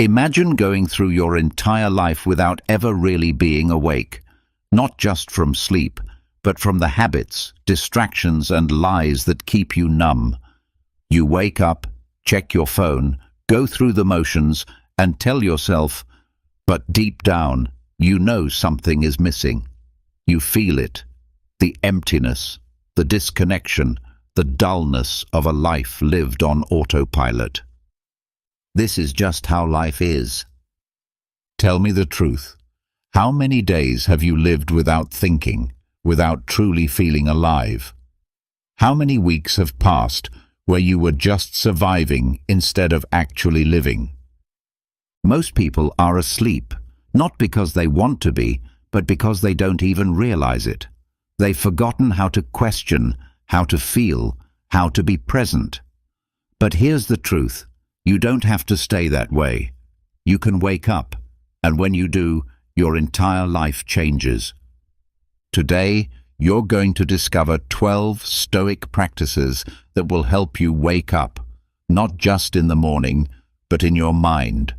Imagine going through your entire life without ever really being awake, not just from sleep, but from the habits, distractions, and lies that keep you numb. You wake up, check your phone, go through the motions, and tell yourself, but deep down, you know something is missing. You feel it, the emptiness, the disconnection, the dullness of a life lived on autopilot. This is just how life is. Tell me the truth. How many days have you lived without thinking, without truly feeling alive? How many weeks have passed where you were just surviving instead of actually living? Most people are asleep, not because they want to be, but because they don't even realize it. They've forgotten how to question, how to feel, how to be present. But here's the truth. You don't have to stay that way. You can wake up, and when you do, your entire life changes. Today, you're going to discover 12 Stoic practices that will help you wake up, not just in the morning, but in your mind.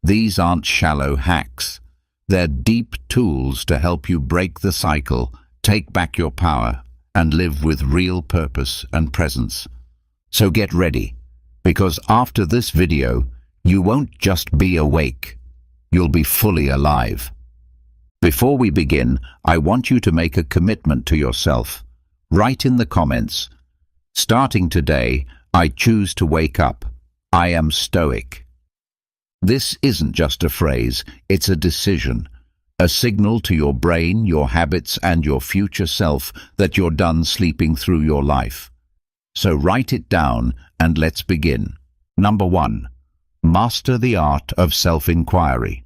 These aren't shallow hacks. They're deep tools to help you break the cycle, take back your power, and live with real purpose and presence. So get ready, because after this video, you won't just be awake, you'll be fully alive. Before we begin, I want you to make a commitment to yourself. Write in the comments, starting today, I choose to wake up. I am Stoic. This isn't just a phrase, it's a decision, a signal to your brain, your habits, and your future self that you're done sleeping through your life. So write it down and let's begin. Number 1. Master the art of self-inquiry.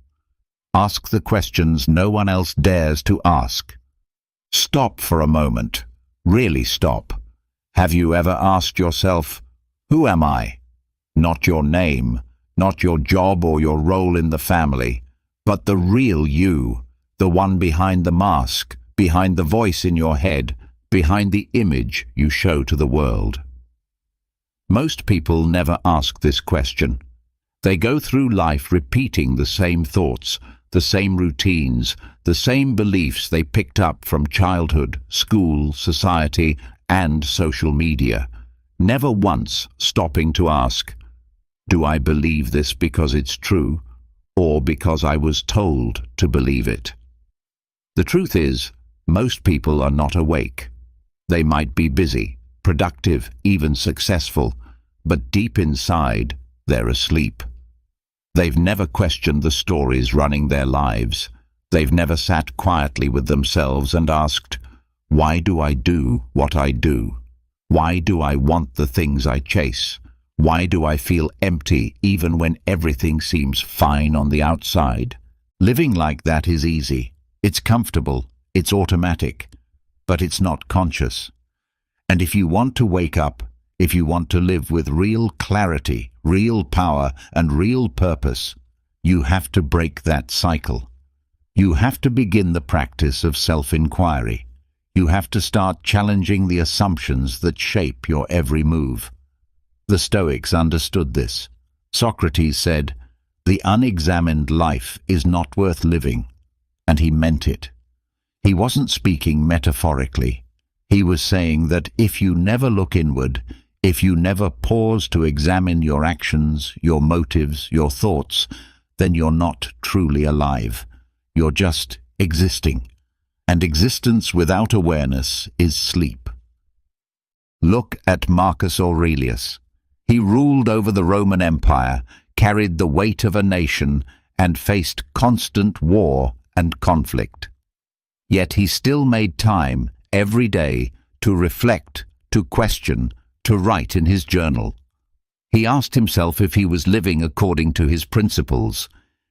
Ask the questions no one else dares to ask. Stop for a moment. Really stop. Have you ever asked yourself, who am I? Not your name, not your job or your role in the family, but the real you, the one behind the mask, behind the voice in your head, behind the image you show to the world. Most people never ask this question. They go through life repeating the same thoughts, the same routines, the same beliefs they picked up from childhood, school, society, and social media, never once stopping to ask, do I believe this because it's true, or because I was told to believe it? The truth is, most people are not awake. They might be busy, productive, even successful, but deep inside, they're asleep. They've never questioned the stories running their lives. They've never sat quietly with themselves and asked, why do I do what I do? Why do I want the things I chase? Why do I feel empty even when everything seems fine on the outside? Living like that is easy. It's comfortable. It's automatic. But it's not conscious. And if you want to wake up, if you want to live with real clarity, real power, and real purpose, you have to break that cycle. You have to begin the practice of self-inquiry. You have to start challenging the assumptions that shape your every move. The Stoics understood this. Socrates said, "The unexamined life is not worth living," and he meant it. He wasn't speaking metaphorically. He was saying that if you never look inward, if you never pause to examine your actions, your motives, your thoughts, then you're not truly alive. You're just existing. And existence without awareness is sleep. Look at Marcus Aurelius. He ruled over the Roman Empire, carried the weight of a nation, and faced constant war and conflict. Yet he still made time every day to reflect, to question, to write in his journal. He asked himself if he was living according to his principles.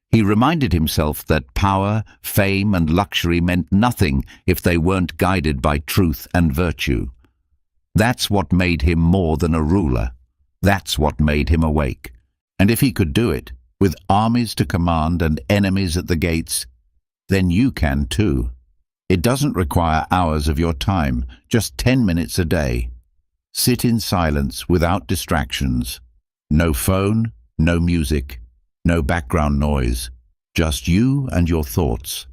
He reminded himself that power, fame, and luxury meant nothing if they weren't guided by truth and virtue. That's what made him more than a ruler. That's what made him awake. And if he could do it, with armies to command and enemies at the gates, then you can too. It doesn't require hours of your time, just 10 minutes a day. Sit in silence without distractions. No phone, no music, No background noise, just you and your thoughts.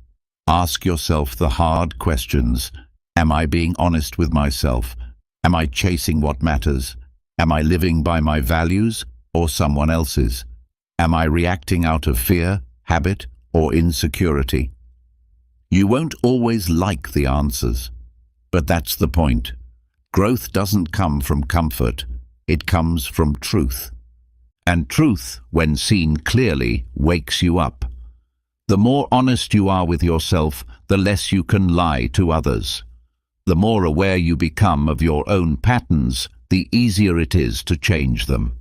Ask yourself the hard questions. Am I being honest with myself? Am I chasing what matters? Am I living by my values or someone else's? Am I reacting out of fear, habit, or insecurity? You won't always like the answers, but that's the point. Growth doesn't come from comfort, it comes from truth. And truth, when seen clearly, wakes you up. The more honest you are with yourself, the less you can lie to others. The more aware you become of your own patterns, the easier it is to change them.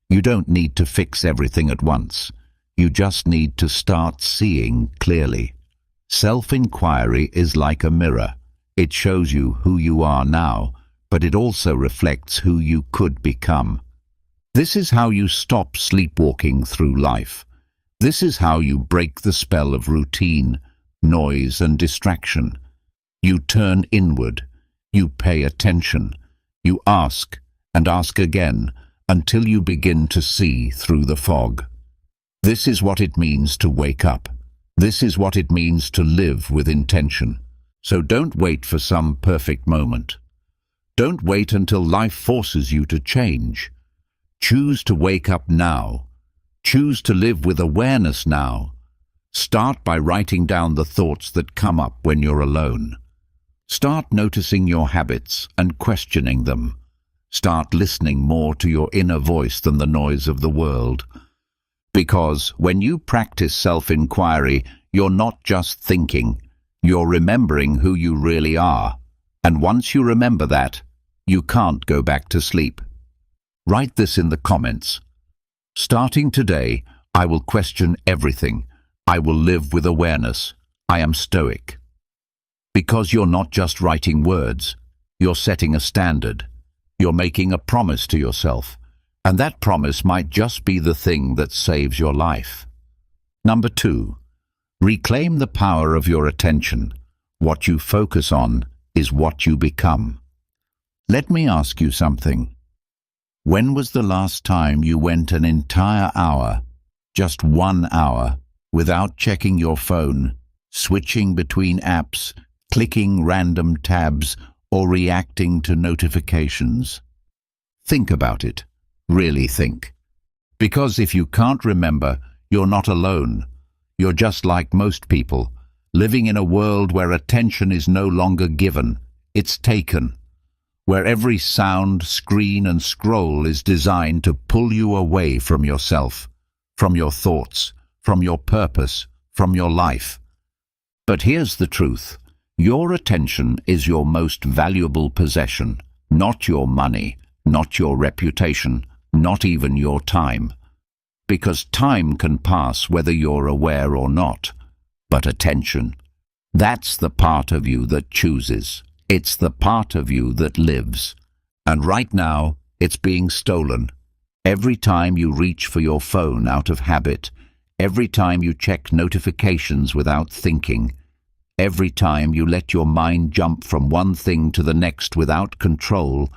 You don't need to fix everything at once. You just need to start seeing clearly. Self-inquiry is like a mirror. It shows you who you are now, but it also reflects who you could become. This is how you stop sleepwalking through life. This is how you break the spell of routine, noise, and distraction. You turn inward. You pay attention. You ask and ask again until you begin to see through the fog. This is what it means to wake up. This is what it means to live with intention. So don't wait for some perfect moment. Don't wait until life forces you to change. Choose to wake up now. Choose to live with awareness now. Start by writing down the thoughts that come up when you're alone. Start noticing your habits and questioning them. Start listening more to your inner voice than the noise of the world. Because when you practice self-inquiry, you're not just thinking, you're remembering who you really are. And once you remember that, you can't go back to sleep. Write this in the comments. Starting today, I will question everything. I will live with awareness. I am Stoic. Because you're not just writing words, you're setting a standard. You're making a promise to yourself. And that promise might just be the thing that saves your life. Number 2, reclaim the power of your attention. What you focus on is what you become. Let me ask you something. When was the last time you went an entire hour, just 1 hour, without checking your phone, switching between apps, clicking random tabs, or reacting to notifications? Think about it. Really think. Because if you can't remember, you're not alone. You're just like most people, living in a world where attention is no longer given, it's taken. Where every sound, screen, and scroll is designed to pull you away from yourself, from your thoughts, from your purpose, from your life. But here's the truth. Your attention is your most valuable possession, not your money, not your reputation, not even your time. Because time can pass whether you're aware or not. But attention, that's the part of you that chooses. It's the part of you that lives. And right now, it's being stolen. Every time you reach for your phone out of habit, every time you check notifications without thinking, every time you let your mind jump from one thing to the next without control,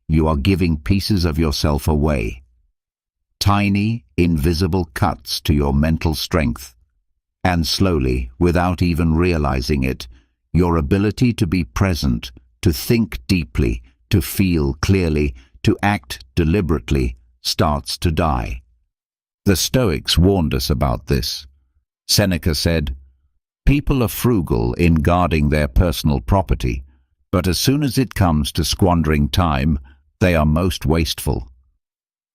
you are giving pieces of yourself away. Tiny, invisible cuts to your mental strength. And slowly, without even realizing it, your ability to be present, to think deeply, to feel clearly, to act deliberately, starts to die. The Stoics warned us about this. Seneca said, "People are frugal in guarding their personal property, but as soon as it comes to squandering time, they are most wasteful."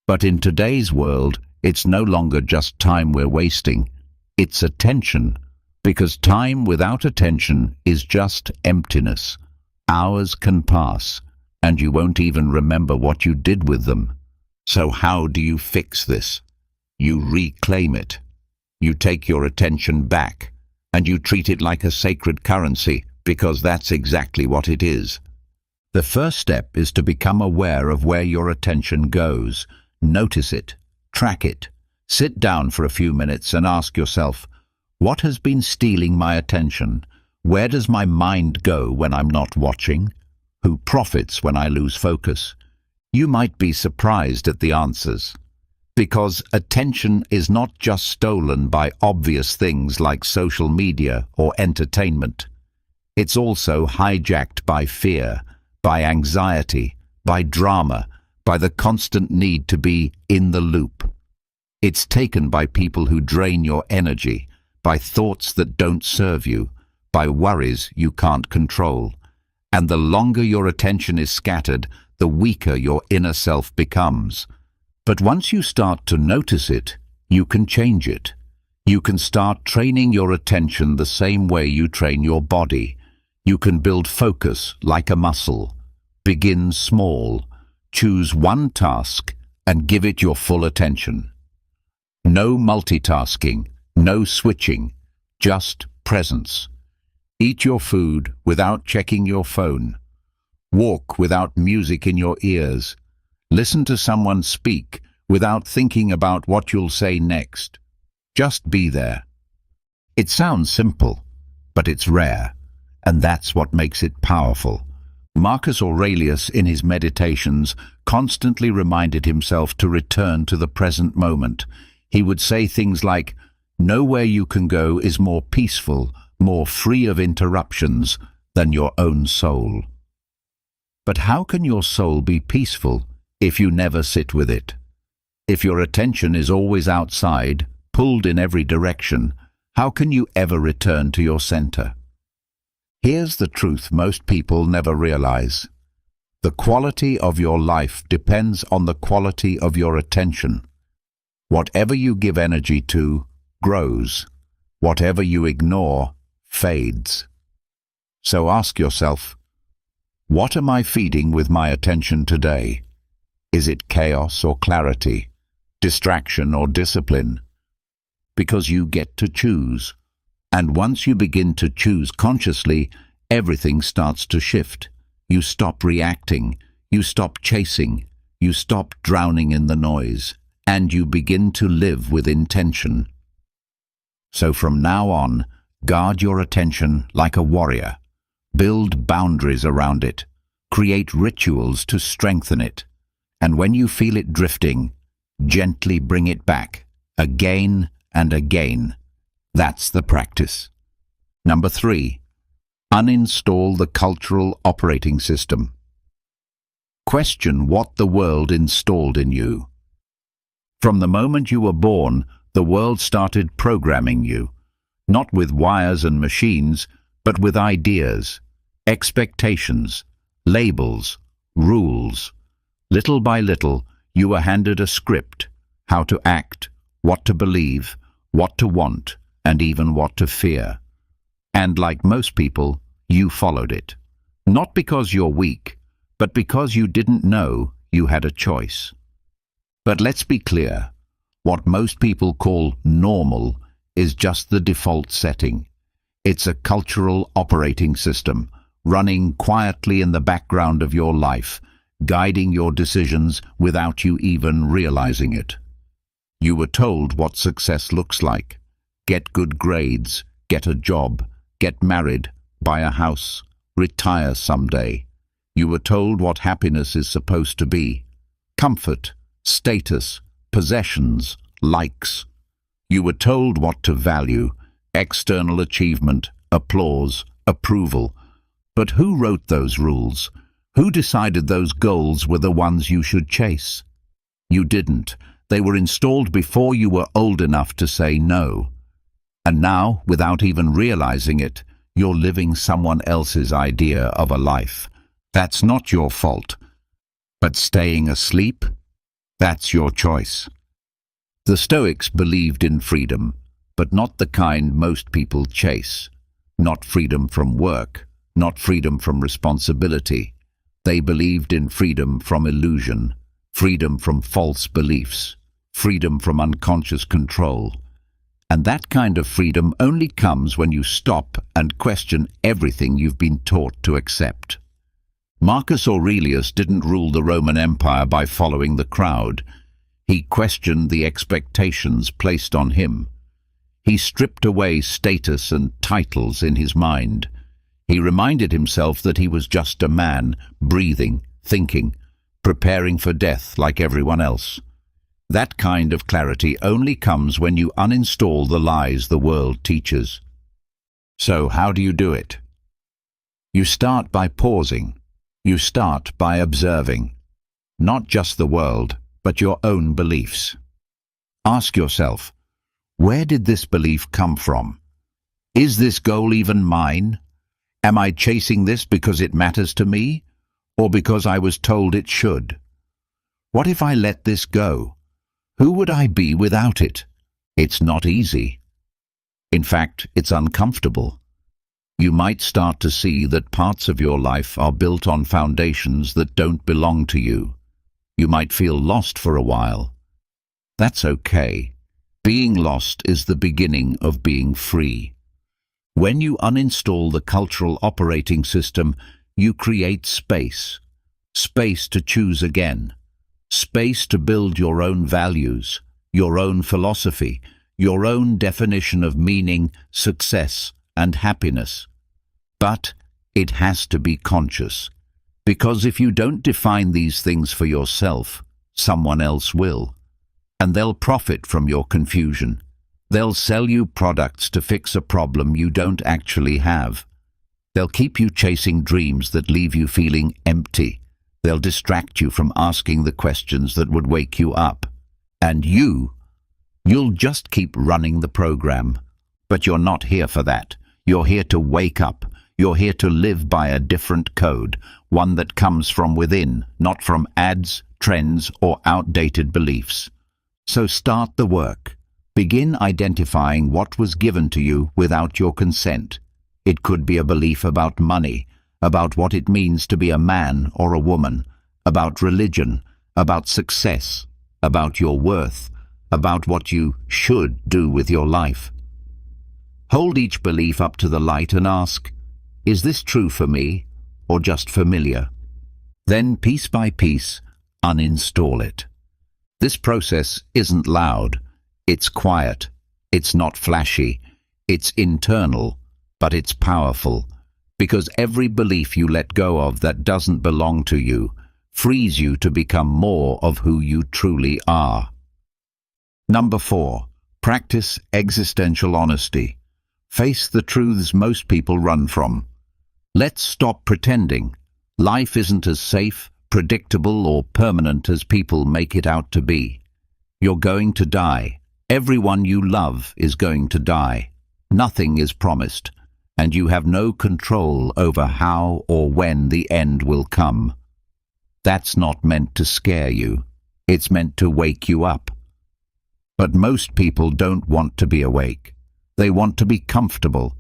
But in today's world, it's no longer just time we're wasting, it's attention. Because time without attention is just emptiness. Hours can pass, and you won't even remember what you did with them. So how do you fix this? You reclaim it. You take your attention back, and you treat it like a sacred currency, because that's exactly what it is. The first step is to become aware of where your attention goes. Notice it. Track it. Sit down for a few minutes and ask yourself, what has been stealing my attention? Where does my mind go when I'm not watching? Who profits when I lose focus? You might be surprised at the answers. Because attention is not just stolen by obvious things like social media or entertainment. It's also hijacked by fear, by anxiety, by drama, by the constant need to be in the loop. It's taken by people who drain your energy, by thoughts that don't serve you, by worries you can't control. And the longer your attention is scattered, the weaker your inner self becomes. But once you start to notice it, you can change it. You can start training your attention the same way you train your body. You can build focus like a muscle. Begin small. Choose one task and give it your full attention. No multitasking, no switching, just presence. Eat your food without checking your phone. Walk without music in your ears. Listen to someone speak without thinking about what you'll say next. Just be there. It sounds simple, but it's rare, and that's what makes it powerful. Marcus Aurelius, in his meditations, constantly reminded himself to return to the present moment. He would say things like, "Nowhere you can go is more peaceful, more free of interruptions than your own soul." But how can your soul be peaceful if you never sit with it? If your attention is always outside, pulled in every direction, how can you ever return to your center? Here's the truth most people never realize. The quality of your life depends on the quality of your attention. Whatever you give energy to grows. Whatever you ignore fades. So ask yourself, what am I feeding with my attention today? Is it chaos or clarity, distraction or discipline? Because you get to choose. And once you begin to choose consciously, everything starts to shift. You stop reacting, you stop chasing, you stop drowning in the noise, and you begin to live with intention. So from now on, guard your attention like a warrior. Build boundaries around it. Create rituals to strengthen it. And when you feel it drifting, gently bring it back, again and again. That's the practice. Number 3, uninstall the cultural operating system. Question what the world installed in you. From the moment you were born, the world started programming you, not with wires and machines, but with ideas, expectations, labels, rules. Little by little, you were handed a script, how to act, what to believe, what to want, and even what to fear. And like most people, you followed it. Not because you're weak, but because you didn't know you had a choice. But let's be clear, what most people call normal is just the default setting. It's a cultural operating system, running quietly in the background of your life, guiding your decisions without you even realizing it. You were told what success looks like. Get good grades, get a job, get married, buy a house, retire someday. You were told what happiness is supposed to be. Comfort, status, possessions, likes. You were told what to value, external achievement, applause, approval. But who wrote those rules? Who decided those goals were the ones you should chase? You didn't. They were installed before you were old enough to say no. And now, without even realizing it, you're living someone else's idea of a life. That's not your fault. But staying asleep? That's your choice. The Stoics believed in freedom, but not the kind most people chase. Not freedom from work, not freedom from responsibility. They believed in freedom from illusion, freedom from false beliefs, freedom from unconscious control. And that kind of freedom only comes when you stop and question everything you've been taught to accept. Marcus Aurelius didn't rule the Roman Empire by following the crowd. He questioned the expectations placed on him. He stripped away status and titles in his mind. He reminded himself that he was just a man, breathing, thinking, preparing for death like everyone else. That kind of clarity only comes when you uninstall the lies the world teaches. So how do you do it? You start by pausing. You start by observing. Not just the world, but your own beliefs. Ask yourself, where did this belief come from? Is this goal even mine? Am I chasing this because it matters to me, or because I was told it should? What if I let this go? Who would I be without it? It's not easy. In fact, it's uncomfortable. You might start to see that parts of your life are built on foundations that don't belong to you. You might feel lost for a while. That's okay. Being lost is the beginning of being free. When you uninstall the cultural operating system, you create space. Space to choose again. Space to build your own values, your own philosophy, your own definition of meaning, success, and happiness. But it has to be conscious, because if you don't define these things for yourself, someone else will. And they'll profit from your confusion. They'll sell you products to fix a problem you don't actually have. They'll keep you chasing dreams that leave you feeling empty. They'll distract you from asking the questions that would wake you up. And you'll just keep running the program. But you're not here for that. You're here to wake up. You're here to live by a different code, one that comes from within, not from ads, trends, or outdated beliefs. So start the work. Begin identifying what was given to you without your consent. It could be a belief about money, about what it means to be a man or a woman, about religion, about success, about your worth, about what you should do with your life. Hold each belief up to the light and ask, is this true for me or just familiar? Then, piece by piece, uninstall it. This process isn't loud, it's quiet, it's not flashy, it's internal, but it's powerful, because every belief you let go of that doesn't belong to you frees you to become more of who you truly are. Number 4, practice existential honesty. Face the truths most people run from. Let's stop pretending. Life isn't as safe, predictable, or permanent as people make it out to be. You're going to die. Everyone you love is going to die. Nothing is promised, and you have no control over how or when the end will come. That's not meant to scare you. It's meant to wake you up. But most people don't want to be awake. They want to be comfortable.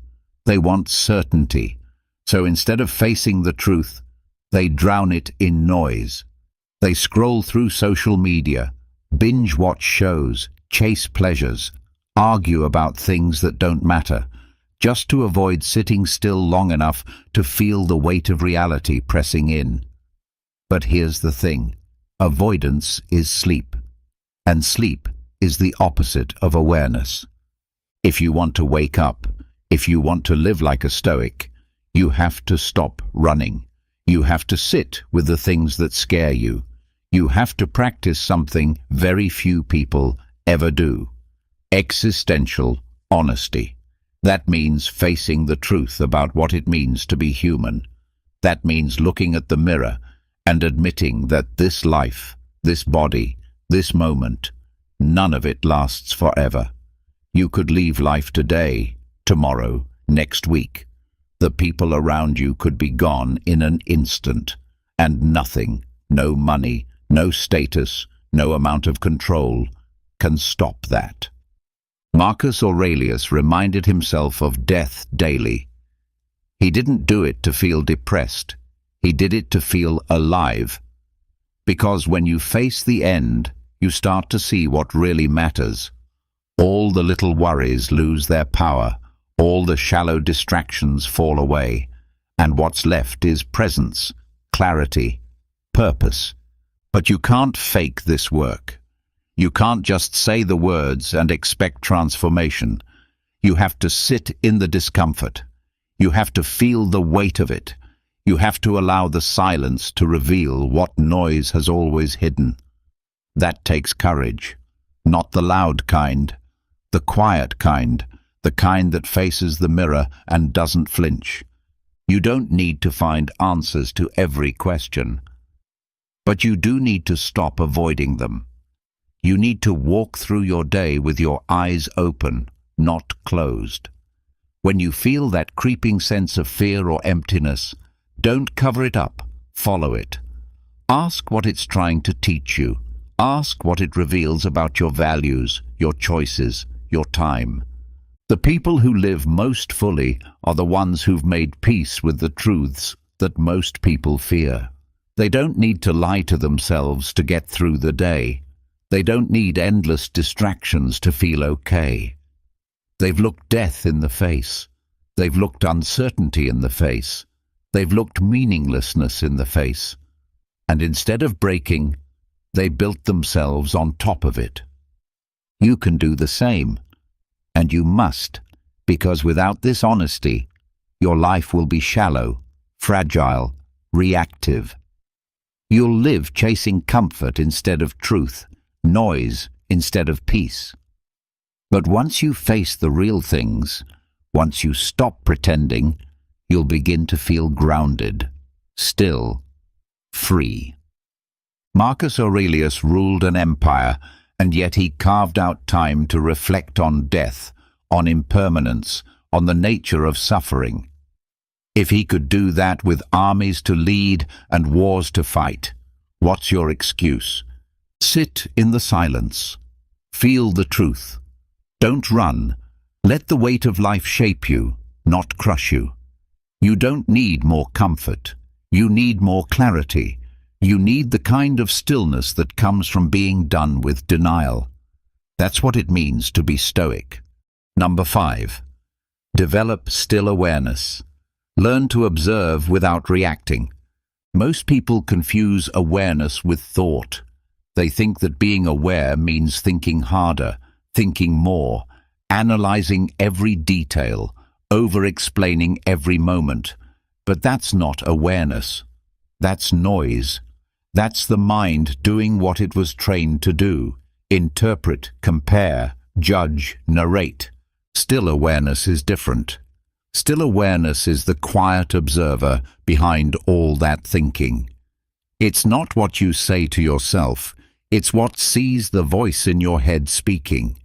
They want certainty. So instead of facing the truth, they drown it in noise. They scroll through social media, binge-watch shows, chase pleasures, argue about things that don't matter, just to avoid sitting still long enough to feel the weight of reality pressing in. But here's the thing. Avoidance is sleep. And sleep is the opposite of awareness. If you want to wake up, if you want to live like a Stoic, you have to stop running. You have to sit with the things that scare you. You have to practice something very few people ever do. Existential honesty. That means facing the truth about what it means to be human. That means looking at the mirror and admitting that this life, this body, this moment, none of it lasts forever. You could leave life today, tomorrow, next week. The people around you could be gone in an instant, and nothing, no money, no status, no amount of control, can stop that. Marcus Aurelius reminded himself of death daily. He didn't do it to feel depressed. He did it to feel alive. Because when you face the end, you start to see what really matters. All the little worries lose their power. All the shallow distractions fall away, and what's left is presence, clarity, purpose. But you can't fake this work. You can't just say the words and expect transformation. You have to sit in the discomfort. You have to feel the weight of it. You have to allow the silence to reveal what noise has always hidden. That takes courage. not the loud kind, the quiet kind, the kind that faces the mirror and doesn't flinch. You don't need to find answers to every question, but you do need to stop avoiding them. You need to walk through your day with your eyes open, not closed. When you feel that creeping sense of fear or emptiness, don't cover it up, follow it. Ask what it's trying to teach you. Ask what it reveals about your values, your choices, your time. The people who live most fully are the ones who've made peace with the truths that most people fear. They don't need to lie to themselves to get through the day. They don't need endless distractions to feel okay. They've looked death in the face. They've looked uncertainty in the face. They've looked meaninglessness in the face. And instead of breaking, they built themselves on top of it. You can do the same. And you must, because without this honesty, your life will be shallow, fragile, reactive. You'll live chasing comfort instead of truth, noise instead of peace. But once you face the real things, once you stop pretending, you'll begin to feel grounded, still, free. Marcus Aurelius ruled an empire, and yet he carved out time to reflect on death, on impermanence, on the nature of suffering. If he could do that with armies to lead and wars to fight, what's your excuse? Sit in the silence. Feel the truth. Don't run. Let the weight of life shape you, not crush you. You don't need more comfort. You need more clarity. You need the kind of stillness that comes from being done with denial. That's what it means to be stoic. Number 5. Develop still awareness. Learn to observe without reacting. Most people confuse awareness with thought. They think that being aware means thinking harder, thinking more, analyzing every detail, over-explaining every moment. But that's not awareness. That's noise. That's the mind doing what it was trained to do. Interpret, compare, judge, narrate. Still awareness is different. Still awareness is the quiet observer behind all that thinking. It's not what you say to yourself. It's what sees the voice in your head speaking.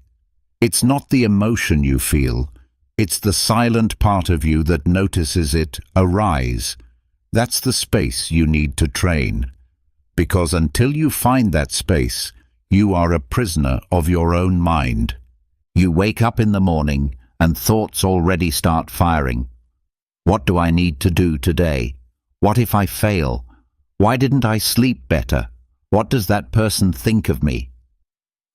It's not the emotion you feel. It's the silent part of you that notices it arise. That's the space you need to train. Because until you find that space, you are a prisoner of your own mind. You wake up in the morning and thoughts already start firing. What do I need to do today? What if I fail? Why didn't I sleep better? What does that person think of me?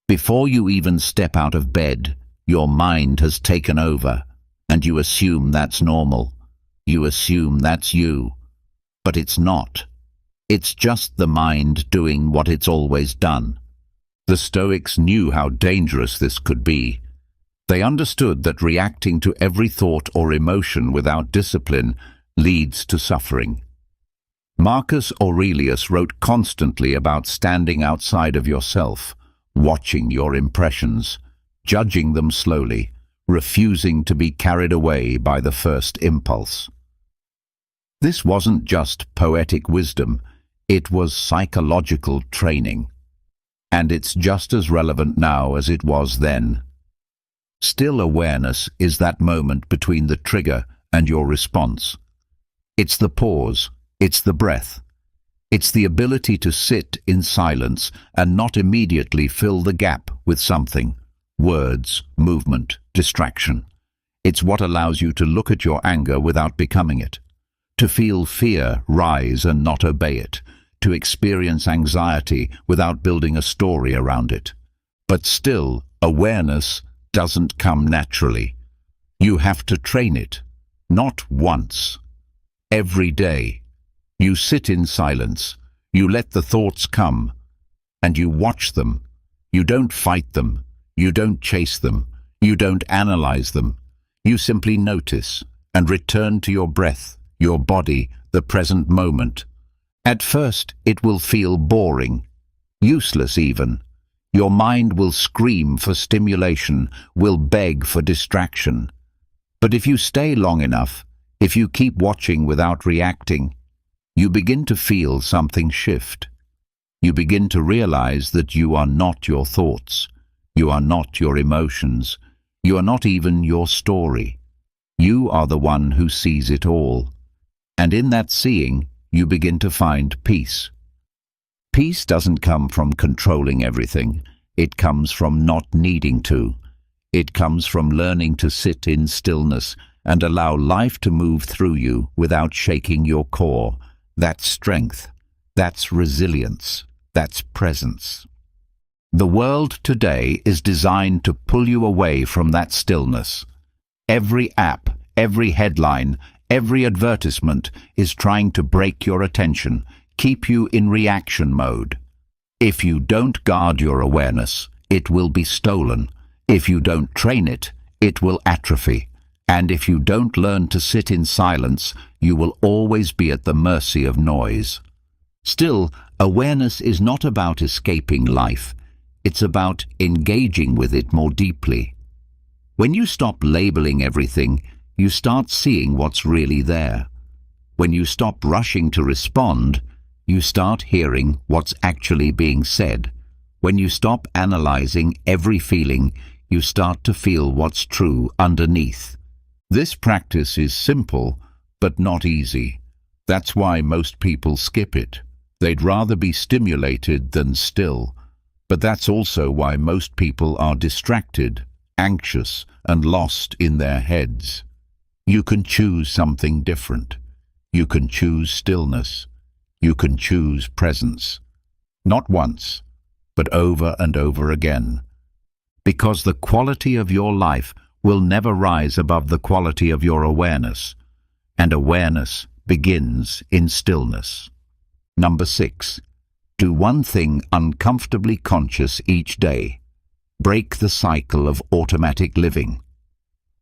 Before you even step out of bed, your mind has taken over, and you assume that's normal. You assume that's you. But it's not. It's just the mind doing what it's always done. The Stoics knew how dangerous this could be. They understood that reacting to every thought or emotion without discipline leads to suffering. Marcus Aurelius wrote constantly about standing outside of yourself, watching your impressions, judging them slowly, refusing to be carried away by the first impulse. This wasn't just poetic wisdom, it was psychological training. And it's just as relevant now as it was then. Still awareness is that moment between the trigger and your response. It's the pause, it's the breath. It's the ability to sit in silence and not immediately fill the gap with something. Words, movement, distraction. It's what allows you to look at your anger without becoming it. To feel fear rise and not obey it. To experience anxiety without building a story around it. But still, awareness doesn't come naturally. You have to train it. Not once. Every day. You sit in silence. You let the thoughts come. And you watch them. You don't fight them. You don't chase them. You don't analyze them. You simply notice and return to your breath, your body, the present moment. At first, it will feel boring, useless even. Your mind will scream for stimulation, will beg for distraction. But if you stay long enough, if you keep watching without reacting, you begin to feel something shift. You begin to realize that you are not your thoughts. You are not your emotions. You are not even your story. You are the one who sees it all. And in that seeing, you begin to find peace. Peace doesn't come from controlling everything. It comes from not needing to. It comes from learning to sit in stillness and allow life to move through you without shaking your core. That's strength. That's resilience. That's presence. The world today is designed to pull you away from that stillness. Every app, every headline, every advertisement is trying to break your attention, keep you in reaction mode. If you don't guard your awareness, it will be stolen. If you don't train it, it will atrophy. And if you don't learn to sit in silence, you will always be at the mercy of noise. Still, awareness is not about escaping life. It's about engaging with it more deeply. When you stop labeling everything, you start seeing what's really there. When you stop rushing to respond, you start hearing what's actually being said. When you stop analyzing every feeling, you start to feel what's true underneath. This practice is simple, but not easy. That's why most people skip it. They'd rather be stimulated than still. But that's also why most people are distracted, anxious, and lost in their heads. You can choose something different. You can choose stillness. You can choose presence. Not once, but over and over again. Because the quality of your life will never rise above the quality of your awareness. And awareness begins in stillness. Number 6. Do one thing uncomfortably conscious each day. Break the cycle of automatic living.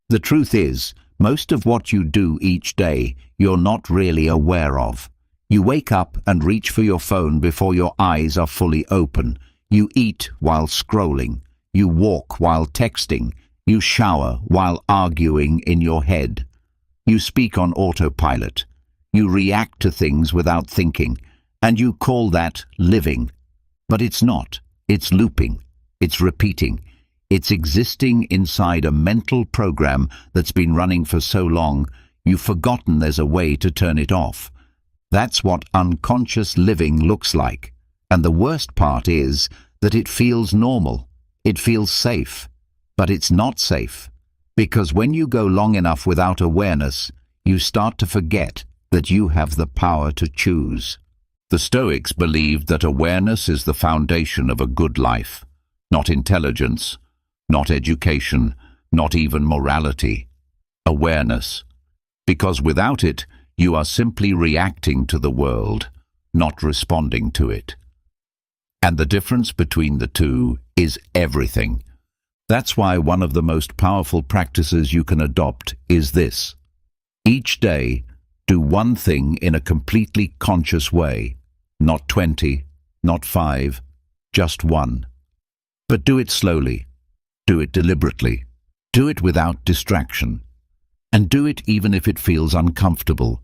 The truth is, most of what you do each day, you're not really aware of. You wake up and reach for your phone before your eyes are fully open. You eat while scrolling. You walk while texting. You shower while arguing in your head. You speak on autopilot. You react to things without thinking. And you call that living. But it's not. It's looping. It's repeating. It's existing inside a mental program that's been running for so long, you've forgotten there's a way to turn it off. That's what unconscious living looks like. And the worst part is that it feels normal. It feels safe. But it's not safe. Because when you go long enough without awareness, you start to forget that you have the power to choose. The Stoics believed that awareness is the foundation of a good life, not intelligence, not education, not even morality. Awareness. Because without it, you are simply reacting to the world, not responding to it. And the difference between the two is everything. That's why one of the most powerful practices you can adopt is this. Each day, do one thing in a completely conscious way. Not 20, not 5, just one. But do it slowly. Do it deliberately. Do it without distraction. And do it even if it feels uncomfortable.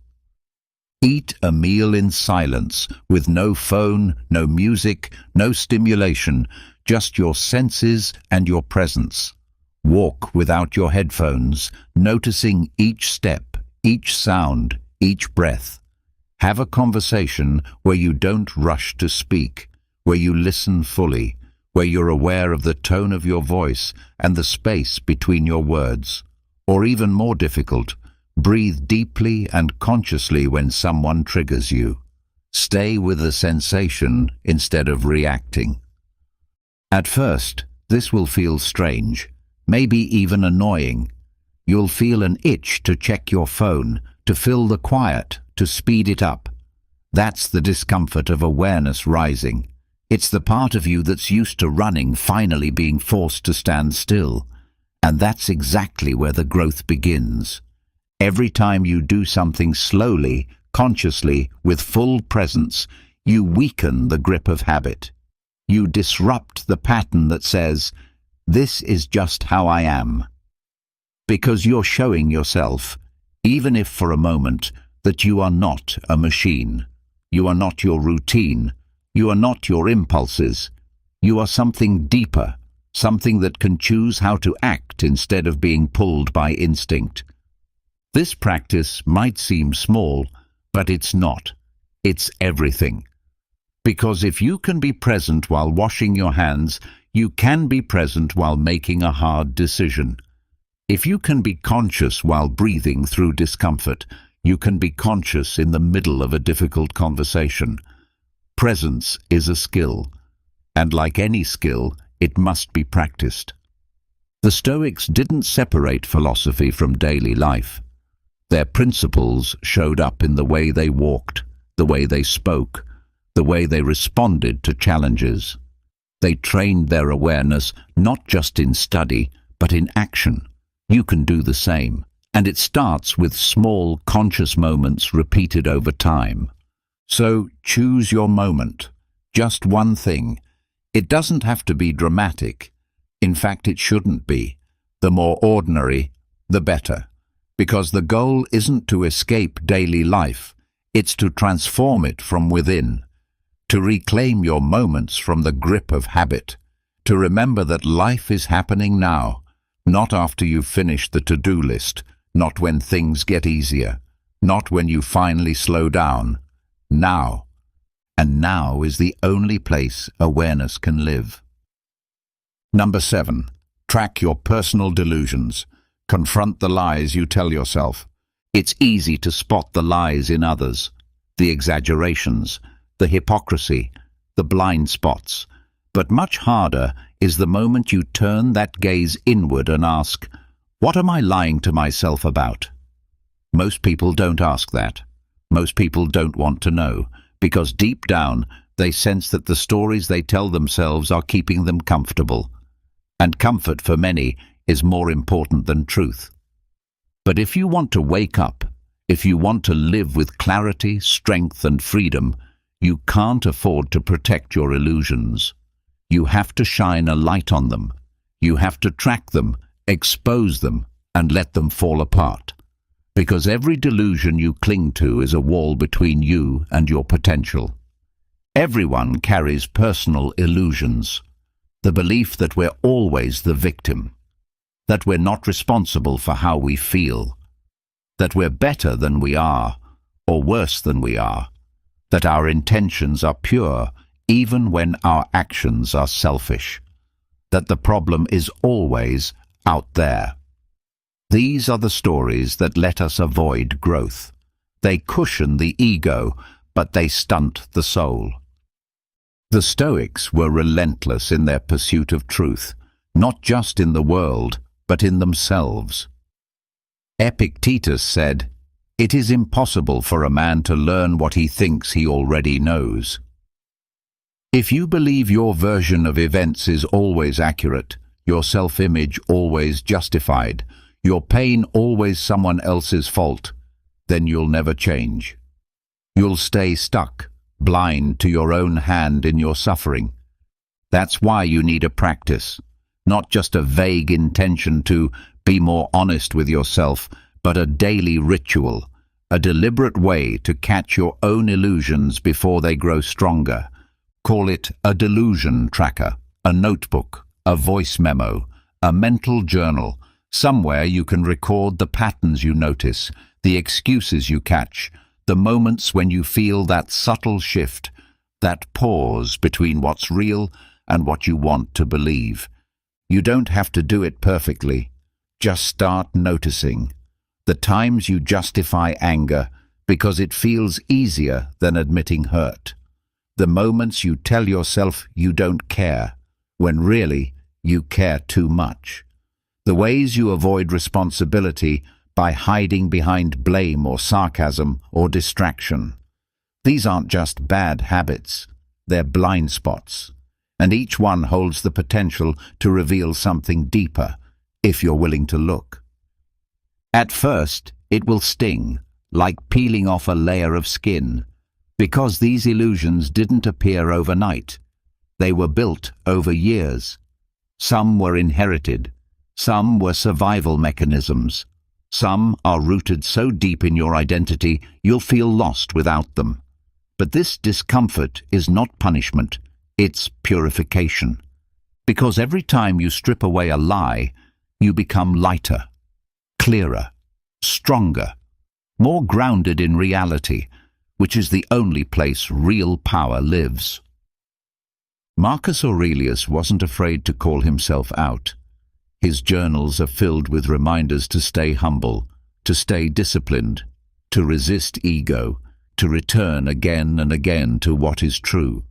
Eat a meal in silence, with no phone, no music, no stimulation, just your senses and your presence. Walk without your headphones, noticing each step, each sound, each breath. Have a conversation where you don't rush to speak, where you listen fully, where you're aware of the tone of your voice and the space between your words. Or even more difficult, breathe deeply and consciously when someone triggers you. Stay with the sensation instead of reacting. At first, this will feel strange, maybe even annoying. You'll feel an itch to check your phone, to fill the quiet, to speed it up. That's the discomfort of awareness rising. It's the part of you that's used to running finally being forced to stand still. And that's exactly where the growth begins. Every time you do something slowly, consciously, with full presence, you weaken the grip of habit. You disrupt the pattern that says, "This is just how I am." Because you're showing yourself, even if for a moment, that you are not a machine. You are not your routine. You are not your impulses. You are something deeper, something that can choose how to act instead of being pulled by instinct. This practice might seem small, but it's not. It's everything. Because if you can be present while washing your hands, you can be present while making a hard decision. If you can be conscious while breathing through discomfort, you can be conscious in the middle of a difficult conversation. Presence is a skill, and like any skill, it must be practiced. The Stoics didn't separate philosophy from daily life. Their principles showed up in the way they walked, the way they spoke, the way they responded to challenges. They trained their awareness not just in study, but in action. You can do the same, and it starts with small, conscious moments repeated over time. So choose your moment, just one thing. It doesn't have to be dramatic. In fact, it shouldn't be. The more ordinary, the better. Because the goal isn't to escape daily life, it's to transform it from within. To reclaim your moments from the grip of habit. To remember that life is happening now. Not after you've finished the to-do list, not when things get easier, not when you finally slow down. Now. And now is the only place awareness can live. Number 7. Track your personal delusions. Confront the lies you tell yourself. It's easy to spot the lies in others, the exaggerations, the hypocrisy, the blind spots. But much harder is the moment you turn that gaze inward and ask, what am I lying to myself about? Most people don't ask that. Most people don't want to know, because deep down they sense that the stories they tell themselves are keeping them comfortable. And comfort for many is more important than truth. But if you want to wake up, if you want to live with clarity, strength and freedom, you can't afford to protect your illusions. You have to shine a light on them. You have to track them, expose them, and let them fall apart. Because every delusion you cling to is a wall between you and your potential. Everyone carries personal illusions. The belief that we're always the victim. That we're not responsible for how we feel. That we're better than we are, or worse than we are. That our intentions are pure, even when our actions are selfish. That the problem is always out there. These are the stories that let us avoid growth. They cushion the ego, but they stunt the soul. The Stoics were relentless in their pursuit of truth, not just in the world, but in themselves. Epictetus said, "It is impossible for a man to learn what he thinks he already knows." If you believe your version of events is always accurate, your self-image always justified, your pain always someone else's fault, then you'll never change. You'll stay stuck, blind to your own hand in your suffering. That's why you need a practice, not just a vague intention to be more honest with yourself, but a daily ritual, a deliberate way to catch your own illusions before they grow stronger. Call it a delusion tracker, a notebook, a voice memo, a mental journal. Somewhere you can record the patterns you notice, the excuses you catch, the moments when you feel that subtle shift, that pause between what's real and what you want to believe. You don't have to do it perfectly. Just start noticing. The times you justify anger because it feels easier than admitting hurt. The moments you tell yourself you don't care, when really you care too much. The ways you avoid responsibility by hiding behind blame or sarcasm or distraction. These aren't just bad habits, they're blind spots. And each one holds the potential to reveal something deeper, if you're willing to look. At first, it will sting, like peeling off a layer of skin, because these illusions didn't appear overnight. They were built over years. Some were inherited. Some were survival mechanisms. Some are rooted so deep in your identity you'll feel lost without them. But this discomfort is not punishment, it's purification. Because every time you strip away a lie, you become lighter, clearer, stronger, more grounded in reality, which is the only place real power lives. Marcus Aurelius wasn't afraid to call himself out. His journals are filled with reminders to stay humble, to stay disciplined, to resist ego, to return again and again to what is true.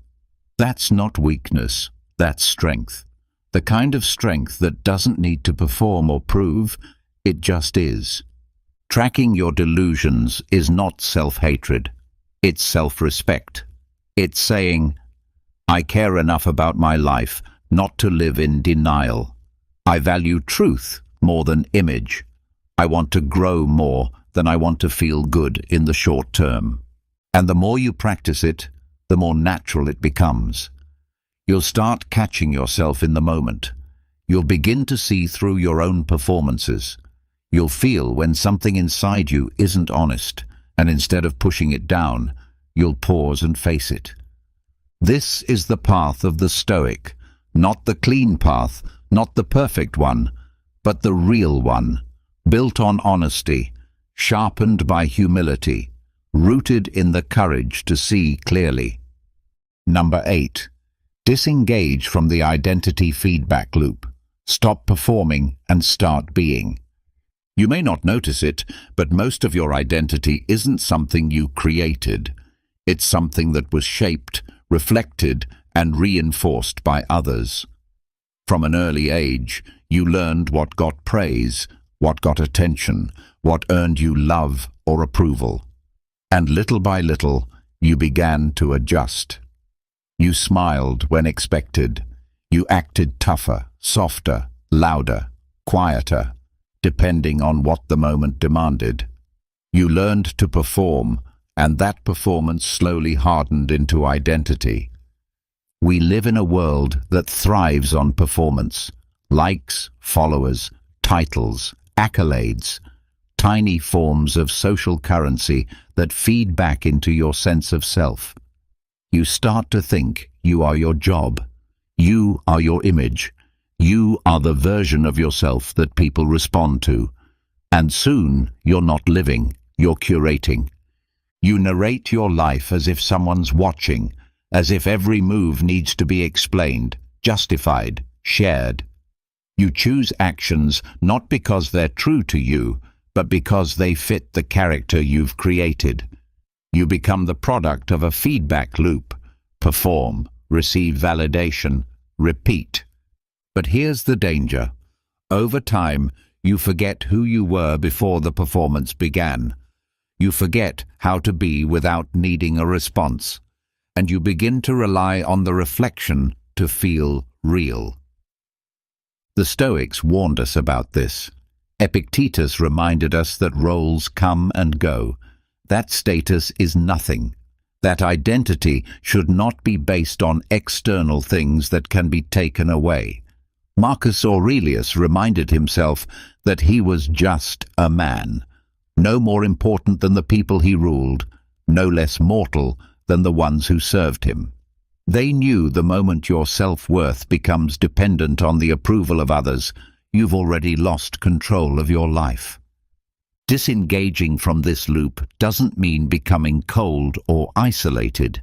That's not weakness, that's strength. The kind of strength that doesn't need to perform or prove, it just is. Tracking your delusions is not self-hatred, it's self-respect. It's saying, I care enough about my life not to live in denial. I value truth more than image. I want to grow more than I want to feel good in the short term. And the more you practice it, the more natural it becomes. You'll start catching yourself in the moment. You'll begin to see through your own performances. You'll feel when something inside you isn't honest, and instead of pushing it down, you'll pause and face it. This is the path of the Stoic, not the clean path, not the perfect one, but the real one, built on honesty, sharpened by humility, rooted in the courage to see clearly. Number 8. Disengage from the identity feedback loop. Stop performing and start being. You may not notice it, but most of your identity isn't something you created. It's something that was shaped, reflected, and reinforced by others. From an early age, you learned what got praise, what got attention, what earned you love or approval. And little by little, you began to adjust. You smiled when expected. You acted tougher, softer, louder, quieter, depending on what the moment demanded. You learned to perform, and that performance slowly hardened into identity. We live in a world that thrives on performance. Likes, followers, titles, accolades, tiny forms of social currency that feed back into your sense of self. You start to think you are your job. You are your image. You are the version of yourself that people respond to. And soon you're not living, you're curating. You narrate your life as if someone's watching, as if every move needs to be explained, justified, shared. You choose actions not because they're true to you, but because they fit the character you've created. You become the product of a feedback loop. Perform, receive validation, repeat. But here's the danger. Over time, you forget who you were before the performance began. You forget how to be without needing a response. And you begin to rely on the reflection to feel real. The Stoics warned us about this. Epictetus reminded us that roles come and go. That status is nothing. That identity should not be based on external things that can be taken away. Marcus Aurelius reminded himself that he was just a man, no more important than the people he ruled, no less mortal than the ones who served him. They knew the moment your self-worth becomes dependent on the approval of others, you've already lost control of your life. Disengaging from this loop doesn't mean becoming cold or isolated.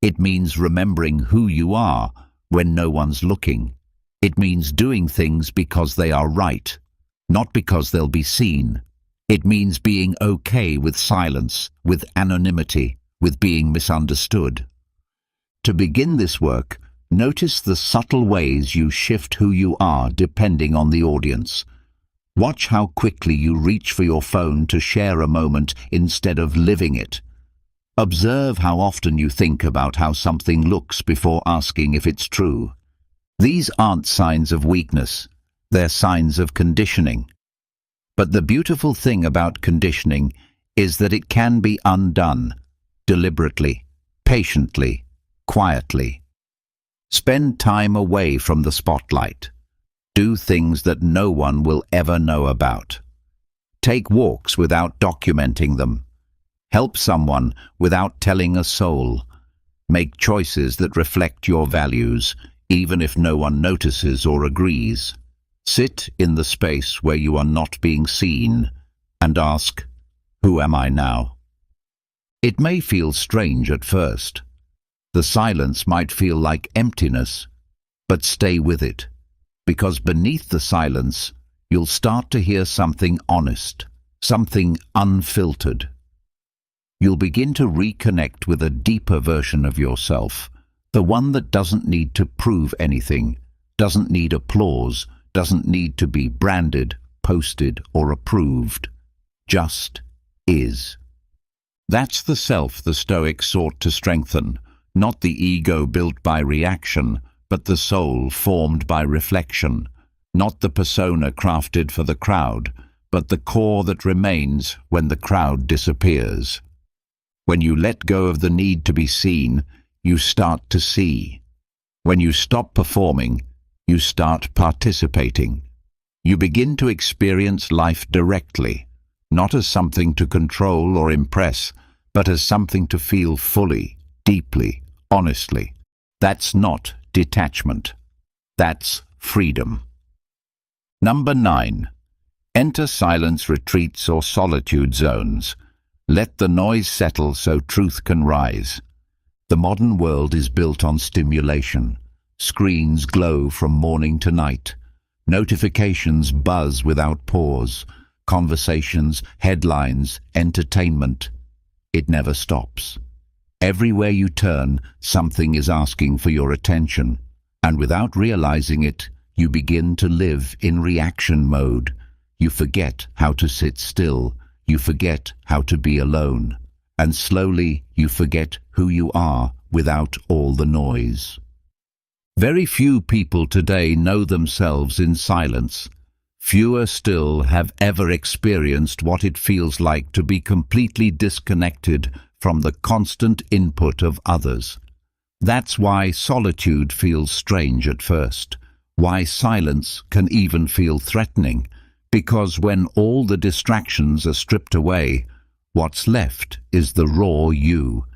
It means remembering who you are when no one's looking. It means doing things because they are right, not because they'll be seen. It means being okay with silence, with anonymity, with being misunderstood. To begin this work, notice the subtle ways you shift who you are depending on the audience. Watch how quickly you reach for your phone to share a moment instead of living it. Observe how often you think about how something looks before asking if it's true. These aren't signs of weakness, they're signs of conditioning. But the beautiful thing about conditioning is that it can be undone, deliberately, patiently, quietly. Spend time away from the spotlight. Do things that no one will ever know about. Take walks without documenting them. Help someone without telling a soul. Make choices that reflect your values, even if no one notices or agrees. Sit in the space where you are not being seen and ask, "Who am I now?" It may feel strange at first. The silence might feel like emptiness, but stay with it, because beneath the silence, you'll start to hear something honest, something unfiltered. You'll begin to reconnect with a deeper version of yourself, the one that doesn't need to prove anything, doesn't need applause, doesn't need to be branded, posted, or approved. Just is. That's the self the Stoics sought to strengthen, not the ego built by reaction, but the soul formed by reflection, not the persona crafted for the crowd, but the core that remains when the crowd disappears. When you let go of the need to be seen, you start to see. When you stop performing, you start participating. You begin to experience life directly, not as something to control or impress, but as something to feel fully, deeply, honestly. That's not detachment. That's freedom. Number 9. Enter silence retreats or solitude zones. Let the noise settle so truth can rise. The modern world is built on stimulation. Screens glow from morning to night. Notifications buzz without pause. Conversations, headlines, entertainment. It never stops. Everywhere you turn, something is asking for your attention. And without realizing it, you begin to live in reaction mode. You forget how to sit still. You forget how to be alone. And slowly you forget who you are without all the noise. Very few people today know themselves in silence. Fewer still have ever experienced what it feels like to be completely disconnected from the constant input of others. That's why solitude feels strange at first, why silence can even feel threatening, because when all the distractions are stripped away, what's left is the raw you,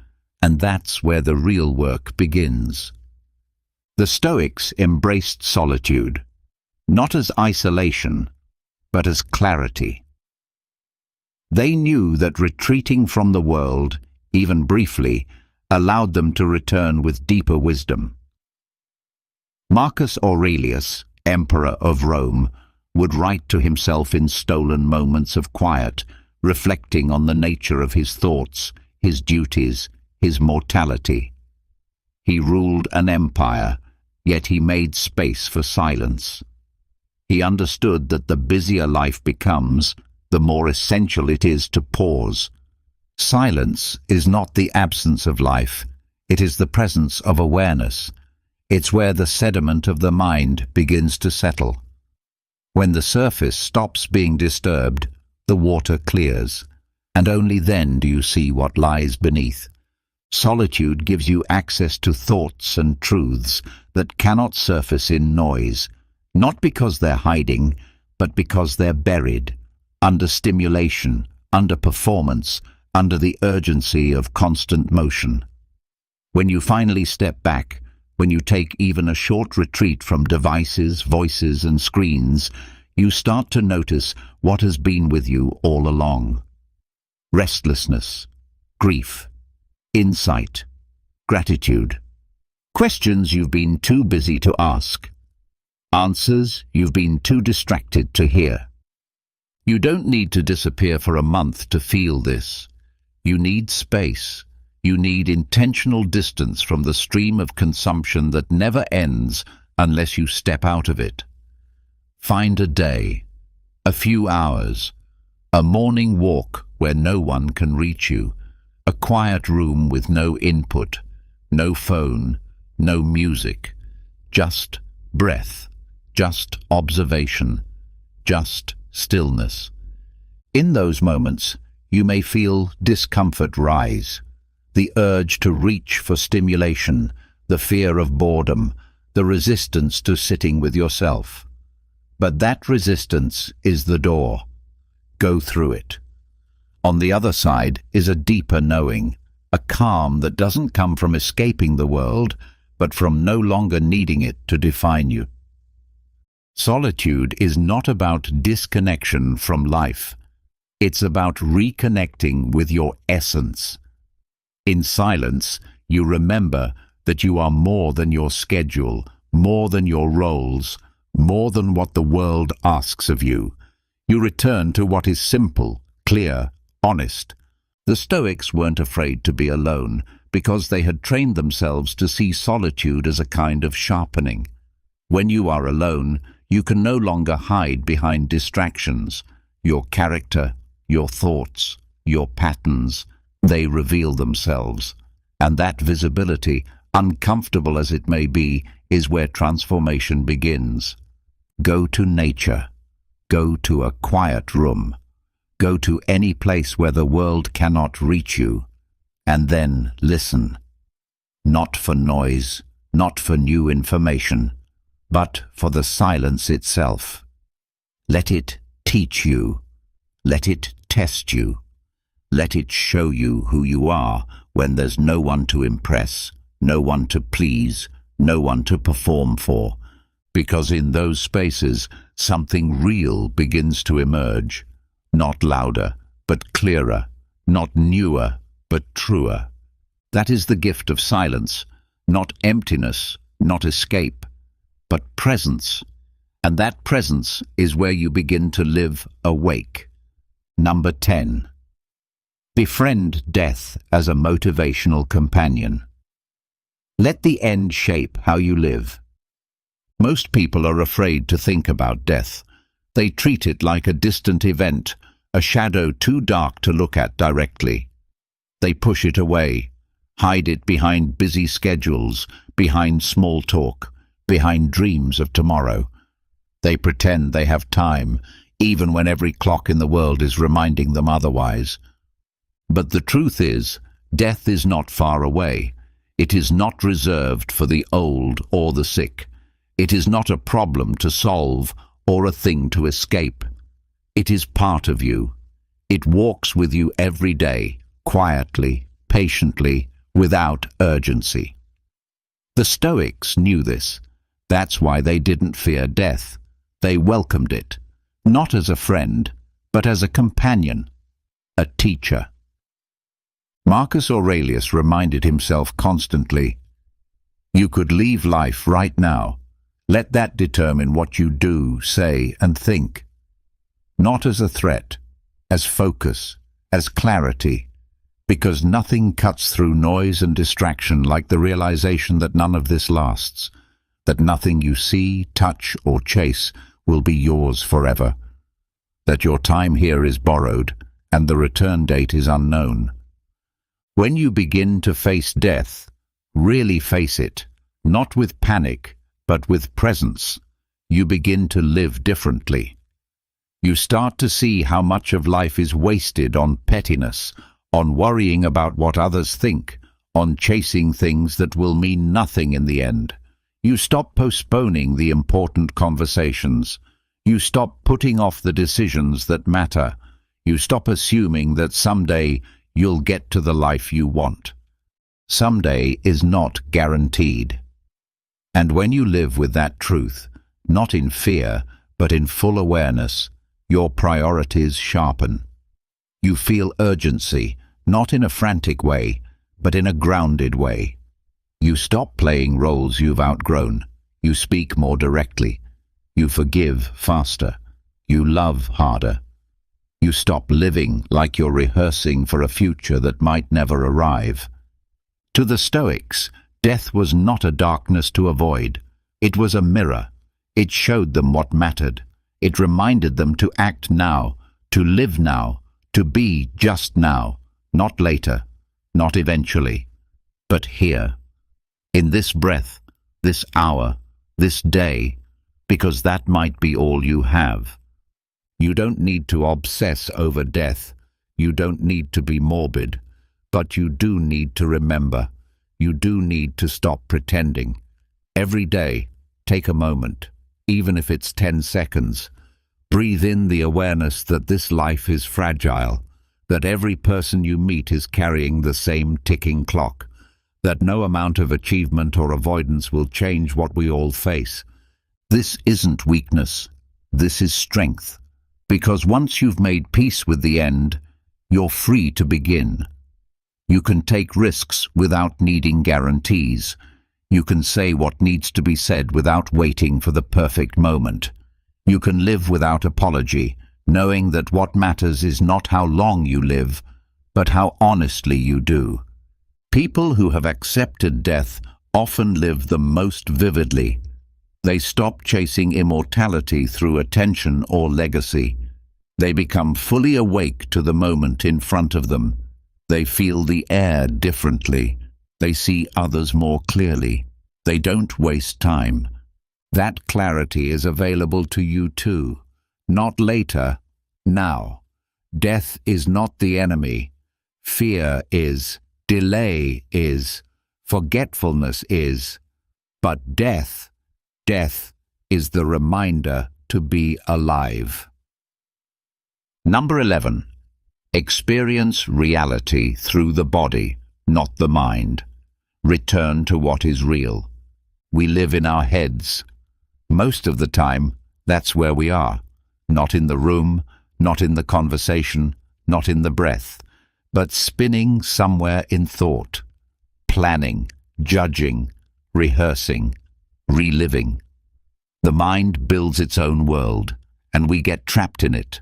and that's where the real work begins. The Stoics embraced solitude, not as isolation, but as clarity. They knew that retreating from the world, even briefly, allowed them to return with deeper wisdom. Marcus Aurelius, Emperor of Rome, would write to himself in stolen moments of quiet, reflecting on the nature of his thoughts, his duties, his mortality. He ruled an empire, yet he made space for silence. He understood that the busier life becomes, the more essential it is to pause. Silence is not the absence of life, it is the presence of awareness. It's where the sediment of the mind begins to settle. When the surface stops being disturbed, the water clears, and only then do you see what lies beneath. Solitude gives you access to thoughts and truths that cannot surface in noise, not because they're hiding, but because they're buried, under stimulation, under performance, under the urgency of constant motion. When you finally step back, when you take even a short retreat from devices, voices, and screens, you start to notice what has been with you all along. Restlessness, grief, insight, gratitude. Questions you've been too busy to ask. Answers you've been too distracted to hear. You don't need to disappear for a month to feel this. You need space. You need intentional distance from the stream of consumption that never ends unless you step out of it. Find a day, a few hours, a morning walk where no one can reach you, a quiet room with no input, no phone, no music, just breath, just observation, just stillness. In those moments, you may feel discomfort rise, the urge to reach for stimulation, the fear of boredom, the resistance to sitting with yourself. But that resistance is the door. Go through it. On the other side is a deeper knowing, a calm that doesn't come from escaping the world, but from no longer needing it to define you. Solitude is not about disconnection from life. It's about reconnecting with your essence. In silence, you remember that you are more than your schedule, more than your roles, more than what the world asks of you. You return to what is simple, clear, honest. The Stoics weren't afraid to be alone because they had trained themselves to see solitude as a kind of sharpening. When you are alone, you can no longer hide behind distractions. Your character, your thoughts, your patterns, they reveal themselves. And that visibility, uncomfortable as it may be, is where transformation begins. Go to nature. Go to a quiet room. Go to any place where the world cannot reach you. And then listen. Not for noise, not for new information, but for the silence itself. Let it teach you. Let it test you. Let it show you who you are when there's no one to impress, no one to please, no one to perform for. Because in those spaces, something real begins to emerge. Not louder, but clearer. Not newer, but truer. That is the gift of silence. Not emptiness, not escape, but presence. And that presence is where you begin to live awake. Number 10. Befriend death as a motivational companion. Let the end shape how you live. Most people are afraid to think about death. They treat it like a distant event, a shadow too dark to look at directly. They push it away, hide it behind busy schedules, behind small talk, behind dreams of tomorrow. They pretend they have time, even when every clock in the world is reminding them otherwise. But the truth is, death is not far away. It is not reserved for the old or the sick. It is not a problem to solve or a thing to escape. It is part of you. It walks with you every day, quietly, patiently, without urgency. The Stoics knew this. That's why they didn't fear death. They welcomed it, not as a friend, but as a companion, a teacher. Marcus Aurelius reminded himself constantly, "You could leave life right now. Let that determine what you do, say, and think." Not as a threat, as focus, as clarity, because nothing cuts through noise and distraction like the realization that none of this lasts, that nothing you see, touch, or chase will be yours forever, that your time here is borrowed and the return date is unknown. When you begin to face death, really face it, not with panic, but with presence, you begin to live differently. You start to see how much of life is wasted on pettiness, on worrying about what others think, on chasing things that will mean nothing in the end. You stop postponing the important conversations. You stop putting off the decisions that matter. You stop assuming that someday you'll get to the life you want. Someday is not guaranteed. And when you live with that truth, not in fear, but in full awareness, your priorities sharpen. You feel urgency, not in a frantic way, but in a grounded way. You stop playing roles you've outgrown. You speak more directly. You forgive faster. You love harder. You stop living like you're rehearsing for a future that might never arrive. To the Stoics, death was not a darkness to avoid. It was a mirror. It showed them what mattered. It reminded them to act now, to live now, to be just now, not later, not eventually, but here, in this breath, this hour, this day, because that might be all you have. You don't need to obsess over death. You don't need to be morbid, but you do need to remember. you do need to stop pretending. Every day, take a moment, even if it's 10 seconds. Breathe in the awareness that this life is fragile, that every person you meet is carrying the same ticking clock, that no amount of achievement or avoidance will change what we all face. This isn't weakness, this is strength, because once you've made peace with the end, you're free to begin. You can take risks without needing guarantees. You can say what needs to be said without waiting for the perfect moment. You can live without apology, knowing that what matters is not how long you live, but how honestly you do. People who have accepted death often live the most vividly. They stop chasing immortality through attention or legacy. They become fully awake to the moment in front of them. They feel the air differently. They see others more clearly. They don't waste time. That clarity is available to you too. Not later, now. Death is not the enemy. Fear is. Delay is. Forgetfulness is. But death is the reminder to be alive. Number 11. Experience reality through the body, not the mind. Return to what is real. We live in our heads. Most of the time, that's where we are. Not in the room, not in the conversation, not in the breath, but spinning somewhere in thought, planning, judging, rehearsing, reliving. The mind builds its own world, and we get trapped in it.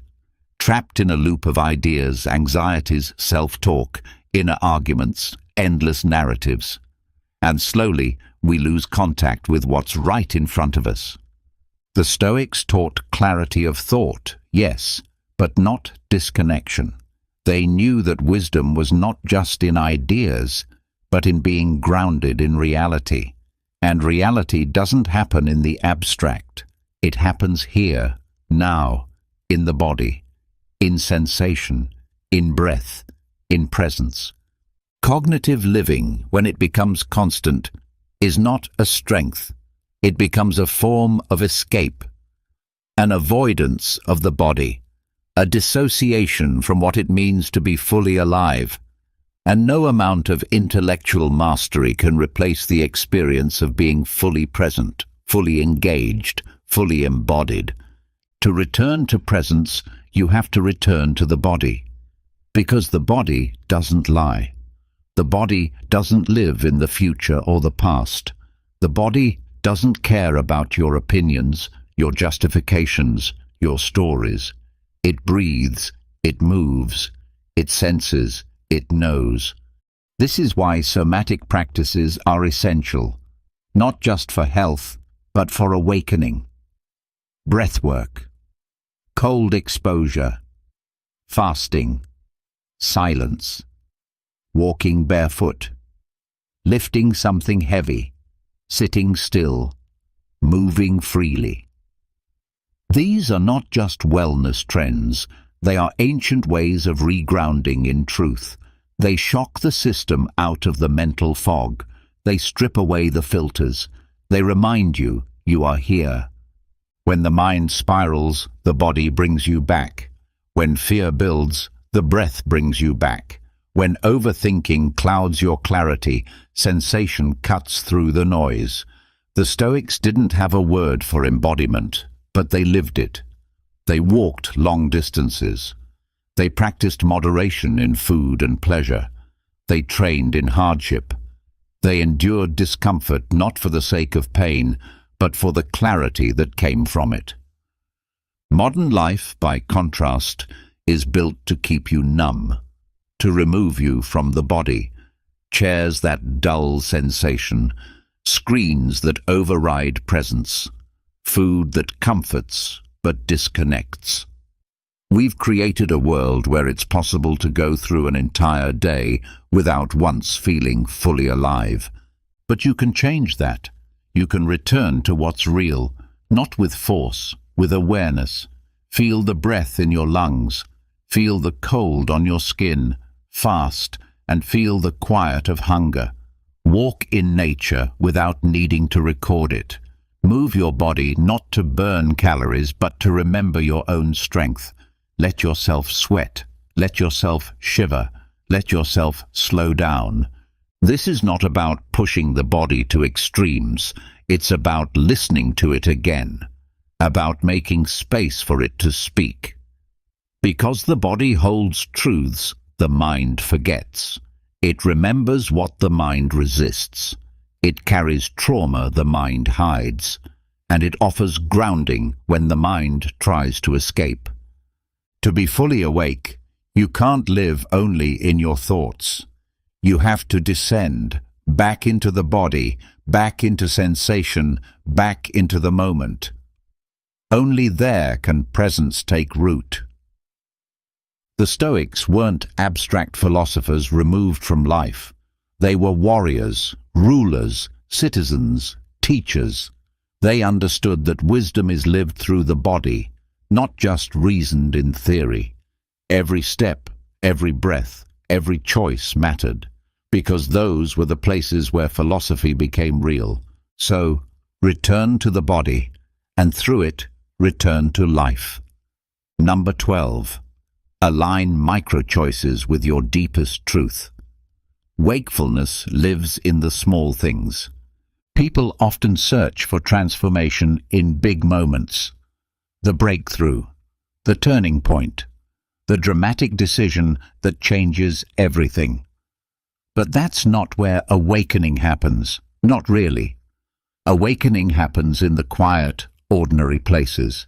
Trapped in a loop of ideas, anxieties, self-talk, inner arguments, endless narratives. And slowly, we lose contact with what's right in front of us. The Stoics taught clarity of thought, yes, but not disconnection. They knew that wisdom was not just in ideas, but in being grounded in reality. And reality doesn't happen in the abstract. It happens here, now, in the body, in sensation, in breath, in presence. Cognitive living, when it becomes constant, is not a strength. It becomes a form of escape, an avoidance of the body, a dissociation from what it means to be fully alive. And no amount of intellectual mastery can replace the experience of being fully present, fully engaged, fully embodied. To return to presence, you have to return to the body, because the body doesn't lie. The body doesn't live in the future or the past. The body doesn't care about your opinions, your justifications, your stories. It breathes, it moves, it senses, it knows. This is why somatic practices are essential, not just for health, but for awakening. Breathwork, cold exposure, fasting, silence, walking barefoot, lifting something heavy, sitting still, moving freely. These are not just wellness trends, they are ancient ways of regrounding in truth. They shock the system out of the mental fog. They strip away the filters. They remind you you are here. When the mind spirals, the body brings you back. When fear builds, the breath brings you back. When overthinking clouds your clarity, sensation cuts through the noise. The Stoics didn't have a word for embodiment, but they lived it. They walked long distances. They practiced moderation in food and pleasure. They trained in hardship. They endured discomfort not for the sake of pain, but for the clarity that came from it. Modern life, by contrast, is built to keep you numb, to remove you from the body. Chairs that dull sensation, screens that override presence, food that comforts but disconnects. We've created a world where it's possible to go through an entire day without once feeling fully alive. But you can change that. You can return to what's real, not with force, with awareness. Feel the breath in your lungs. Feel the cold on your skin. Fast and feel the quiet of hunger. Walk in nature without needing to record it. Move your body not to burn calories, but to remember your own strength. Let yourself sweat. Let yourself shiver. Let yourself slow down. This is not about pushing the body to extremes. It's about listening to it again, about making space for it to speak. Because the body holds truths the mind forgets. It remembers what the mind resists. It carries trauma the mind hides, and it offers grounding when the mind tries to escape. To be fully awake, you can't live only in your thoughts. You have to descend back into the body, back into sensation, back into the moment. Only there can presence take root. The Stoics weren't abstract philosophers removed from life. They were warriors, rulers, citizens, teachers. They understood that wisdom is lived through the body, not just reasoned in theory. Every step, every breath, every choice mattered, because those were the places where philosophy became real. So, return to the body, and through it, return to life. Number 12. Align micro-choices with your deepest truth. Wakefulness lives in the small things. People often search for transformation in big moments. The breakthrough, the turning point, the dramatic decision that changes everything. But that's not where awakening happens, not really. Awakening happens in the quiet, ordinary places,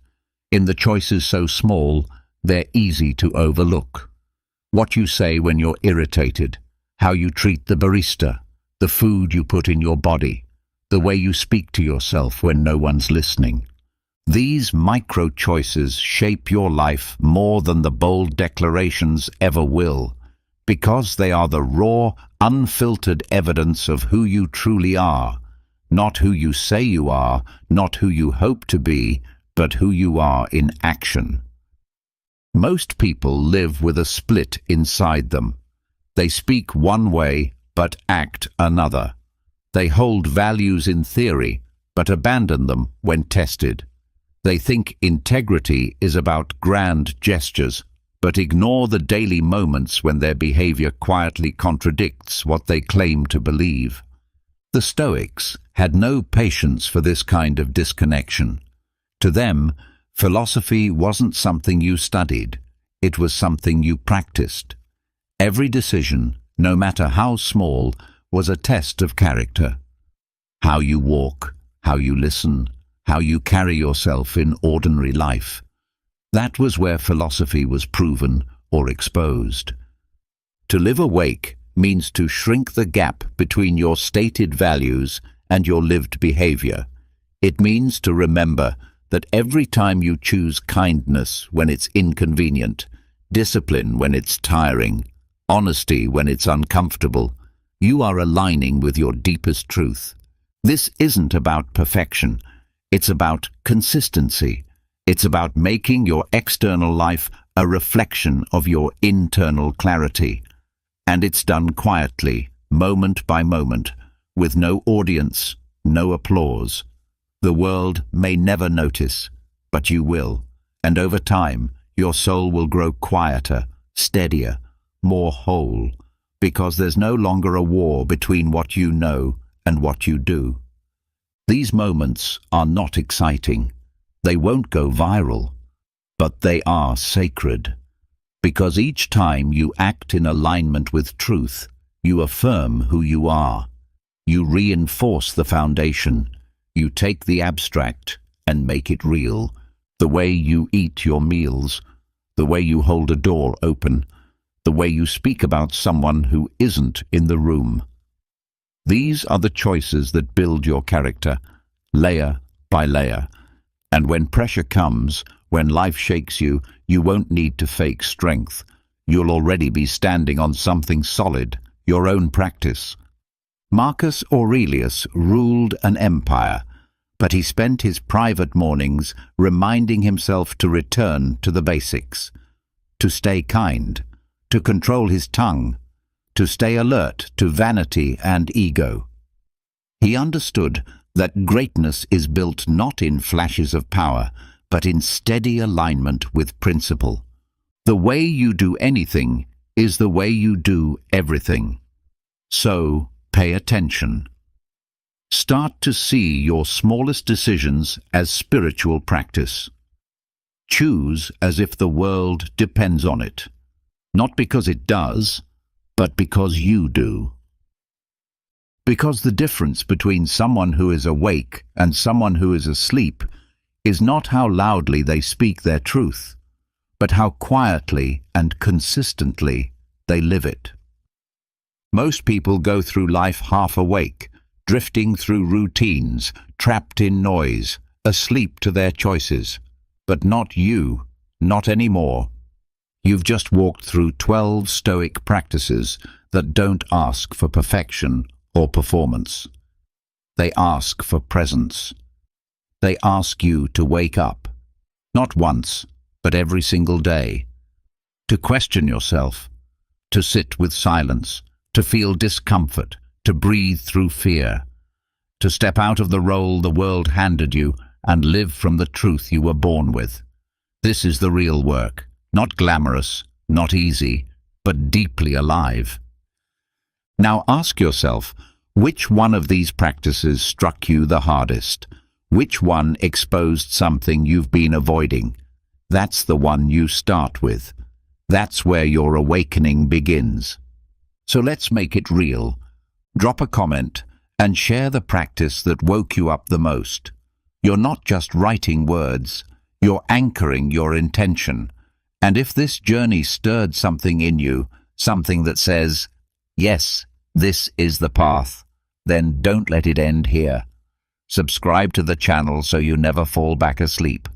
in the choices so small they're easy to overlook. What you say when you're irritated, how you treat the barista, the food you put in your body, the way you speak to yourself when no one's listening. These micro-choices shape your life more than the bold declarations ever will, because they are the raw, unfiltered evidence of who you truly are, not who you say you are, not who you hope to be, but who you are in action. Most people live with a split inside them. They speak one way, but act another. They hold values in theory, but abandon them when tested. They think integrity is about grand gestures, but ignore the daily moments when their behavior quietly contradicts what they claim to believe. The Stoics had no patience for this kind of disconnection. To them, philosophy wasn't something you studied, it was something you practiced. Every decision, no matter how small, was a test of character. How you walk, how you listen, how you carry yourself in ordinary life. That was where philosophy was proven or exposed. To live awake means to shrink the gap between your stated values and your lived behavior. It means to remember that every time you choose kindness when it's inconvenient, discipline when it's tiring, honesty when it's uncomfortable, you are aligning with your deepest truth. This isn't about perfection. It's about consistency. It's about making your external life a reflection of your internal clarity. And it's done quietly, moment by moment, with no audience, no applause. The world may never notice, but you will, and over time, your soul will grow quieter, steadier, more whole, because there's no longer a war between what you know and what you do. These moments are not exciting. They won't go viral, but they are sacred, because each time you act in alignment with truth, you affirm who you are. You reinforce the foundation. You take the abstract and make it real. The way you eat your meals, the way you hold a door open, the way you speak about someone who isn't in the room. These are the choices that build your character, layer by layer. And when pressure comes, when life shakes you, you won't need to fake strength. You'll already be standing on something solid, your own practice. Marcus Aurelius ruled an empire, but he spent his private mornings reminding himself to return to the basics, to stay kind, to control his tongue, to stay alert to vanity and ego. He understood that greatness is built not in flashes of power, but in steady alignment with principle. The way you do anything is the way you do everything. So, pay attention. Start to see your smallest decisions as spiritual practice. Choose as if the world depends on it, not because it does, but because you do. Because the difference between someone who is awake and someone who is asleep is not how loudly they speak their truth, but how quietly and consistently they live it. Most people go through life half awake, drifting through routines, trapped in noise, asleep to their choices. But not you, not anymore. You've just walked through 12 Stoic practices that don't ask for perfection or performance. They ask for presence. They ask you to wake up, not once, but every single day, to question yourself, to sit with silence, to feel discomfort, to breathe through fear, to step out of the role the world handed you and live from the truth you were born with. This is the real work, not glamorous, not easy, but deeply alive. Now ask yourself, which one of these practices struck you the hardest? Which one exposed something you've been avoiding? That's the one you start with. That's where your awakening begins. So let's make it real. Drop a comment and share the practice that woke you up the most. You're not just writing words, you're anchoring your intention. And if this journey stirred something in you, something that says, yes, this is the path, then don't let it end here. Subscribe to the channel so you never fall back asleep.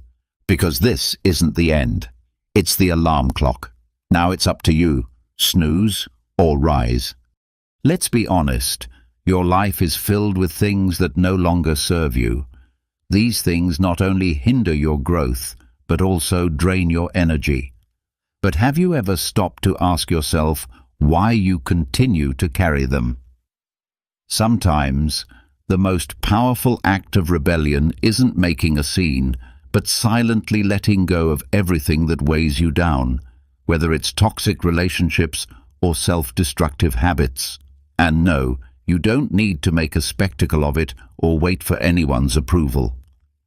Because this isn't the end. It's the alarm clock. Now it's up to you. Snooze or rise. Let's be honest. Your life is filled with things that no longer serve you. These things not only hinder your growth, but also drain your energy. But have you ever stopped to ask yourself why you continue to carry them? Sometimes, the most powerful act of rebellion isn't making a scene, but silently letting go of everything that weighs you down, whether it's toxic relationships or self-destructive habits. And no, you don't need to make a spectacle of it or wait for anyone's approval.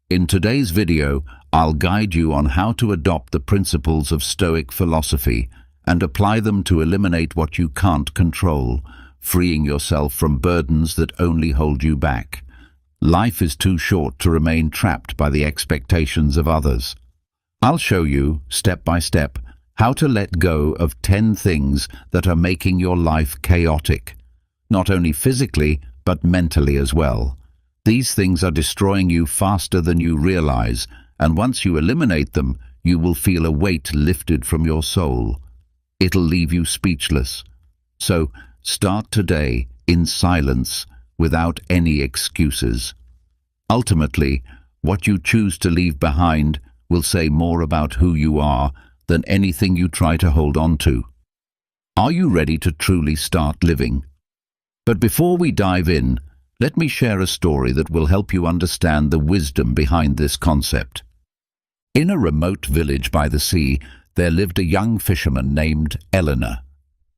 In today's video, I'll guide you on how to adopt the principles of Stoic philosophy and apply them to eliminate what you can't control, freeing yourself from burdens that only hold you back. Life is too short to remain trapped by the expectations of others. I'll show you, step by step, how to let go of 10 things that are making your life chaotic, not only physically, but mentally as well. These things are destroying you faster than you realize, and once you eliminate them, you will feel a weight lifted from your soul. It'll leave you speechless. So, start today in silence, without any excuses. Ultimately, what you choose to leave behind will say more about who you are than anything you try to hold on to. Are you ready to truly start living? But before we dive in, let me share a story that will help you understand the wisdom behind this concept. In a remote village by the sea, there lived a young fisherman named Eleanor.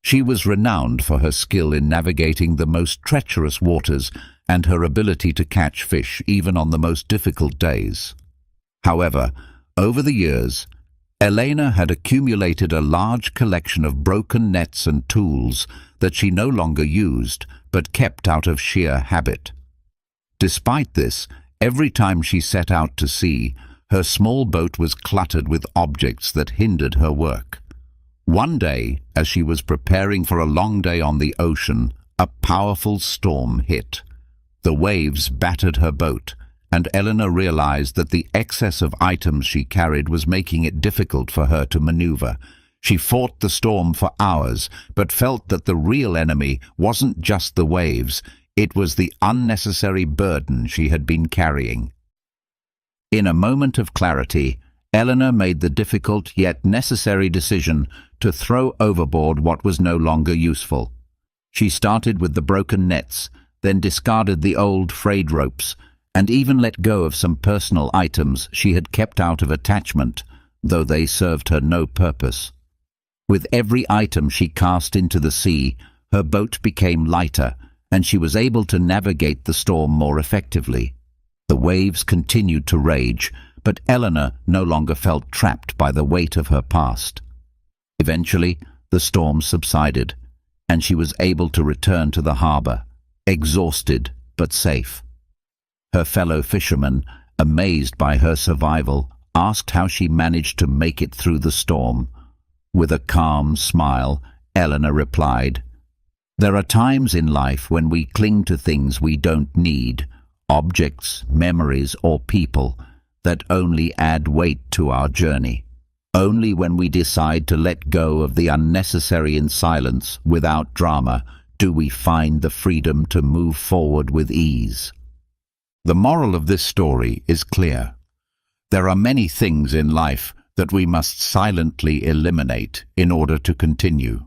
She was renowned for her skill in navigating the most treacherous waters and her ability to catch fish even on the most difficult days. However, over the years, Elena had accumulated a large collection of broken nets and tools that she no longer used but kept out of sheer habit. Despite this, every time she set out to sea, her small boat was cluttered with objects that hindered her work. One day, as she was preparing for a long day on the ocean, a powerful storm hit. The waves battered her boat, and Eleanor realized that the excess of items she carried was making it difficult for her to maneuver. She fought the storm for hours, but felt that the real enemy wasn't just the waves, it was the unnecessary burden she had been carrying. In a moment of clarity, Eleanor made the difficult yet necessary decision to throw overboard what was no longer useful. She started with the broken nets, then discarded the old frayed ropes, and even let go of some personal items she had kept out of attachment, though they served her no purpose. With every item she cast into the sea, her boat became lighter, and she was able to navigate the storm more effectively. The waves continued to rage, but Eleanor no longer felt trapped by the weight of her past. Eventually, the storm subsided, and she was able to return to the harbour, exhausted but safe. Her fellow fishermen, amazed by her survival, asked how she managed to make it through the storm. With a calm smile, Eleanor replied, "There are times in life when we cling to things we don't need, objects, memories, or people, that only add weight to our journey. Only when we decide to let go of the unnecessary in silence, without drama, do we find the freedom to move forward with ease." The moral of this story is clear. There are many things in life that we must silently eliminate in order to continue.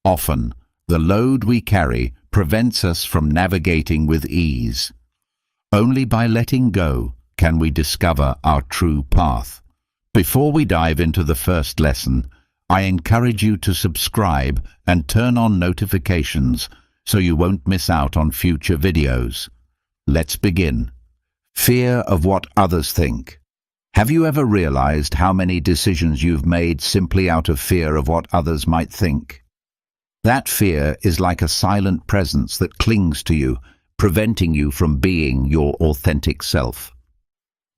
Often, the load we carry prevents us from navigating with ease. Only by letting go can we discover our true path. Before we dive into the first lesson, I encourage you to subscribe and turn on notifications so you won't miss out on future videos. Let's begin. Fear of what others think. Have you ever realized how many decisions you've made simply out of fear of what others might think? That fear is like a silent presence that clings to you, preventing you from being your authentic self.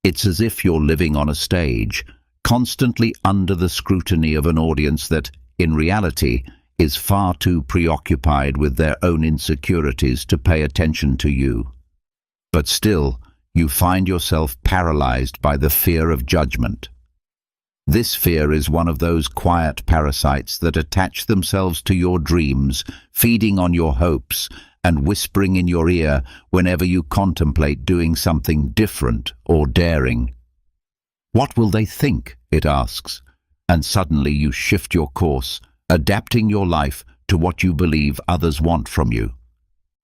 It's as if you're living on a stage, constantly under the scrutiny of an audience that, in reality, is far too preoccupied with their own insecurities to pay attention to you. But still, you find yourself paralyzed by the fear of judgment. This fear is one of those quiet parasites that attach themselves to your dreams, feeding on your hopes, and whispering in your ear whenever you contemplate doing something different or daring. What will they think? It asks, and suddenly you shift your course, adapting your life to what you believe others want from you.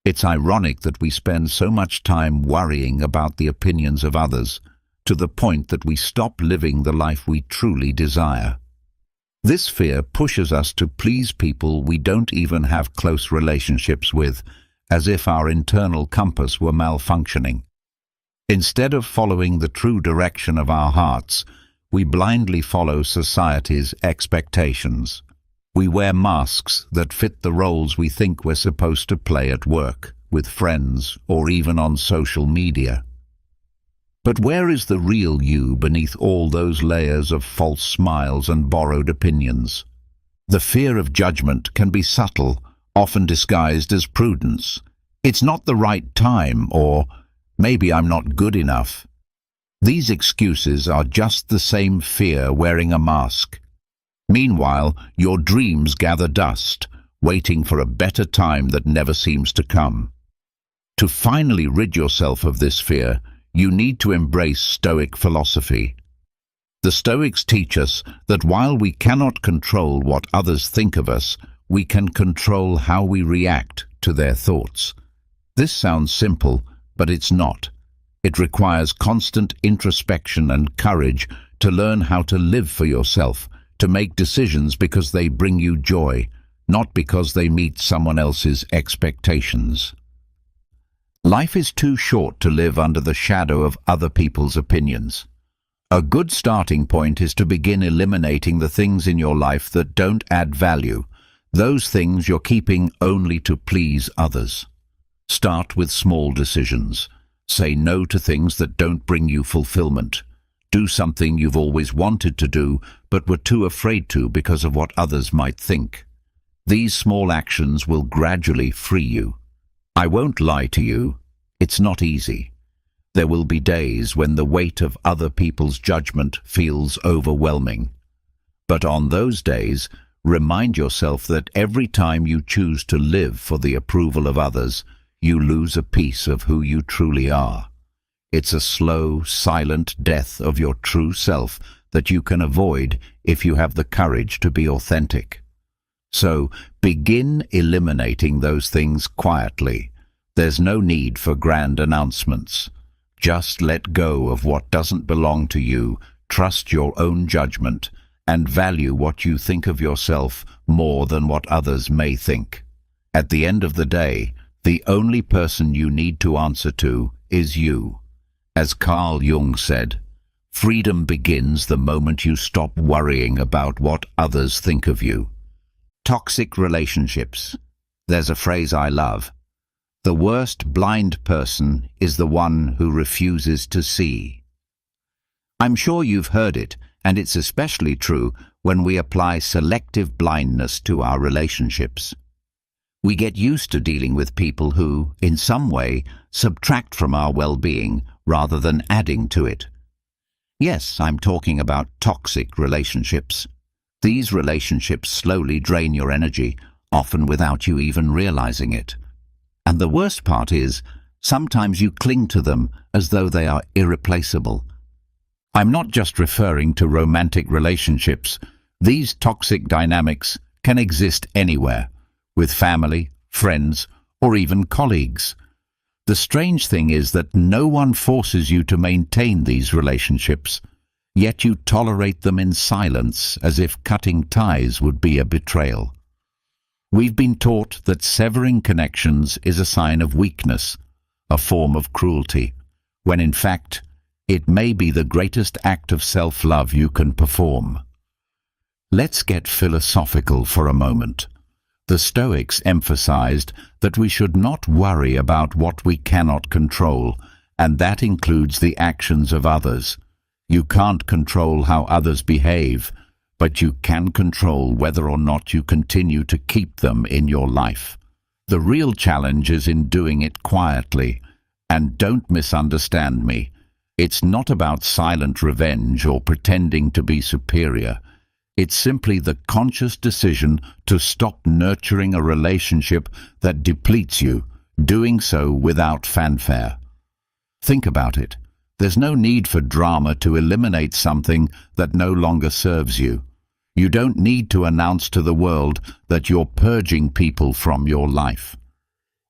It's ironic that we spend so much time worrying about the opinions of others, to the point that we stop living the life we truly desire. This fear pushes us to please people we don't even have close relationships with, as if our internal compass were malfunctioning. Instead of following the true direction of our hearts, we blindly follow society's expectations. We wear masks that fit the roles we think we're supposed to play at work, with friends, or even on social media. But where is the real you beneath all those layers of false smiles and borrowed opinions? The fear of judgment can be subtle, often disguised as prudence. It's not the right time, or maybe I'm not good enough. These excuses are just the same fear wearing a mask. Meanwhile, your dreams gather dust, waiting for a better time that never seems to come. To finally rid yourself of this fear, you need to embrace Stoic philosophy. The Stoics teach us that while we cannot control what others think of us, we can control how we react to their thoughts. This sounds simple, but it's not. It requires constant introspection and courage to learn how to live for yourself, to make decisions because they bring you joy, not because they meet someone else's expectations. Life is too short to live under the shadow of other people's opinions. A good starting point is to begin eliminating the things in your life that don't add value, those things you're keeping only to please others. Start with small decisions. Say no to things that don't bring you fulfillment. Do something you've always wanted to do, but were too afraid to because of what others might think. These small actions will gradually free you. I won't lie to you, it's not easy. There will be days when the weight of other people's judgment feels overwhelming. But on those days, remind yourself that every time you choose to live for the approval of others, you lose a piece of who you truly are. It's a slow, silent death of your true self that you can avoid if you have the courage to be authentic. So begin eliminating those things quietly. There's no need for grand announcements. Just let go of what doesn't belong to you, trust your own judgment, and value what you think of yourself more than what others may think. At the end of the day, the only person you need to answer to is you. As Carl Jung said, freedom begins the moment you stop worrying about what others think of you. Toxic relationships. There's a phrase I love. The worst blind person is the one who refuses to see. I'm sure you've heard it, and it's especially true when we apply selective blindness to our relationships. We get used to dealing with people who, in some way, subtract from our well-being rather than adding to it. Yes, I'm talking about toxic relationships. These relationships slowly drain your energy, often without you even realizing it. And the worst part is, sometimes you cling to them as though they are irreplaceable. I'm not just referring to romantic relationships. These toxic dynamics can exist anywhere, with family, friends, or even colleagues. The strange thing is that no one forces you to maintain these relationships, yet you tolerate them in silence as if cutting ties would be a betrayal. We've been taught that severing connections is a sign of weakness, a form of cruelty, when in fact, it may be the greatest act of self-love you can perform. Let's get philosophical for a moment. The Stoics emphasized that we should not worry about what we cannot control, and that includes the actions of others. You can't control how others behave, but you can control whether or not you continue to keep them in your life. The real challenge is in doing it quietly. And don't misunderstand me. It's not about silent revenge or pretending to be superior. It's simply the conscious decision to stop nurturing a relationship that depletes you, doing so without fanfare. Think about it. There's no need for drama to eliminate something that no longer serves you. You don't need to announce to the world that you're purging people from your life.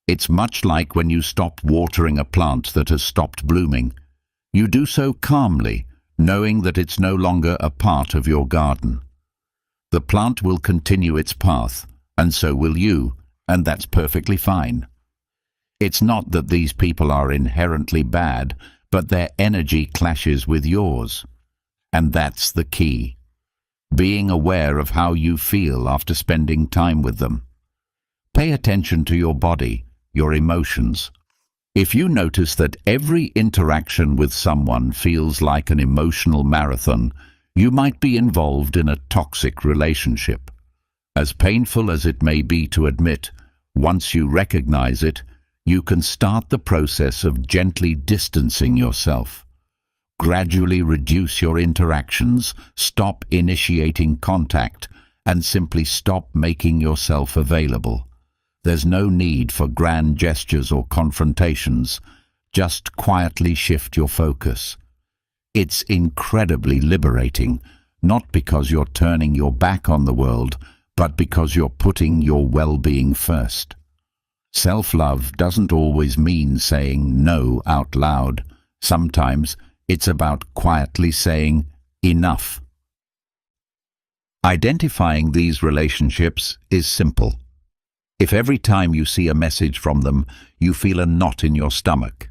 It's much like when you stop watering a plant that has stopped blooming. You do so calmly, knowing that it's no longer a part of your garden. The plant will continue its path, and so will you, and that's perfectly fine. It's not that these people are inherently bad, but their energy clashes with yours. And that's the key. Being aware of how you feel after spending time with them. Pay attention to your body, your emotions. If you notice that every interaction with someone feels like an emotional marathon, you might be involved in a toxic relationship. As painful as it may be to admit, once you recognize it, you can start the process of gently distancing yourself. Gradually reduce your interactions, stop initiating contact, and simply stop making yourself available. There's no need for grand gestures or confrontations. Just quietly shift your focus. It's incredibly liberating, not because you're turning your back on the world, but because you're putting your well-being first. Self-love doesn't always mean saying no out loud. Sometimes it's about quietly saying enough. Identifying these relationships is simple. If every time you see a message from them, you feel a knot in your stomach,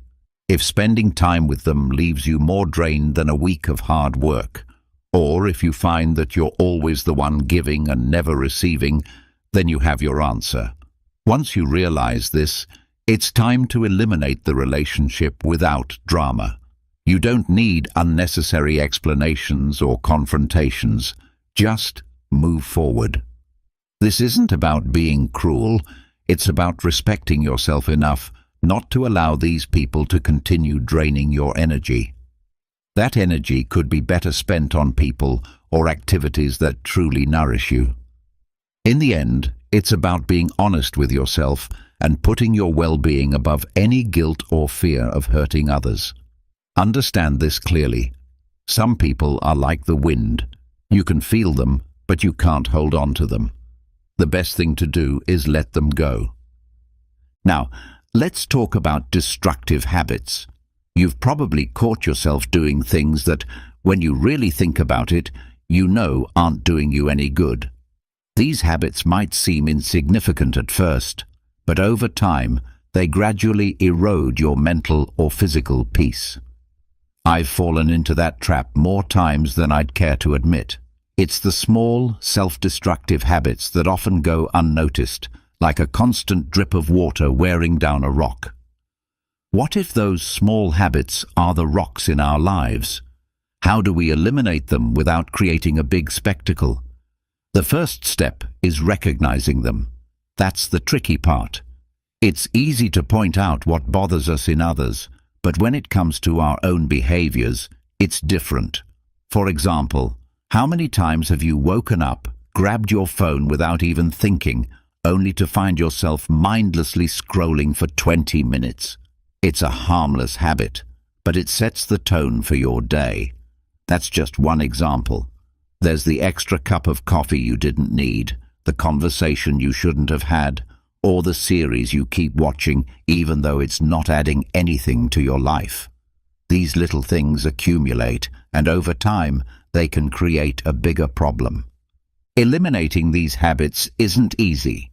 if spending time with them leaves you more drained than a week of hard work, or if you find that you're always the one giving and never receiving, then you have your answer. Once you realize this, it's time to eliminate the relationship without drama. You don't need unnecessary explanations or confrontations. Just move forward. This isn't about being cruel. It's about respecting yourself enough not to allow these people to continue draining your energy. That energy could be better spent on people or activities that truly nourish you. In the end, it's about being honest with yourself and putting your well-being above any guilt or fear of hurting others. Understand this clearly. Some people are like the wind. You can feel them, but you can't hold on to them. The best thing to do is let them go. Now, Let's talk about destructive habits. You've probably caught yourself doing things that, when you really think about it, you know aren't doing you any good. These habits might seem insignificant at first, but over time, they gradually erode your mental or physical peace. I've fallen into that trap more times than I'd care to admit. It's the small, self-destructive habits that often go unnoticed, like a constant drip of water wearing down a rock. What if those small habits are the rocks in our lives? How do we eliminate them without creating a big spectacle? The first step is recognizing them. That's the tricky part. It's easy to point out what bothers us in others, but when it comes to our own behaviors, it's different. For example, how many times have you woken up, grabbed your phone without even thinking, only to find yourself mindlessly scrolling for 20 minutes? It's a harmless habit, but it sets the tone for your day. That's just one example. There's the extra cup of coffee you didn't need, the conversation you shouldn't have had, or the series you keep watching even though it's not adding anything to your life. These little things accumulate, and over time, they can create a bigger problem. Eliminating these habits isn't easy.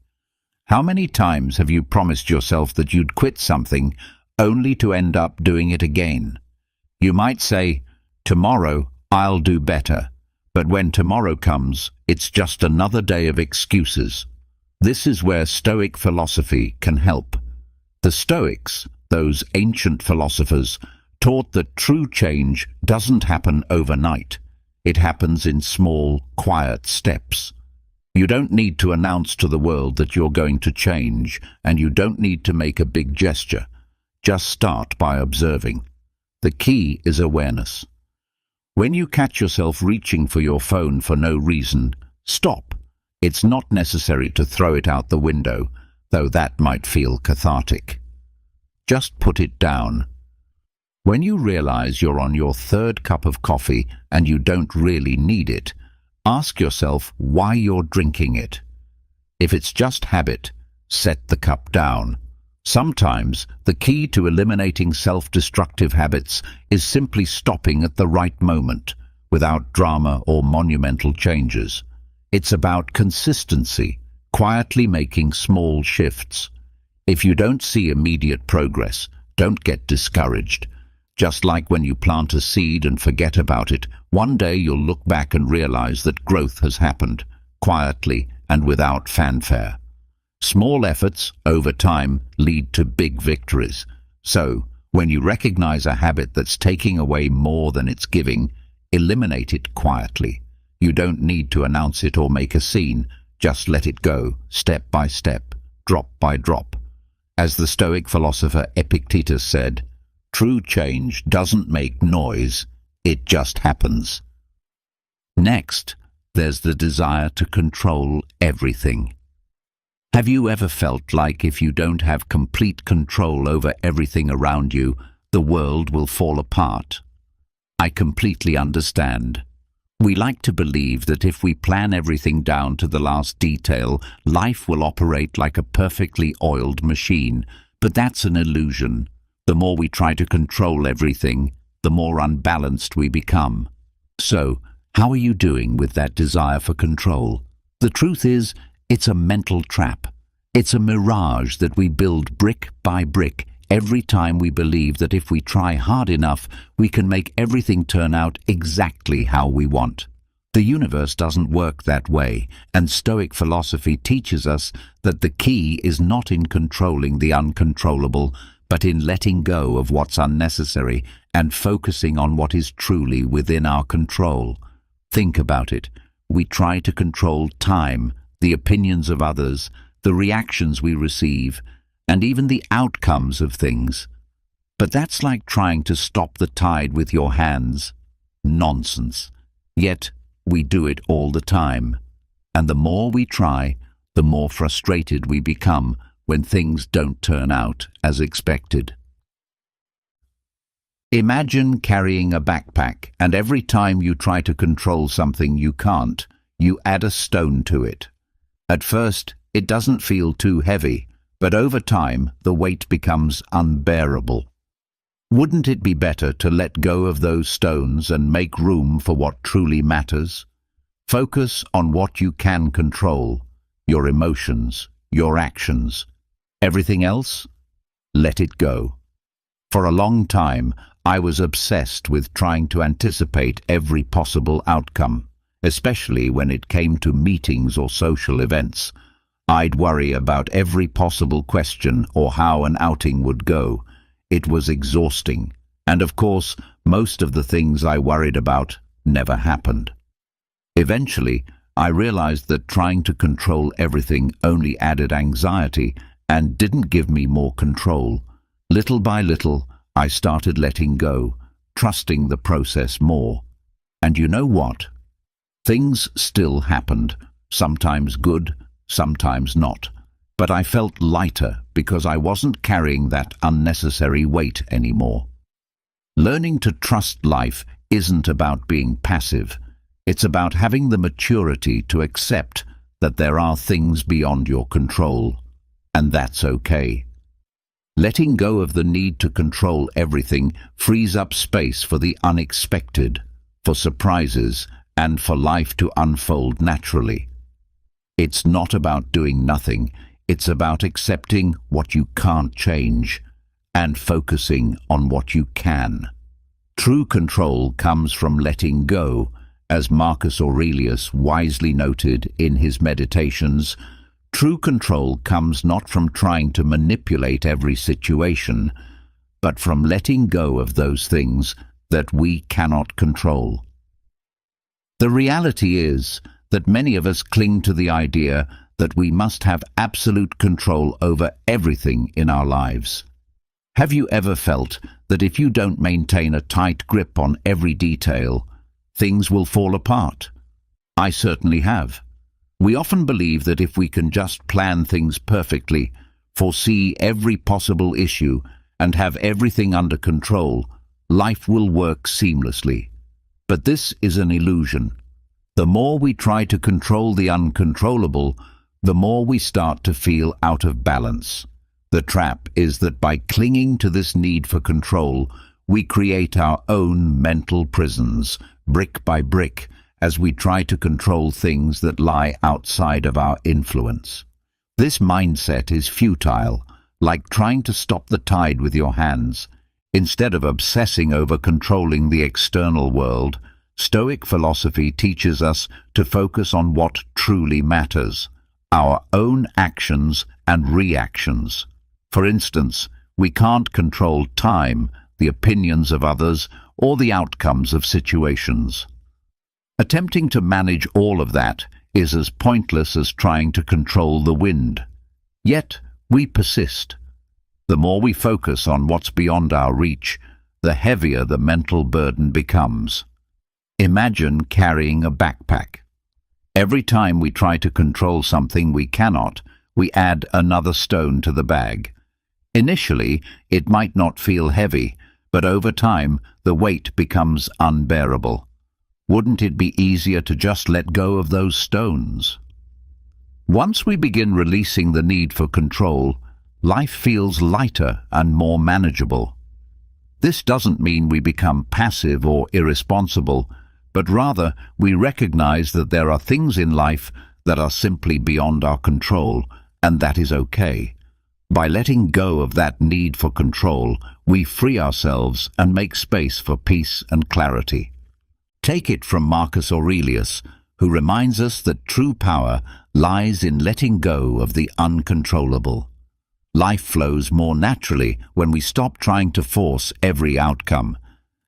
How many times have you promised yourself that you'd quit something only to end up doing it again? You might say, "Tomorrow, I'll do better," but when tomorrow comes, it's just another day of excuses. This is where Stoic philosophy can help. The Stoics, those ancient philosophers, taught that true change doesn't happen overnight. It happens in small, quiet steps. You don't need to announce to the world that you're going to change, and you don't need to make a big gesture. Just start by observing. The key is awareness. When you catch yourself reaching for your phone for no reason, stop. It's not necessary to throw it out the window, though that might feel cathartic. Just put it down. When you realize you're on your third cup of coffee and you don't really need it, ask yourself why you're drinking it. If it's just habit, set the cup down. Sometimes the key to eliminating self-destructive habits is simply stopping at the right moment, without drama or monumental changes. It's about consistency, quietly making small shifts. If you don't see immediate progress, don't get discouraged. Just like when you plant a seed and forget about it, one day you'll look back and realize that growth has happened, quietly and without fanfare. Small efforts, over time, lead to big victories. So, when you recognize a habit that's taking away more than it's giving, eliminate it quietly. You don't need to announce it or make a scene. Just let it go, step by step, drop by drop. As the Stoic philosopher Epictetus said, "True change doesn't make noise, it just happens." Next, there's the desire to control everything. Have you ever felt like if you don't have complete control over everything around you, the world will fall apart? I completely understand. We like to believe that if we plan everything down to the last detail, life will operate like a perfectly oiled machine, but that's an illusion. The more we try to control everything, the more unbalanced we become. So, how are you doing with that desire for control? The truth is, it's a mental trap. It's a mirage that we build brick by brick every time we believe that if we try hard enough, we can make everything turn out exactly how we want. The universe doesn't work that way, and Stoic philosophy teaches us that the key is not in controlling the uncontrollable, but in letting go of what's unnecessary and focusing on what is truly within our control. Think about it. We try to control time, the opinions of others, the reactions we receive, and even the outcomes of things. But that's like trying to stop the tide with your hands. Nonsense. Yet, we do it all the time. And the more we try, the more frustrated we become when things don't turn out as expected. Imagine carrying a backpack, and every time you try to control something you can't, you add a stone to it. At first, it doesn't feel too heavy, but over time the weight becomes unbearable. Wouldn't it be better to let go of those stones and make room for what truly matters? Focus on what you can control, your emotions, your actions. Everything else? Let it go. For a long time, I was obsessed with trying to anticipate every possible outcome, especially when it came to meetings or social events. I'd worry about every possible question or how an outing would go. It was exhausting, and of course, most of the things I worried about never happened. Eventually, I realized that trying to control everything only added anxiety and didn't give me more control. Little by little, I started letting go, trusting the process more. And you know what? Things still happened, sometimes good, sometimes not. But I felt lighter because I wasn't carrying that unnecessary weight anymore. Learning to trust life isn't about being passive. It's about having the maturity to accept that there are things beyond your control, and that's okay. Letting go of the need to control everything frees up space for the unexpected, for surprises, and for life to unfold naturally. It's not about doing nothing. It's about accepting what you can't change and focusing on what you can. True control comes from letting go, as Marcus Aurelius wisely noted in his Meditations. True control comes not from trying to manipulate every situation, but from letting go of those things that we cannot control. The reality is that many of us cling to the idea that we must have absolute control over everything in our lives. Have you ever felt that if you don't maintain a tight grip on every detail, things will fall apart? I certainly have. We often believe that if we can just plan things perfectly, foresee every possible issue, and have everything under control, life will work seamlessly. But this is an illusion. The more we try to control the uncontrollable, the more we start to feel out of balance. The trap is that by clinging to this need for control, we create our own mental prisons, brick by brick, as we try to control things that lie outside of our influence. This mindset is futile, like trying to stop the tide with your hands. Instead of obsessing over controlling the external world, Stoic philosophy teaches us to focus on what truly matters, our own actions and reactions. For instance, we can't control time, the opinions of others, or the outcomes of situations. Attempting to manage all of that is as pointless as trying to control the wind. Yet, we persist. The more we focus on what's beyond our reach, the heavier the mental burden becomes. Imagine carrying a backpack. Every time we try to control something we cannot, we add another stone to the bag. Initially, it might not feel heavy, but over time, the weight becomes unbearable. Wouldn't it be easier to just let go of those stones? Once we begin releasing the need for control, life feels lighter and more manageable. This doesn't mean we become passive or irresponsible, but rather we recognize that there are things in life that are simply beyond our control, and that is okay. By letting go of that need for control, we free ourselves and make space for peace and clarity. Take it from Marcus Aurelius, who reminds us that true power lies in letting go of the uncontrollable. Life flows more naturally when we stop trying to force every outcome,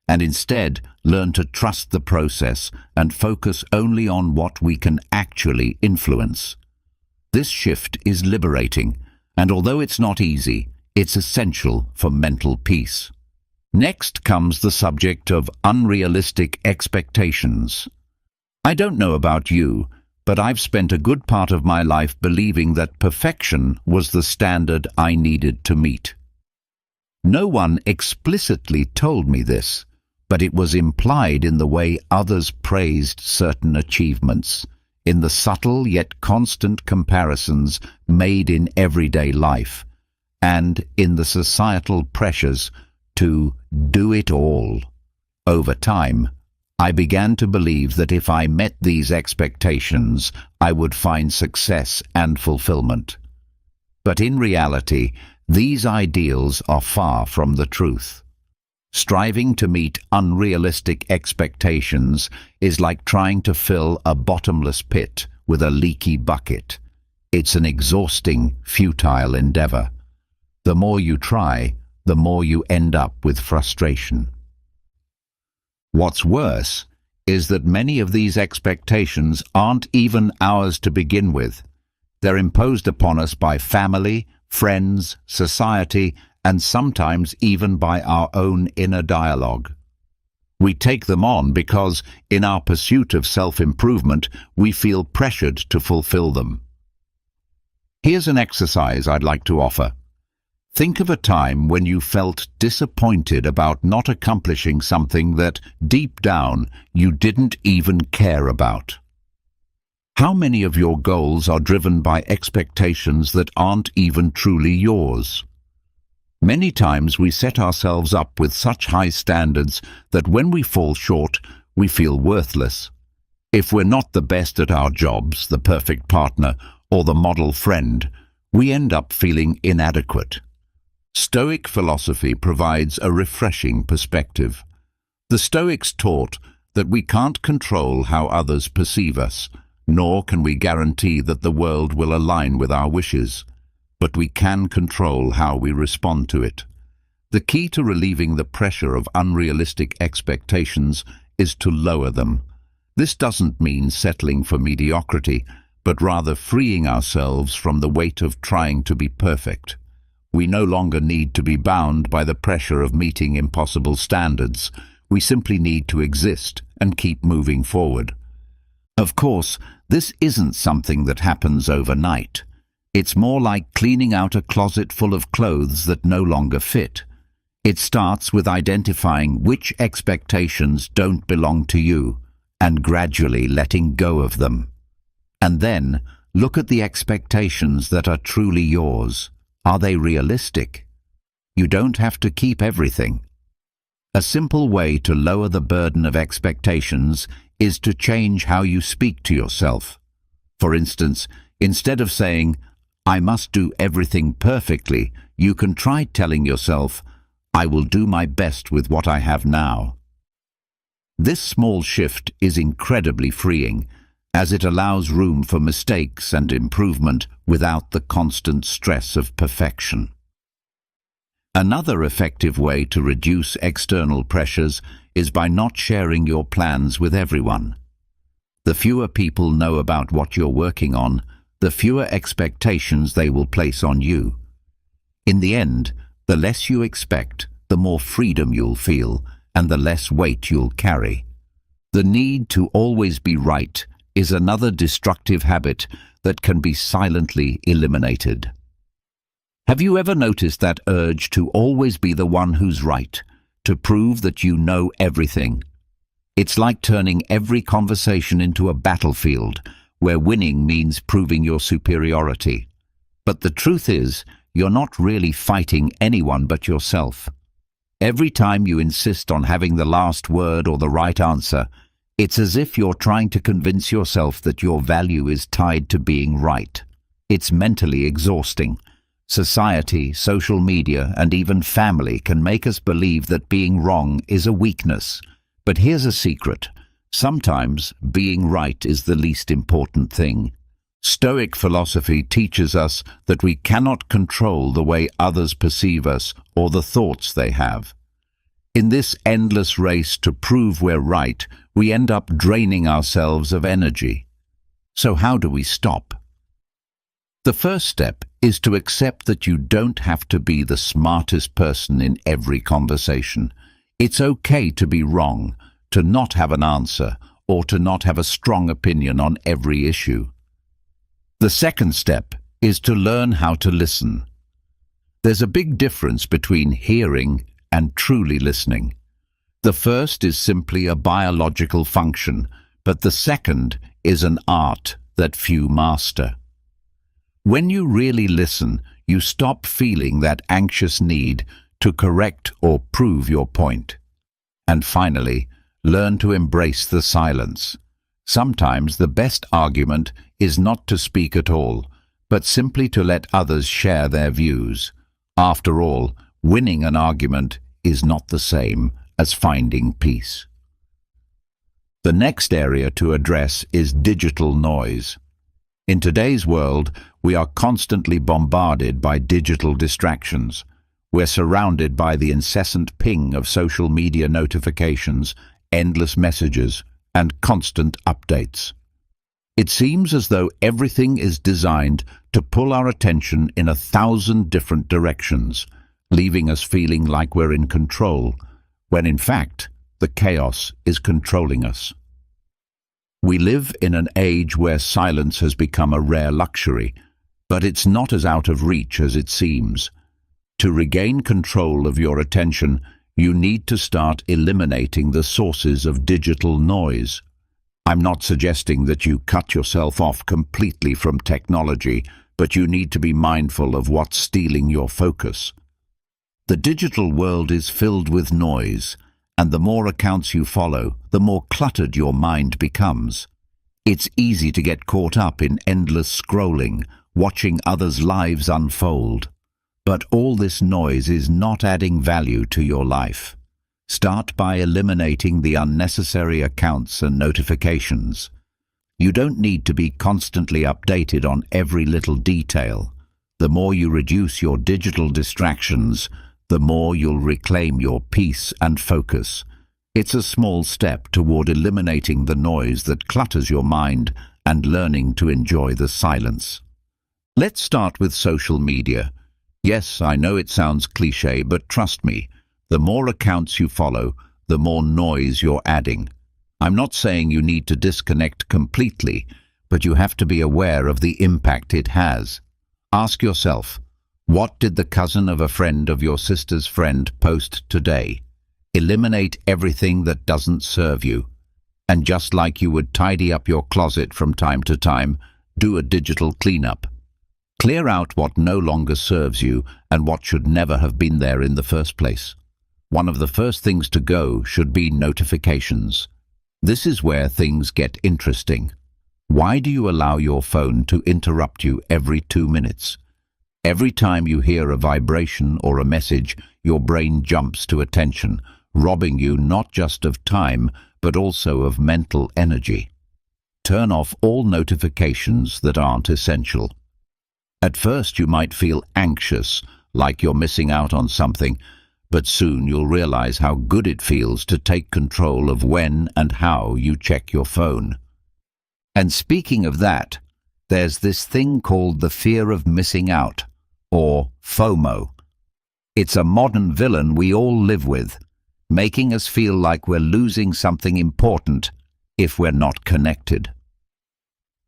and instead learn to trust the process and focus only on what we can actually influence. This shift is liberating, and although it's not easy, it's essential for mental peace. Next comes the subject of unrealistic expectations. I don't know about you, but I've spent a good part of my life believing that perfection was the standard I needed to meet. No one explicitly told me this, but it was implied in the way others praised certain achievements, in the subtle yet constant comparisons made in everyday life, and in the societal pressures to do it all. Over time, I began to believe that if I met these expectations, I would find success and fulfillment. But in reality, these ideals are far from the truth. Striving to meet unrealistic expectations is like trying to fill a bottomless pit with a leaky bucket. It's an exhausting, futile endeavor. The more you try, the more you end up with frustration. What's worse is that many of these expectations aren't even ours to begin with. They're imposed upon us by family, friends, society, and sometimes even by our own inner dialogue. We take them on because, in our pursuit of self-improvement, we feel pressured to fulfill them. Here's an exercise I'd like to offer. Think of a time when you felt disappointed about not accomplishing something that, deep down, you didn't even care about. How many of your goals are driven by expectations that aren't even truly yours? Many times we set ourselves up with such high standards that when we fall short, we feel worthless. If we're not the best at our jobs, the perfect partner, or the model friend, we end up feeling inadequate. Stoic philosophy provides a refreshing perspective. The Stoics taught that we can't control how others perceive us, nor can we guarantee that the world will align with our wishes, but we can control how we respond to it. The key to relieving the pressure of unrealistic expectations is to lower them. This doesn't mean settling for mediocrity, but rather freeing ourselves from the weight of trying to be perfect. We no longer need to be bound by the pressure of meeting impossible standards. We simply need to exist and keep moving forward. Of course, this isn't something that happens overnight. It's more like cleaning out a closet full of clothes that no longer fit. It starts with identifying which expectations don't belong to you and gradually letting go of them. And then, look at the expectations that are truly yours. Are they realistic? You don't have to keep everything. A simple way to lower the burden of expectations is to change how you speak to yourself. For instance, instead of saying, "I must do everything perfectly," you can try telling yourself, "I will do my best with what I have now." This small shift is incredibly freeing, as it allows room for mistakes and improvement without the constant stress of perfection. Another effective way to reduce external pressures is by not sharing your plans with everyone. The fewer people know about what you're working on, the fewer expectations they will place on you. In the end, the less you expect, the more freedom you'll feel, and the less weight you'll carry. The need to always be right is another destructive habit that can be silently eliminated. Have you ever noticed that urge to always be the one who's right, to prove that you know everything? It's like turning every conversation into a battlefield, where winning means proving your superiority. But the truth is, you're not really fighting anyone but yourself. Every time you insist on having the last word or the right answer, it's as if you're trying to convince yourself that your value is tied to being right. It's mentally exhausting. Society, social media, and even family can make us believe that being wrong is a weakness. But here's a secret. Sometimes being right is the least important thing. Stoic philosophy teaches us that we cannot control the way others perceive us or the thoughts they have. In this endless race to prove we're right, we end up draining ourselves of energy. So how do we stop? The first step is to accept that you don't have to be the smartest person in every conversation. It's okay to be wrong, to not have an answer, or to not have a strong opinion on every issue. The second step is to learn how to listen. There's a big difference between hearing and truly listening. The first is simply a biological function, but the second is an art that few master. When you really listen, you stop feeling that anxious need to correct or prove your point. And finally, learn to embrace the silence. Sometimes the best argument is not to speak at all, but simply to let others share their views. After all, winning an argument is not the same as finding peace. The next area to address is digital noise. In today's world, we are constantly bombarded by digital distractions. We're surrounded by the incessant ping of social media notifications, endless messages, and constant updates. It seems as though everything is designed to pull our attention in 1,000 different directions, leaving us feeling like we're in control, when in fact, the chaos is controlling us. We live in an age where silence has become a rare luxury, but it's not as out of reach as it seems. To regain control of your attention, you need to start eliminating the sources of digital noise. I'm not suggesting that you cut yourself off completely from technology, but you need to be mindful of what's stealing your focus. The digital world is filled with noise, and the more accounts you follow, the more cluttered your mind becomes. It's easy to get caught up in endless scrolling, watching others' lives unfold. But all this noise is not adding value to your life. Start by eliminating the unnecessary accounts and notifications. You don't need to be constantly updated on every little detail. The more you reduce your digital distractions, the more you'll reclaim your peace and focus. It's a small step toward eliminating the noise that clutters your mind and learning to enjoy the silence. Let's start with social media. Yes, I know it sounds cliché, but trust me, the more accounts you follow, the more noise you're adding. I'm not saying you need to disconnect completely, but you have to be aware of the impact it has. Ask yourself, what did the cousin of a friend of your sister's friend post today? Eliminate everything that doesn't serve you. And just like you would tidy up your closet from time to time, do a digital cleanup. Clear out what no longer serves you and what should never have been there in the first place. One of the first things to go should be notifications. This is where things get interesting. Why do you allow your phone to interrupt you every 2 minutes? Every time you hear a vibration or a message, your brain jumps to attention, robbing you not just of time, but also of mental energy. Turn off all notifications that aren't essential. At first you might feel anxious, like you're missing out on something, but soon you'll realize how good it feels to take control of when and how you check your phone. And speaking of that, there's this thing called the fear of missing out, or FOMO. It's a modern villain we all live with, making us feel like we're losing something important if we're not connected.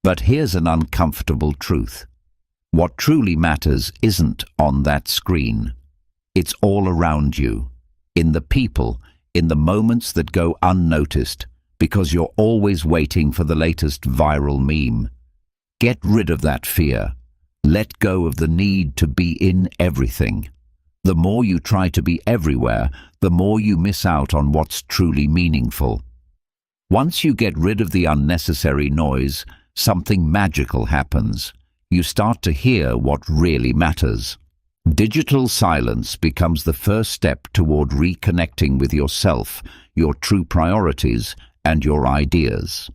But here's an uncomfortable truth. What truly matters isn't on that screen. It's all around you, in the people, in the moments that go unnoticed, because you're always waiting for the latest viral meme. Get rid of that fear. Let go of the need to be in everything. The more you try to be everywhere, the more you miss out on what's truly meaningful. Once you get rid of the unnecessary noise, something magical happens. You start to hear what really matters. Digital silence becomes the first step toward reconnecting with yourself, your true priorities, and your ideas.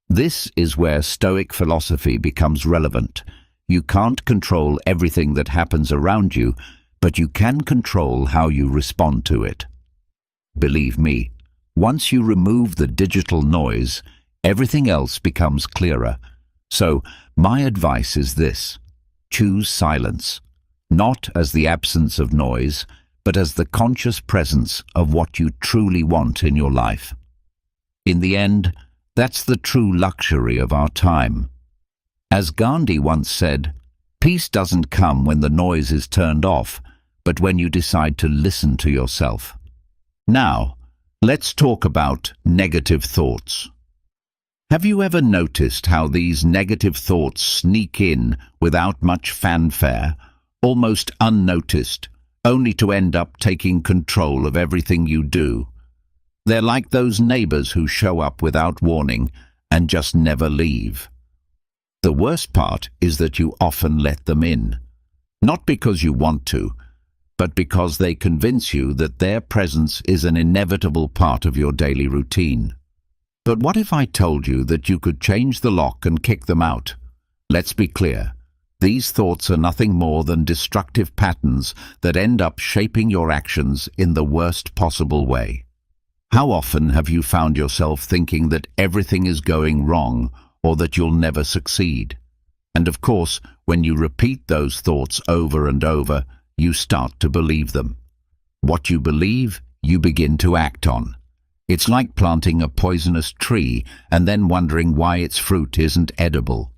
This is where Stoic philosophy becomes relevant. You can't control everything that happens around you, but you can control how you respond to it. Believe me, once you remove the digital noise, everything else becomes clearer. So, my advice is this: choose silence, not as the absence of noise, but as the conscious presence of what you truly want in your life. In the end, that's the true luxury of our time. As Gandhi once said, peace doesn't come when the noise is turned off, but when you decide to listen to yourself. Now, let's talk about negative thoughts. Have you ever noticed how these negative thoughts sneak in without much fanfare, almost unnoticed, only to end up taking control of everything you do? They're like those neighbors who show up without warning and just never leave. The worst part is that you often let them in, not because you want to, but because they convince you that their presence is an inevitable part of your daily routine. But what if I told you that you could change the lock and kick them out? Let's be clear. These thoughts are nothing more than destructive patterns that end up shaping your actions in the worst possible way. How often have you found yourself thinking that everything is going wrong or that you'll never succeed? And of course, when you repeat those thoughts over and over, you start to believe them. What you believe, you begin to act on. It's like planting a poisonous tree and then wondering why its fruit isn't edible.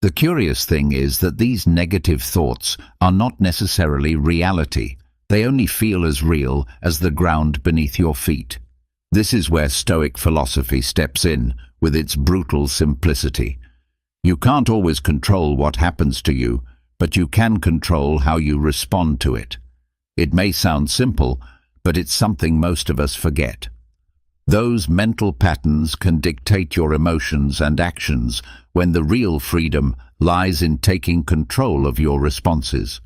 The curious thing is that these negative thoughts are not necessarily reality. They only feel as real as the ground beneath your feet. This is where Stoic philosophy steps in with its brutal simplicity. You can't always control what happens to you, but you can control how you respond to it. It may sound simple, but it's something most of us forget. Those mental patterns can dictate your emotions and actions when the real freedom lies in taking control of your responses.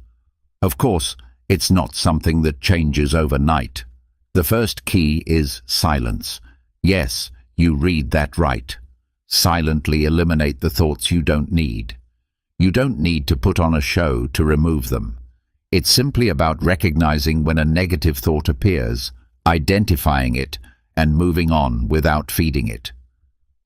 Of course, it's not something that changes overnight. The first key is silence. Yes, you read that right. Silently eliminate the thoughts you don't need. You don't need to put on a show to remove them. It's simply about recognizing when a negative thought appears, identifying it, and moving on without feeding it.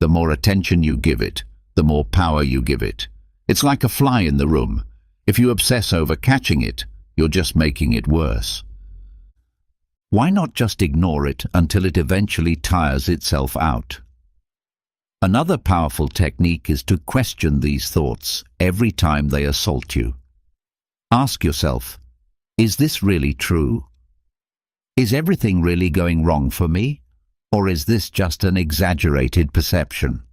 The more attention you give it, the more power you give it. It's like a fly in the room. If you obsess over catching it, you're just making it worse. Why not just ignore it until it eventually tires itself out? Another powerful technique is to question these thoughts every time they assault you. Ask yourself, is this really true? Is everything really going wrong for me? Or is this just an exaggerated perception?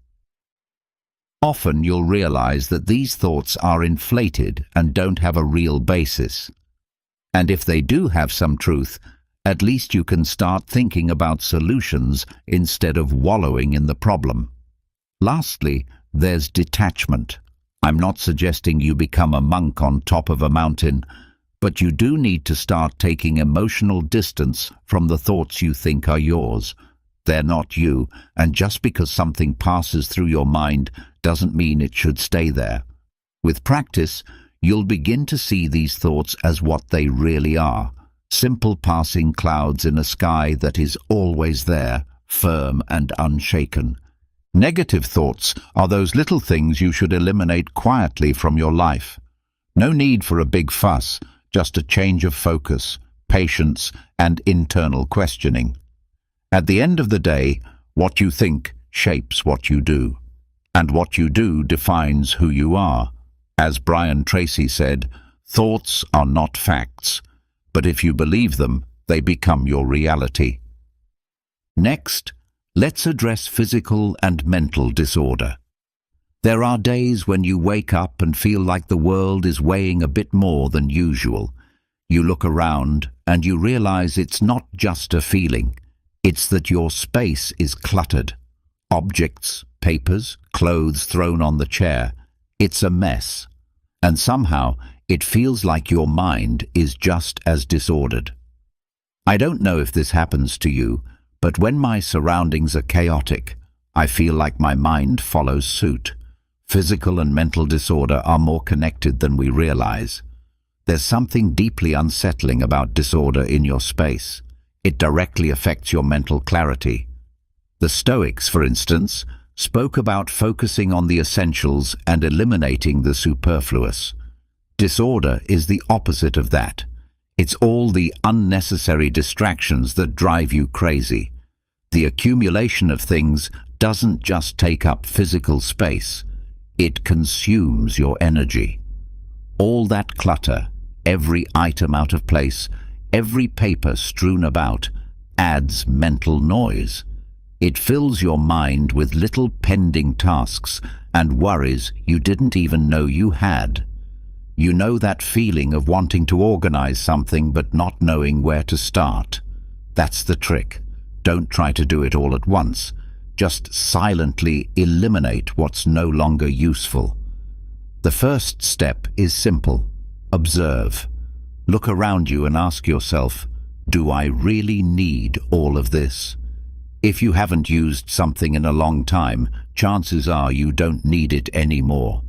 Often you'll realize that these thoughts are inflated and don't have a real basis. And if they do have some truth, at least you can start thinking about solutions instead of wallowing in the problem. Lastly, there's detachment. I'm not suggesting you become a monk on top of a mountain, but you do need to start taking emotional distance from the thoughts you think are yours. They're not you, and just because something passes through your mind doesn't mean it should stay there. With practice, you'll begin to see these thoughts as what they really are: simple passing clouds in a sky that is always there, firm and unshaken. Negative thoughts are those little things you should eliminate quietly from your life. No need for a big fuss, just a change of focus, patience, and internal questioning. At the end of the day, what you think shapes what you do, and what you do defines who you are. As Brian Tracy said, thoughts are not facts, but if you believe them, they become your reality. Next, let's address physical and mental disorder. There are days when you wake up and feel like the world is weighing a bit more than usual. You look around and you realize it's not just a feeling. It's that your space is cluttered. Objects, papers, clothes thrown on the chair. It's a mess. And somehow it feels like your mind is just as disordered. I don't know if this happens to you, but when my surroundings are chaotic, I feel like my mind follows suit. Physical and mental disorder are more connected than we realize. There's something deeply unsettling about disorder in your space. It directly affects your mental clarity. The Stoics, for instance, spoke about focusing on the essentials and eliminating the superfluous. Disorder is the opposite of that. It's all the unnecessary distractions that drive you crazy. The accumulation of things doesn't just take up physical space. It consumes your energy. All that clutter, every item out of place, every paper strewn about, adds mental noise. It fills your mind with little pending tasks and worries you didn't even know you had. You know that feeling of wanting to organize something but not knowing where to start? That's the trick. Don't try to do it all at once. Just silently eliminate what's no longer useful. The first step is simple. Observe. Look around you and ask yourself, do I really need all of this? If you haven't used something in a long time, chances are you don't need it anymore.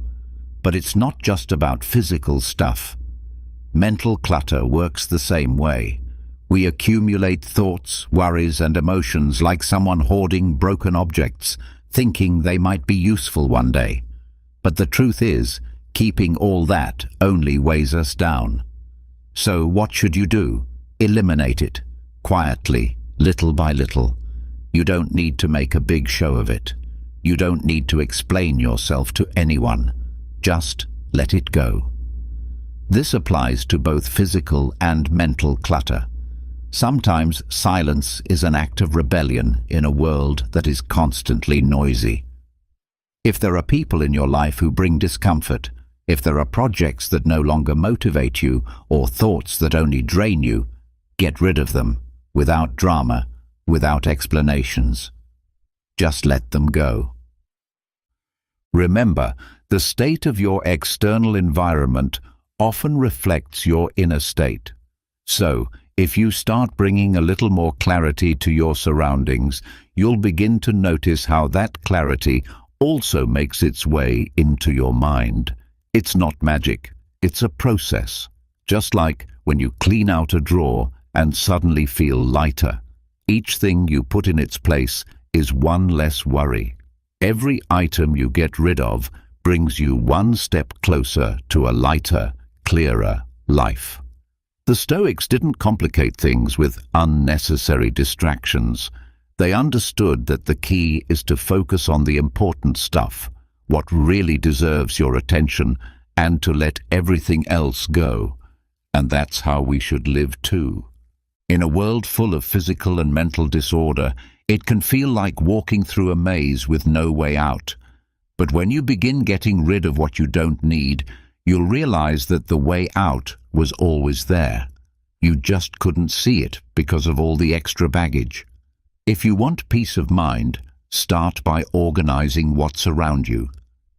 But it's not just about physical stuff. Mental clutter works the same way. We accumulate thoughts, worries, and emotions like someone hoarding broken objects, thinking they might be useful one day. But the truth is, keeping all that only weighs us down. So what should you do? Eliminate it, quietly, little by little. You don't need to make a big show of it. You don't need to explain yourself to anyone. Just let it go. This applies to both physical and mental clutter. Sometimes silence is an act of rebellion in a world that is constantly noisy. If there are people in your life who bring discomfort, if there are projects that no longer motivate you or thoughts that only drain you, get rid of them, without drama, without explanations. Just let them go. Remember, the state of your external environment often reflects your inner state. So, if you start bringing a little more clarity to your surroundings, you'll begin to notice how that clarity also makes its way into your mind. It's not magic, it's a process. Just like when you clean out a drawer and suddenly feel lighter. Each thing you put in its place is one less worry. Every item you get rid of brings you one step closer to a lighter, clearer life. The Stoics didn't complicate things with unnecessary distractions. They understood that the key is to focus on the important stuff, what really deserves your attention, and to let everything else go. And that's how we should live too. In a world full of physical and mental disorder, it can feel like walking through a maze with no way out. But when you begin getting rid of what you don't need, you'll realize that the way out was always there. You just couldn't see it because of all the extra baggage. If you want peace of mind, start by organizing what's around you.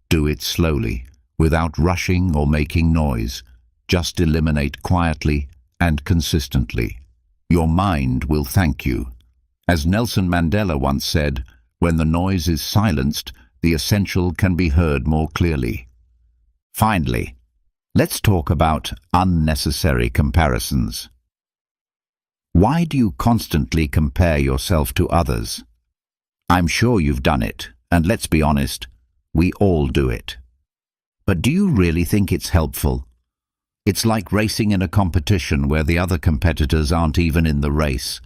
Do it slowly, without rushing or making noise. Just eliminate quietly and consistently. Your mind will thank you. As Nelson Mandela once said, when the noise is silenced, the essential can be heard more clearly. Finally, let's talk about unnecessary comparisons. Why do you constantly compare yourself to others? I'm sure you've done it, and let's be honest, we all do it. But do you really think it's helpful? It's like racing in a competition where the other competitors aren't even in the race.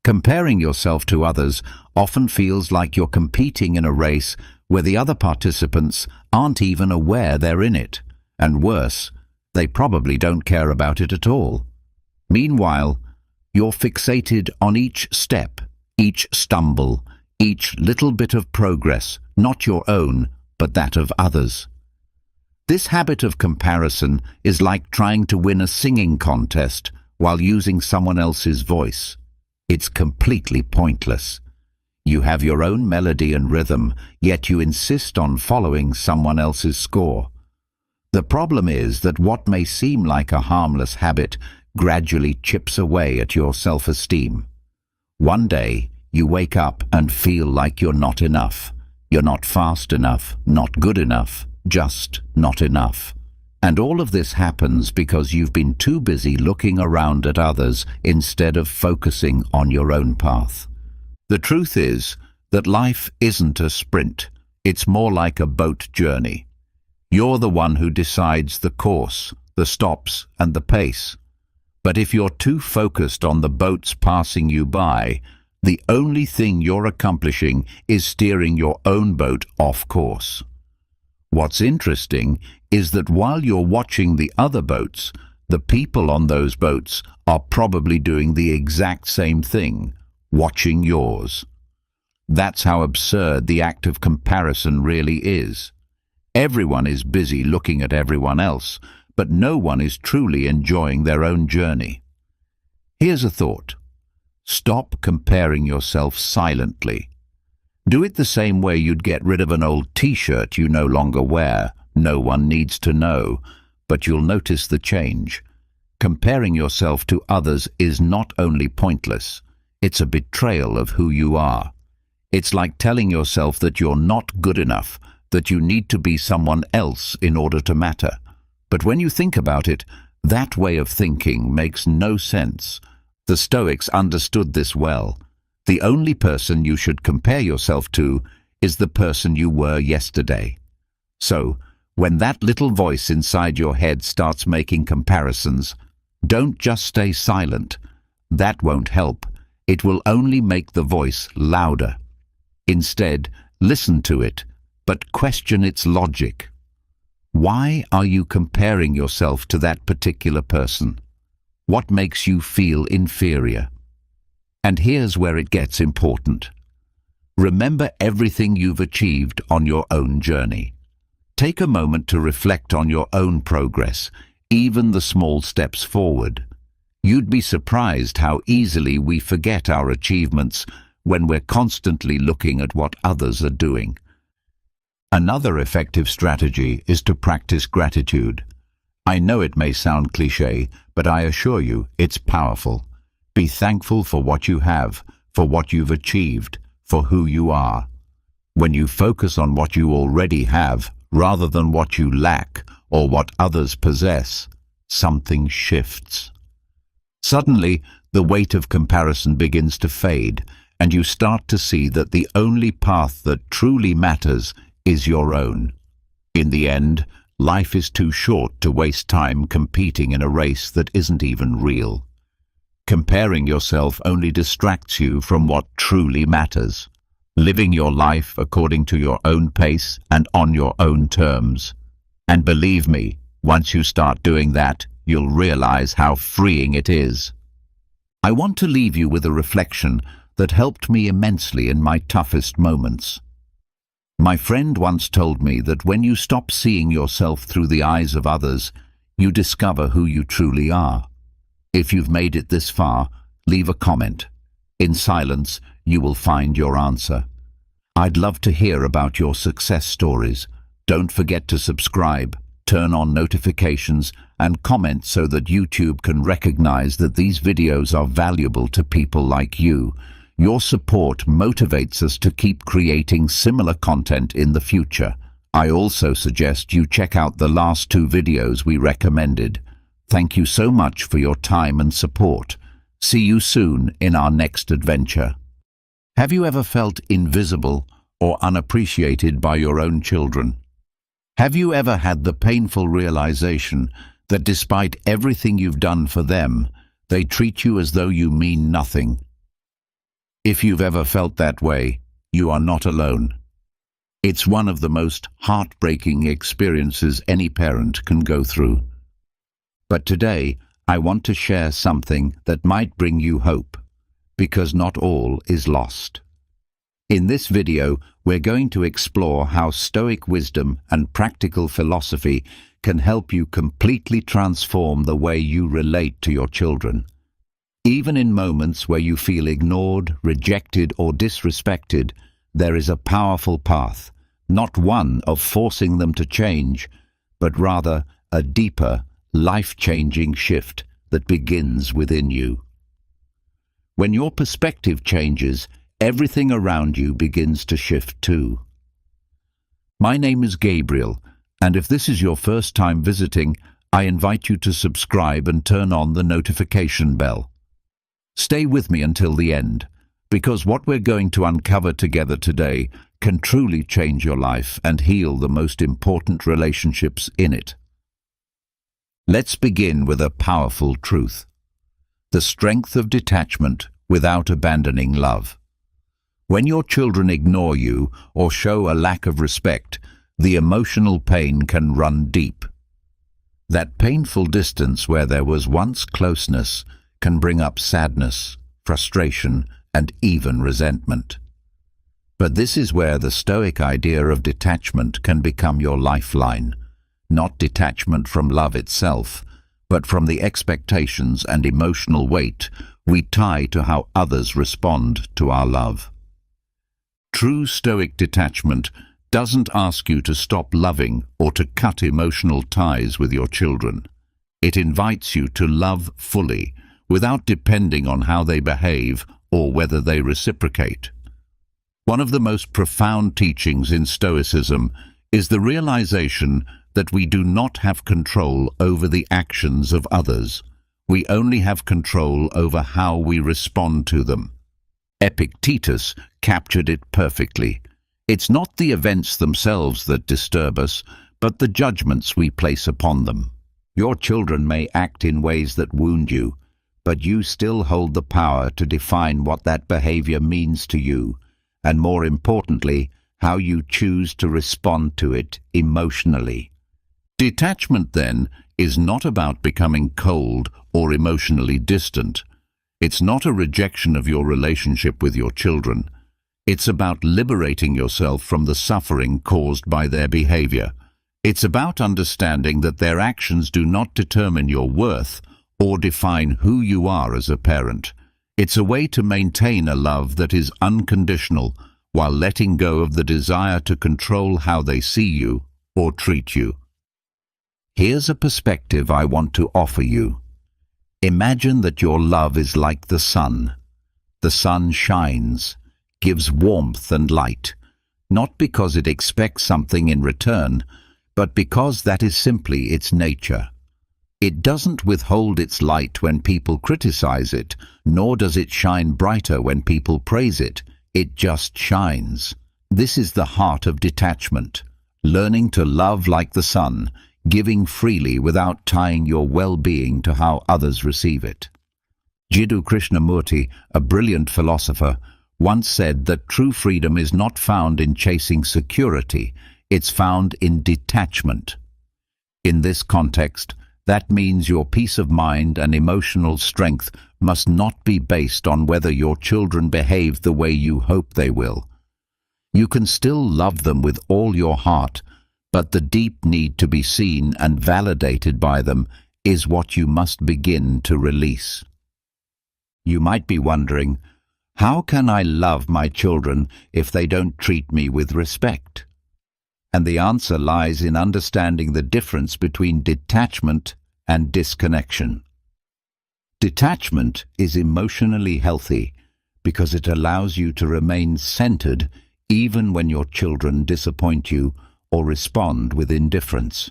Comparing yourself to others often feels like you're competing in a race where the other participants aren't even aware they're in it. And worse, they probably don't care about it at all. Meanwhile, you're fixated on each step, each stumble, each little bit of progress, not your own, but that of others. This habit of comparison is like trying to win a singing contest while using someone else's voice. It's completely pointless. You have your own melody and rhythm, yet you insist on following someone else's score. The problem is that what may seem like a harmless habit gradually chips away at your self-esteem. One day, you wake up and feel like you're not enough. You're not fast enough, not good enough, just not enough. And all of this happens because you've been too busy looking around at others instead of focusing on your own path. The truth is that life isn't a sprint. It's more like a boat journey. You're the one who decides the course, the stops, and the pace. But if you're too focused on the boats passing you by, the only thing you're accomplishing is steering your own boat off course. What's interesting is that while you're watching the other boats, the people on those boats are probably doing the exact same thing, watching yours. That's how absurd the act of comparison really is. Everyone is busy looking at everyone else, but no one is truly enjoying their own journey. Here's a thought. Stop comparing yourself silently. Do it the same way you'd get rid of an old t-shirt you no longer wear. No one needs to know, but you'll notice the change. Comparing yourself to others is not only pointless, it's a betrayal of who you are. It's like telling yourself that you're not good enough, that you need to be someone else in order to matter. But when you think about it, that way of thinking makes no sense. The Stoics understood this well. The only person you should compare yourself to is the person you were yesterday. So, when that little voice inside your head starts making comparisons, don't just stay silent. That won't help. It will only make the voice louder. Instead, listen to it, but question its logic. Why are you comparing yourself to that particular person? What makes you feel inferior? And here's where it gets important. Remember everything you've achieved on your own journey. Take a moment to reflect on your own progress, even the small steps forward. You'd be surprised how easily we forget our achievements when we're constantly looking at what others are doing. Another effective strategy is to practice gratitude. I know it may sound cliché, but I assure you it's powerful. Be thankful for what you have, for what you've achieved, for who you are. When you focus on what you already have, rather than what you lack or what others possess, something shifts. Suddenly, the weight of comparison begins to fade, and you start to see that the only path that truly matters is your own. In the end, life is too short to waste time competing in a race that isn't even real. Comparing yourself only distracts you from what truly matters. Living your life according to your own pace and on your own terms. And believe me, once you start doing that, you'll realize how freeing it is. I want to leave you with a reflection that helped me immensely in my toughest moments. My friend once told me that when you stop seeing yourself through the eyes of others, you discover who you truly are. If you've made it this far, leave a comment. In silence, you will find your answer. I'd love to hear about your success stories. Don't forget to subscribe, turn on notifications, and comment so that YouTube can recognize that these videos are valuable to people like you. Your support motivates us to keep creating similar content in the future. I also suggest you check out the last 2 videos we recommended. Thank you so much for your time and support. See you soon in our next adventure. Have you ever felt invisible or unappreciated by your own children? Have you ever had the painful realization that despite everything you've done for them, they treat you as though you mean nothing? If you've ever felt that way, you are not alone. It's one of the most heartbreaking experiences any parent can go through. But today, I want to share something that might bring you hope, because not all is lost. In this video, we're going to explore how Stoic wisdom and practical philosophy can help you completely transform the way you relate to your children. Even in moments where you feel ignored, rejected, or disrespected, there is a powerful path, not one of forcing them to change, but rather a deeper, life-changing shift that begins within you. When your perspective changes, everything around you begins to shift too. My name is Gabriel, and if this is your first time visiting, I invite you to subscribe and turn on the notification bell. Stay with me until the end, because what we're going to uncover together today can truly change your life and heal the most important relationships in it. Let's begin with a powerful truth: the strength of detachment without abandoning love. When your children ignore you or show a lack of respect, the emotional pain can run deep. That painful distance where there was once closeness can bring up sadness, frustration, and even resentment. But this is where the Stoic idea of detachment can become your lifeline. Not detachment from love itself, but from the expectations and emotional weight we tie to how others respond to our love. True Stoic detachment doesn't ask you to stop loving or to cut emotional ties with your children. It invites you to love fully, without depending on how they behave or whether they reciprocate. One of the most profound teachings in Stoicism is the realization that we do not have control over the actions of others. We only have control over how we respond to them. Epictetus captured it perfectly. It's not the events themselves that disturb us, but the judgments we place upon them. Your children may act in ways that wound you, but you still hold the power to define what that behavior means to you, and more importantly, how you choose to respond to it emotionally. Detachment, then, is not about becoming cold or emotionally distant. It's not a rejection of your relationship with your children. It's about liberating yourself from the suffering caused by their behavior. It's about understanding that their actions do not determine your worth or define who you are as a parent. It's a way to maintain a love that is unconditional while letting go of the desire to control how they see you or treat you. Here's a perspective I want to offer you. Imagine that your love is like the sun. The sun shines, gives warmth and light, not because it expects something in return, but because that is simply its nature. It doesn't withhold its light when people criticize it, nor does it shine brighter when people praise it. It just shines. This is the heart of detachment, learning to love like the sun, giving freely without tying your well-being to how others receive it. Jiddu Krishnamurti, a brilliant philosopher, once said that true freedom is not found in chasing security, it's found in detachment. In this context, that means your peace of mind and emotional strength must not be based on whether your children behave the way you hope they will. You can still love them with all your heart, but the deep need to be seen and validated by them is what you must begin to release. You might be wondering, how can I love my children if they don't treat me with respect? And the answer lies in understanding the difference between detachment and disconnection. Detachment is emotionally healthy because it allows you to remain centered even when your children disappoint you or respond with indifference.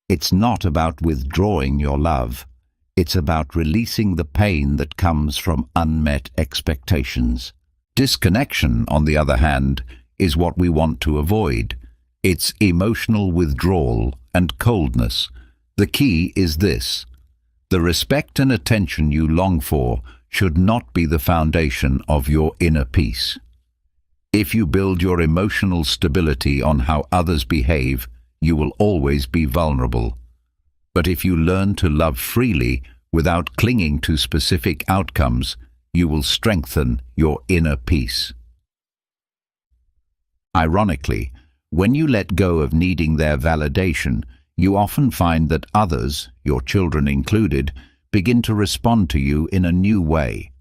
It's not about withdrawing your love. It's about releasing the pain that comes from unmet expectations. Disconnection, on the other hand, is what we want to avoid. It's emotional withdrawal and coldness. The key is this: the respect and attention you long for should not be the foundation of your inner peace. If you build your emotional stability on how others behave, you will always be vulnerable. But if you learn to love freely without clinging to specific outcomes, you will strengthen your inner peace. Ironically, when you let go of needing their validation, you often find that others, your children included, begin to respond to you in a new way.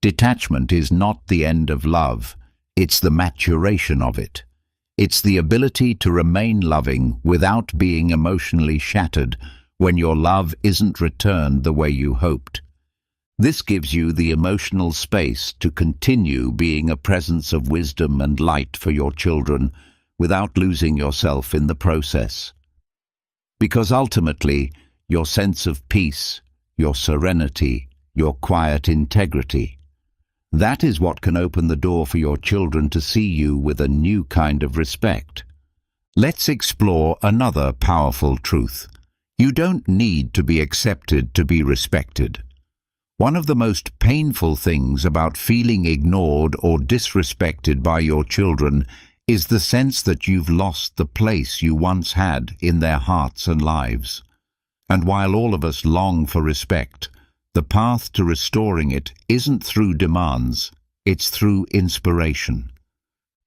Detachment is not the end of love. It's the maturation of it. It's the ability to remain loving without being emotionally shattered when your love isn't returned the way you hoped. This gives you the emotional space to continue being a presence of wisdom and light for your children without losing yourself in the process. Because ultimately, your sense of peace, your serenity, your quiet integrity, that is what can open the door for your children to see you with a new kind of respect. Let's explore another powerful truth. You don't need to be accepted to be respected. One of the most painful things about feeling ignored or disrespected by your children is the sense that you've lost the place you once had in their hearts and lives. And while all of us long for respect, the path to restoring it isn't through demands, it's through inspiration.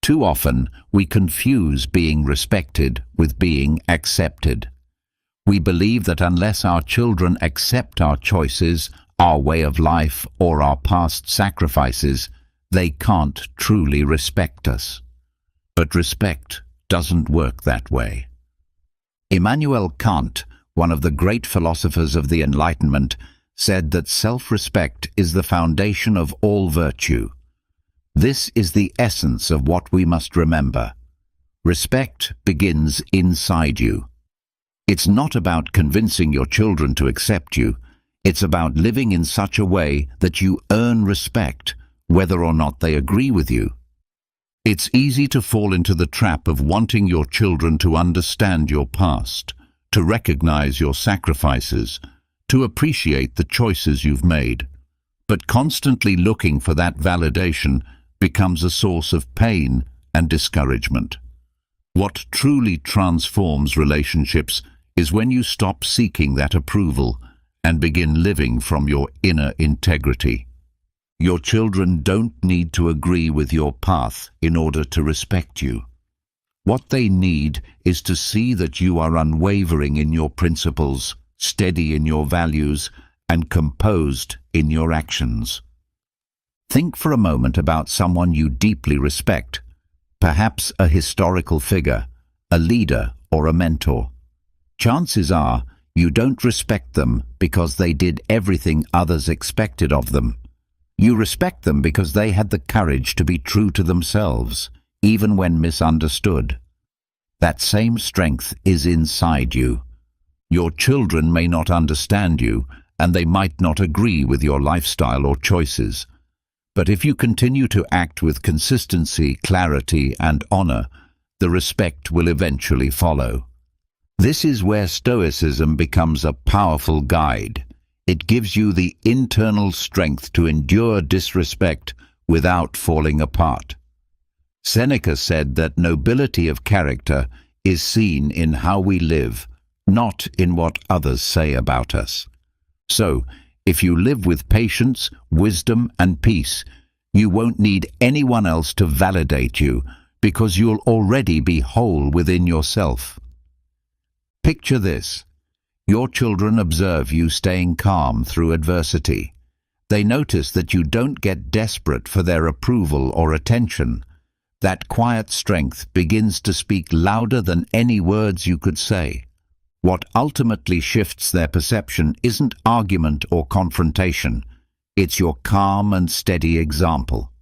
Too often, we confuse being respected with being accepted. We believe that unless our children accept our choices, our way of life, or our past sacrifices, they can't truly respect us. But respect doesn't work that way. Immanuel Kant, one of the great philosophers of the Enlightenment, said that self-respect is the foundation of all virtue. This is the essence of what we must remember. Respect begins inside you. It's not about convincing your children to accept you. It's about living in such a way that you earn respect, whether or not they agree with you. It's easy to fall into the trap of wanting your children to understand your past, to recognize your sacrifices, to appreciate the choices you've made. But constantly looking for that validation becomes a source of pain and discouragement. What truly transforms relationships is when you stop seeking that approval and begin living from your inner integrity. Your children don't need to agree with your path in order to respect you. What they need is to see that you are unwavering in your principles, steady in your values, and composed in your actions. Think for a moment about someone you deeply respect, perhaps a historical figure, a leader, or a mentor. Chances are you don't respect them because they did everything others expected of them. You respect them because they had the courage to be true to themselves, even when misunderstood. That same strength is inside you. Your children may not understand you, and they might not agree with your lifestyle or choices. But if you continue to act with consistency, clarity, and honor, the respect will eventually follow. This is where Stoicism becomes a powerful guide. It gives you the internal strength to endure disrespect without falling apart. Seneca said that nobility of character is seen in how we live, not in what others say about us. So, if you live with patience, wisdom, and peace, you won't need anyone else to validate you because you'll already be whole within yourself. Picture this. Your children observe you staying calm through adversity. They notice that you don't get desperate for their approval or attention. That quiet strength begins to speak louder than any words you could say. What ultimately shifts their perception isn't argument or confrontation. It's your calm and steady example.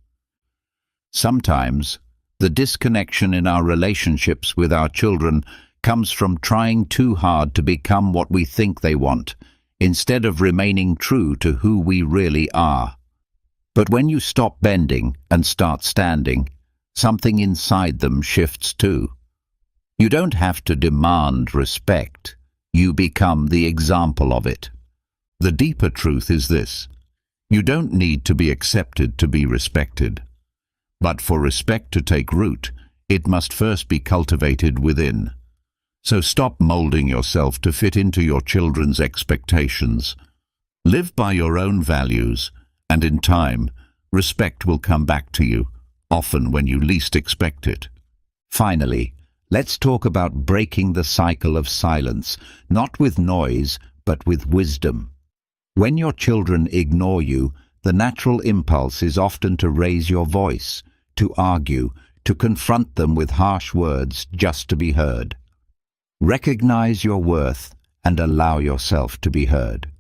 Sometimes, the disconnection in our relationships with our children comes from trying too hard to become what we think they want, instead of remaining true to who we really are. But when you stop bending and start standing, something inside them shifts too. You don't have to demand respect. You become the example of it. The deeper truth is this. You don't need to be accepted to be respected. But for respect to take root, it must first be cultivated within. So stop molding yourself to fit into your children's expectations. Live by your own values, and in time, respect will come back to you, often when you least expect it. Finally, let's talk about breaking the cycle of silence, not with noise, but with wisdom. When your children ignore you, the natural impulse is often to raise your voice, to argue, to confront them with harsh words just to be heard. Recognize your worth and allow yourself to be heard.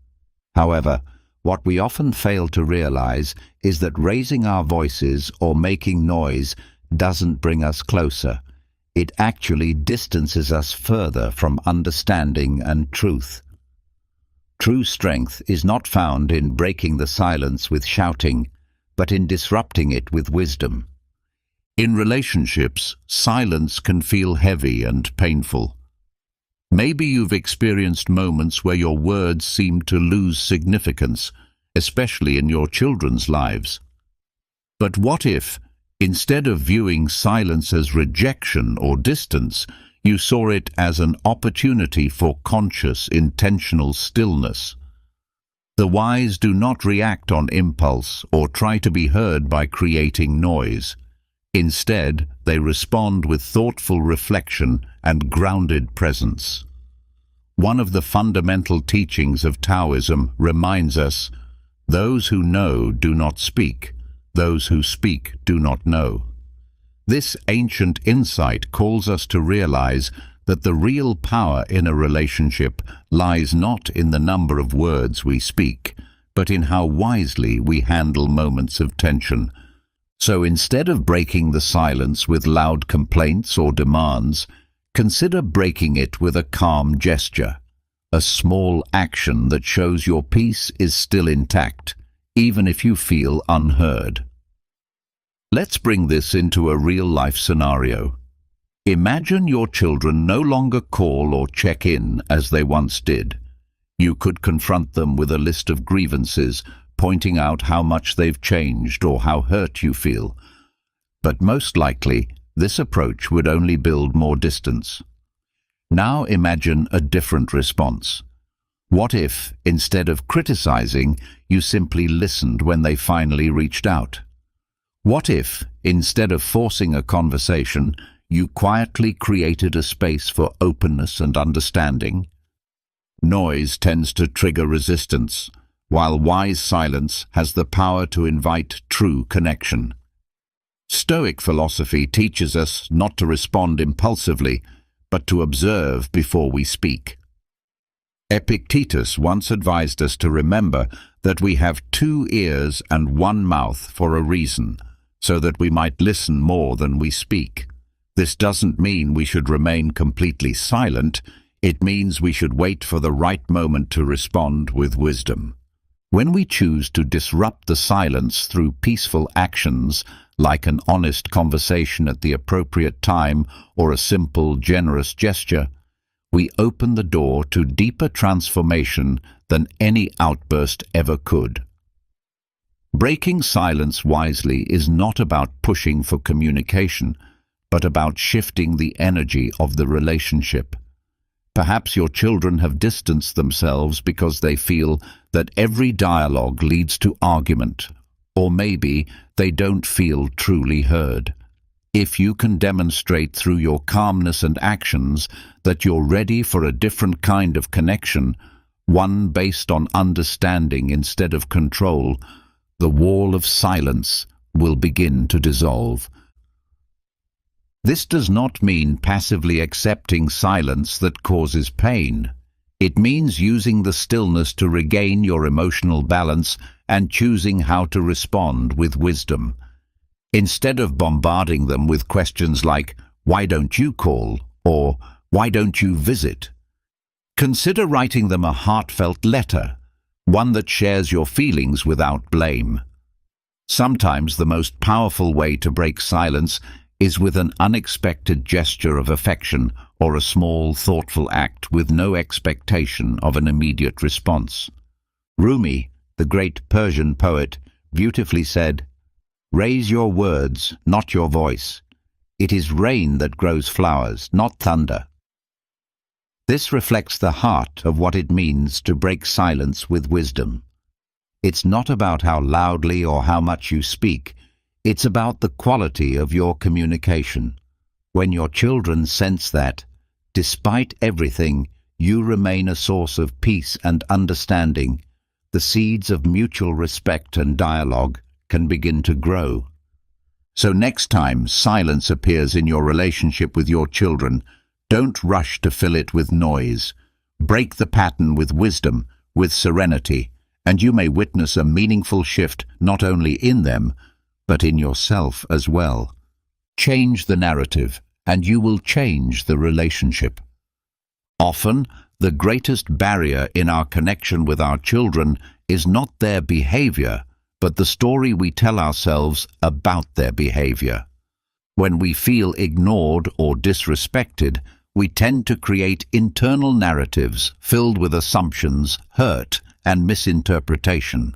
However, what we often fail to realize is that raising our voices or making noise doesn't bring us closer. It actually distances us further from understanding and truth. True strength is not found in breaking the silence with shouting, but in disrupting it with wisdom. In relationships, silence can feel heavy and painful. Maybe you've experienced moments where your words seem to lose significance, especially in your children's lives. But what if, instead of viewing silence as rejection or distance, you saw it as an opportunity for conscious, intentional stillness? The wise do not react on impulse or try to be heard by creating noise. Instead, they respond with thoughtful reflection and grounded presence. One of the fundamental teachings of Taoism reminds us, "Those who know do not speak, those who speak do not know." This ancient insight calls us to realize that the real power in a relationship lies not in the number of words we speak, but in how wisely we handle moments of tension. So instead of breaking the silence with loud complaints or demands, consider breaking it with a calm gesture, a small action that shows your peace is still intact, even if you feel unheard. Let's bring this into a real-life scenario. Imagine your children no longer call or check in as they once did. You could confront them with a list of grievances, pointing out how much they've changed or how hurt you feel. But most likely, this approach would only build more distance. Now imagine a different response. What if, instead of criticizing, you simply listened when they finally reached out? What if, instead of forcing a conversation, you quietly created a space for openness and understanding? Noise tends to trigger resistance, while wise silence has the power to invite true connection. Stoic philosophy teaches us not to respond impulsively, but to observe before we speak. Epictetus once advised us to remember that we have 2 ears and 1 mouth for a reason, so that we might listen more than we speak. This doesn't mean we should remain completely silent. It means we should wait for the right moment to respond with wisdom. When we choose to disrupt the silence through peaceful actions, like an honest conversation at the appropriate time or a simple, generous gesture, we open the door to deeper transformation than any outburst ever could. Breaking silence wisely is not about pushing for communication, but about shifting the energy of the relationship. Perhaps your children have distanced themselves because they feel that every dialogue leads to argument, or maybe they don't feel truly heard. If you can demonstrate through your calmness and actions that you're ready for a different kind of connection, one based on understanding instead of control, the wall of silence will begin to dissolve. This does not mean passively accepting silence that causes pain. It means using the stillness to regain your emotional balance and choosing how to respond with wisdom. Instead of bombarding them with questions like, "Why don't you call?" or "Why don't you visit?" consider writing them a heartfelt letter, one that shares your feelings without blame. Sometimes the most powerful way to break silence is with an unexpected gesture of affection or a small, thoughtful act with no expectation of an immediate response. Rumi, the great Persian poet, beautifully said, "Raise your words, not your voice. It is rain that grows flowers, not thunder." This reflects the heart of what it means to break silence with wisdom. It's not about how loudly or how much you speak. It's about the quality of your communication. When your children sense that, despite everything, you remain a source of peace and understanding, the seeds of mutual respect and dialogue can begin to grow. So next time silence appears in your relationship with your children, don't rush to fill it with noise. Break the pattern with wisdom, with serenity, and you may witness a meaningful shift not only in them, but in yourself as well. Change the narrative, and you will change the relationship. Often, the greatest barrier in our connection with our children is not their behavior, but the story we tell ourselves about their behavior. When we feel ignored or disrespected, we tend to create internal narratives filled with assumptions, hurt, and misinterpretation.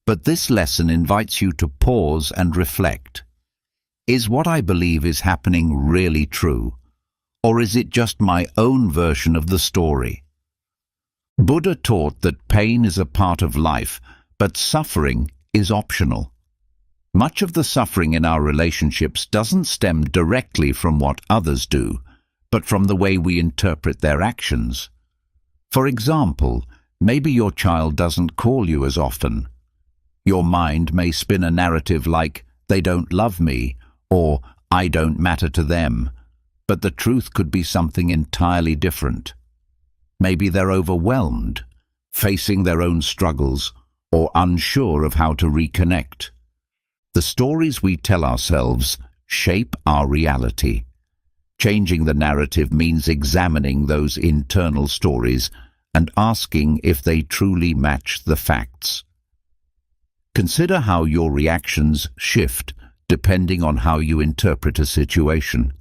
But this lesson invites you to pause and reflect. Is what I believe is happening really true? Or is it just my own version of the story? Buddha taught that pain is a part of life, but suffering is optional. Much of the suffering in our relationships doesn't stem directly from what others do, but from the way we interpret their actions. For example, maybe your child doesn't call you as often. Your mind may spin a narrative like, "They don't love me," or "I don't matter to them," but the truth could be something entirely different. Maybe they're overwhelmed, facing their own struggles, or unsure of how to reconnect. The stories we tell ourselves shape our reality. Changing the narrative means examining those internal stories and asking if they truly match the facts. Consider how your reactions shift depending on how you interpret a situation.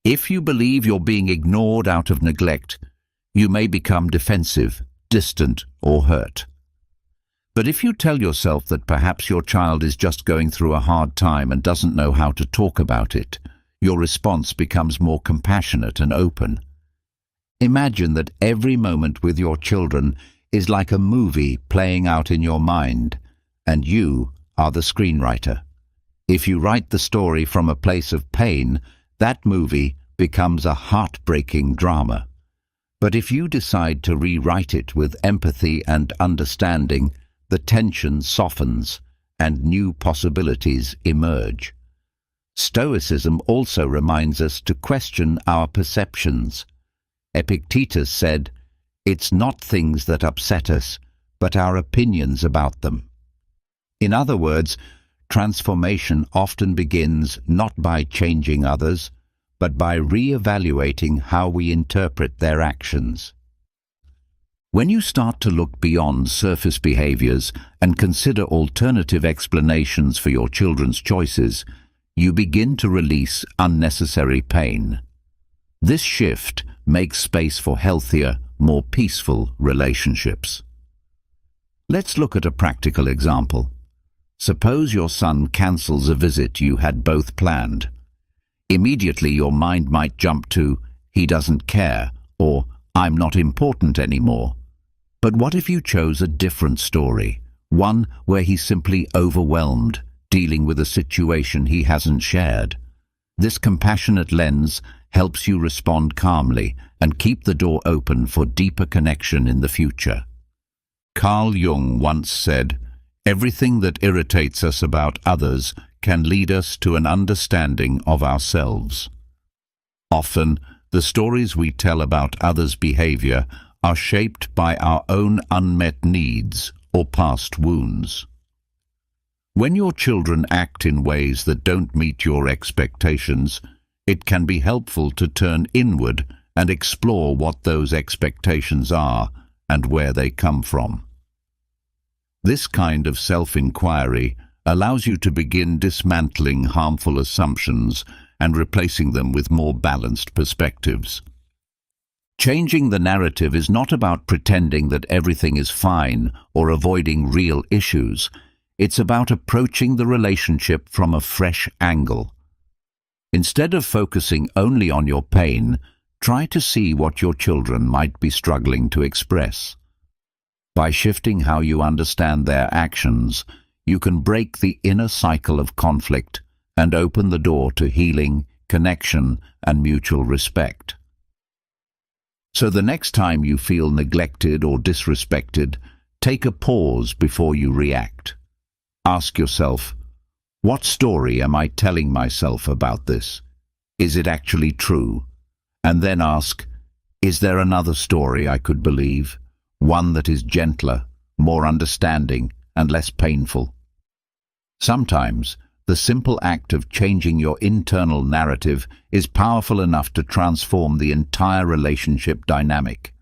If you believe you're being ignored out of neglect, you may become defensive, distant, or hurt. But if you tell yourself that perhaps your child is just going through a hard time and doesn't know how to talk about it, your response becomes more compassionate and open. Imagine that every moment with your children is like a movie playing out in your mind, and you are the screenwriter. If you write the story from a place of pain, that movie becomes a heartbreaking drama. But if you decide to rewrite it with empathy and understanding, the tension softens and new possibilities emerge. Stoicism also reminds us to question our perceptions. Epictetus said, "It's not things that upset us, but our opinions about them." In other words, transformation often begins not by changing others, but by re-evaluating how we interpret their actions. When you start to look beyond surface behaviors and consider alternative explanations for your children's choices, you begin to release unnecessary pain. This shift makes space for healthier, more peaceful relationships. Let's look at a practical example. Suppose your son cancels a visit you had both planned. Immediately your mind might jump to, "He doesn't care," or "I'm not important anymore." But what if you chose a different story, one where he's simply overwhelmed, dealing with a situation he hasn't shared? This compassionate lens helps you respond calmly and keep the door open for deeper connection in the future. Carl Jung once said, "Everything that irritates us about others can lead us to an understanding of ourselves." Often, the stories we tell about others' behavior are shaped by our own unmet needs or past wounds. When your children act in ways that don't meet your expectations, it can be helpful to turn inward and explore what those expectations are and where they come from. This kind of self-inquiry allows you to begin dismantling harmful assumptions and replacing them with more balanced perspectives. Changing the narrative is not about pretending that everything is fine or avoiding real issues. It's about approaching the relationship from a fresh angle. Instead of focusing only on your pain, try to see what your children might be struggling to express. By shifting how you understand their actions, you can break the inner cycle of conflict and open the door to healing, connection, and mutual respect. So the next time you feel neglected or disrespected, take a pause before you react. Ask yourself, what story am I telling myself about this? Is it actually true? And then ask, is there another story I could believe? One that is gentler, more understanding, and less painful? Sometimes, the simple act of changing your internal narrative is powerful enough to transform the entire relationship dynamic.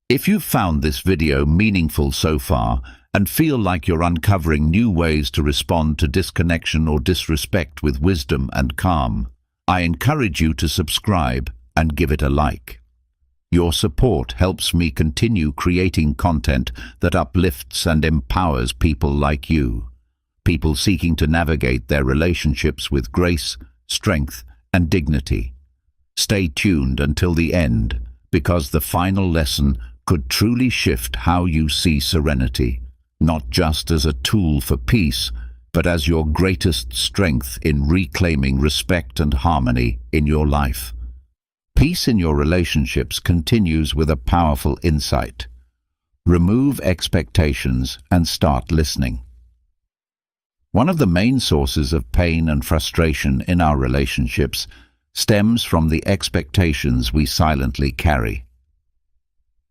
If you've found this video meaningful so far and feel like you're uncovering new ways to respond to disconnection or disrespect with wisdom and calm, I encourage you to subscribe and give it a like. Your support helps me continue creating content that uplifts and empowers people like you. People seeking to navigate their relationships with grace, strength, and dignity. Stay tuned until the end, because the final lesson could truly shift how you see serenity, not just as a tool for peace, but as your greatest strength in reclaiming respect and harmony in your life. Peace in your relationships continues with a powerful insight. Remove expectations and start listening. One of the main sources of pain and frustration in our relationships stems from the expectations we silently carry.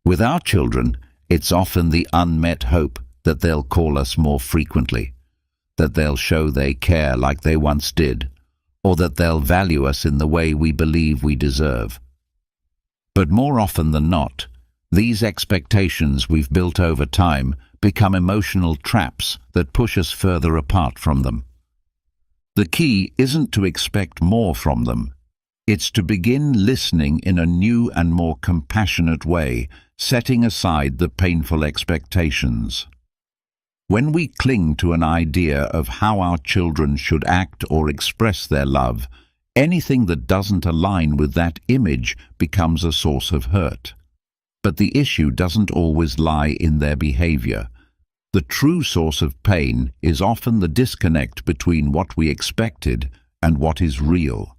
With our children, it's often the unmet hope that they'll call us more frequently, that they'll show they care like they once did, or that they'll value us in the way we believe we deserve. But more often than not, these expectations we've built over time become emotional traps that push us further apart from them. The key isn't to expect more from them. It's to begin listening in a new and more compassionate way, setting aside the painful expectations. When we cling to an idea of how our children should act or express their love, anything that doesn't align with that image becomes a source of hurt. But the issue doesn't always lie in their behavior. The true source of pain is often the disconnect between what we expected and what is real.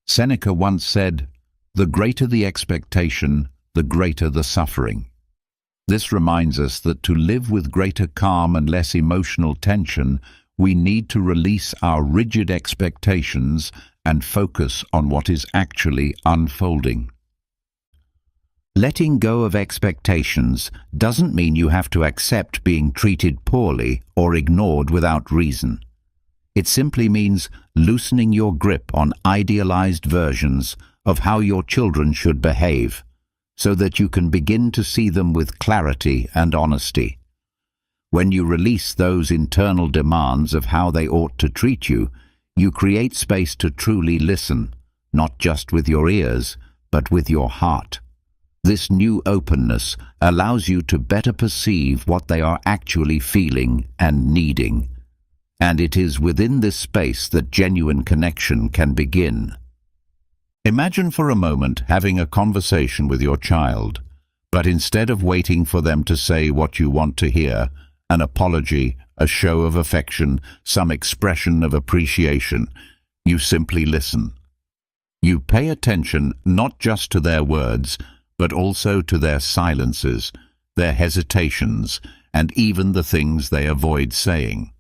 Seneca once said, "The greater the expectation, the greater the suffering." This reminds us that to live with greater calm and less emotional tension, we need to release our rigid expectations and focus on what is actually unfolding. Letting go of expectations doesn't mean you have to accept being treated poorly or ignored without reason. It simply means loosening your grip on idealized versions of how your children should behave, so that you can begin to see them with clarity and honesty. When you release those internal demands of how they ought to treat you, you create space to truly listen, not just with your ears, but with your heart. This new openness allows you to better perceive what they are actually feeling and needing. And it is within this space that genuine connection can begin. Imagine for a moment having a conversation with your child, but instead of waiting for them to say what you want to hear, an apology, a show of affection, some expression of appreciation, you simply listen. You pay attention not just to their words, but also to their silences, their hesitations, and even the things they avoid saying.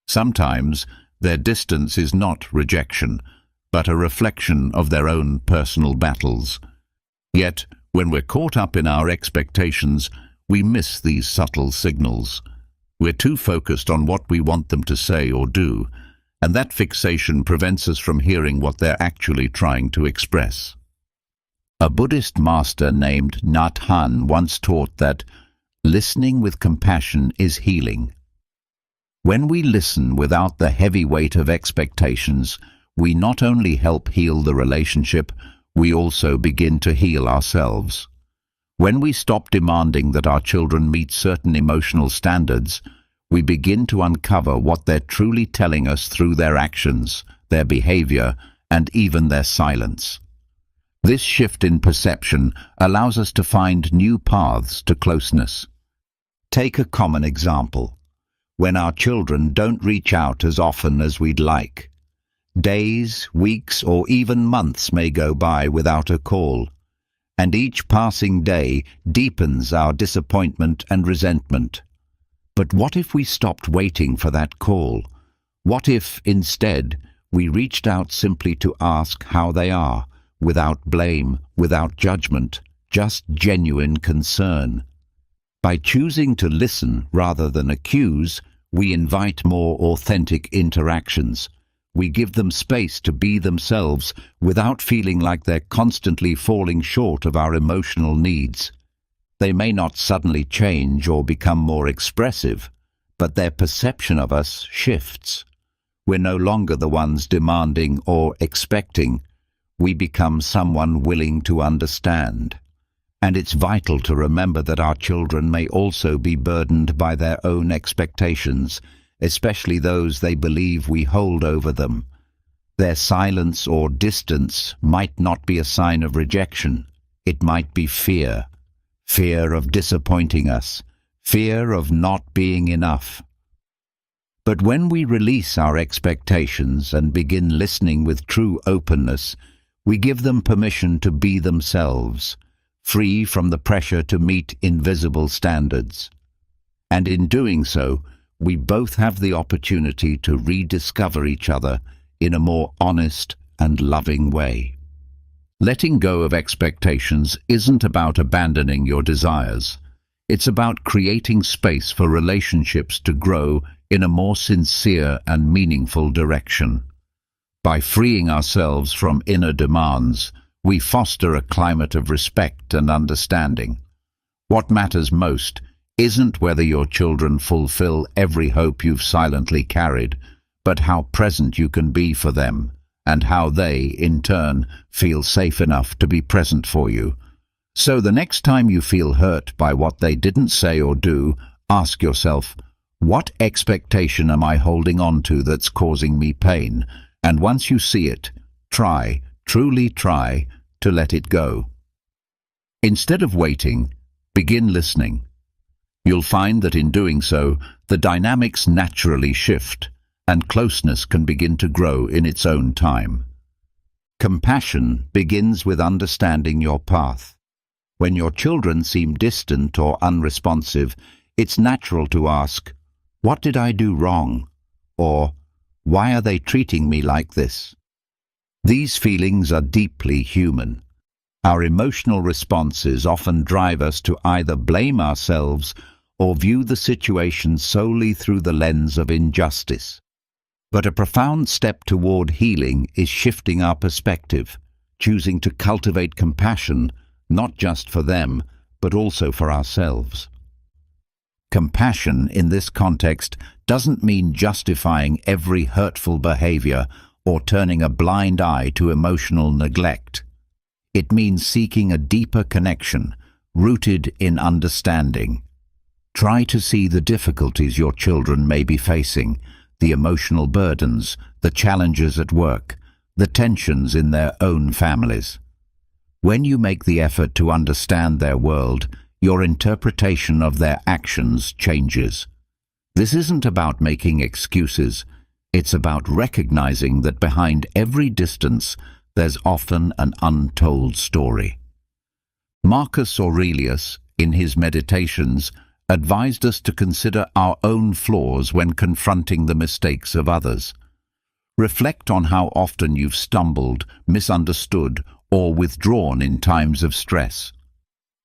Sometimes their distance is not rejection, but a reflection of their own personal battles. Yet, when we're caught up in our expectations, we miss these subtle signals. We're too focused on what we want them to say or do, and that fixation prevents us from hearing what they're actually trying to express. A Buddhist master named Nhat Hanh once taught that listening with compassion is healing. When we listen without the heavy weight of expectations, we not only help heal the relationship, we also begin to heal ourselves. When we stop demanding that our children meet certain emotional standards, we begin to uncover what they're truly telling us through their actions, their behavior, and even their silence. This shift in perception allows us to find new paths to closeness. Take a common example. When our children don't reach out as often as we'd like. Days, weeks, or even months may go by without a call, and each passing day deepens our disappointment and resentment. But what if we stopped waiting for that call? What if, instead, we reached out simply to ask how they are, without blame, without judgment, just genuine concern? By choosing to listen rather than accuse, we invite more authentic interactions. We give them space to be themselves without feeling like they're constantly falling short of our emotional needs. They may not suddenly change or become more expressive, but their perception of us shifts. We're no longer the ones demanding or expecting. We become someone willing to understand. And it's vital to remember that our children may also be burdened by their own expectations, especially those they believe we hold over them. Their silence or distance might not be a sign of rejection. It might be fear. Fear of disappointing us. Fear of not being enough. But when we release our expectations and begin listening with true openness, we give them permission to be themselves, free from the pressure to meet invisible standards. And in doing so, we both have the opportunity to rediscover each other in a more honest and loving way. Letting go of expectations isn't about abandoning your desires. It's about creating space for relationships to grow in a more sincere and meaningful direction. By freeing ourselves from inner demands, we foster a climate of respect and understanding. What matters most isn't whether your children fulfill every hope you've silently carried, but how present you can be for them, and how they, in turn, feel safe enough to be present for you. So the next time you feel hurt by what they didn't say or do, ask yourself, what expectation am I holding on to that's causing me pain? And once you see it, truly try, to let it go. Instead of waiting, begin listening. You'll find that in doing so, the dynamics naturally shift, and closeness can begin to grow in its own time. Compassion begins with understanding your path. When your children seem distant or unresponsive, it's natural to ask, "What did I do wrong?" Or, "Why are they treating me like this?" These feelings are deeply human. Our emotional responses often drive us to either blame ourselves or view the situation solely through the lens of injustice. But a profound step toward healing is shifting our perspective, choosing to cultivate compassion, not just for them, but also for ourselves. Compassion in this context doesn't mean justifying every hurtful behavior or turning a blind eye to emotional neglect. It means seeking a deeper connection, rooted in understanding. Try to see the difficulties your children may be facing, the emotional burdens, the challenges at work, the tensions in their own families. When you make the effort to understand their world, your interpretation of their actions changes. This isn't about making excuses. It's about recognizing that behind every distance, there's often an untold story. Marcus Aurelius, in his Meditations, advised us to consider our own flaws when confronting the mistakes of others. Reflect on how often you've stumbled, misunderstood, or withdrawn in times of stress.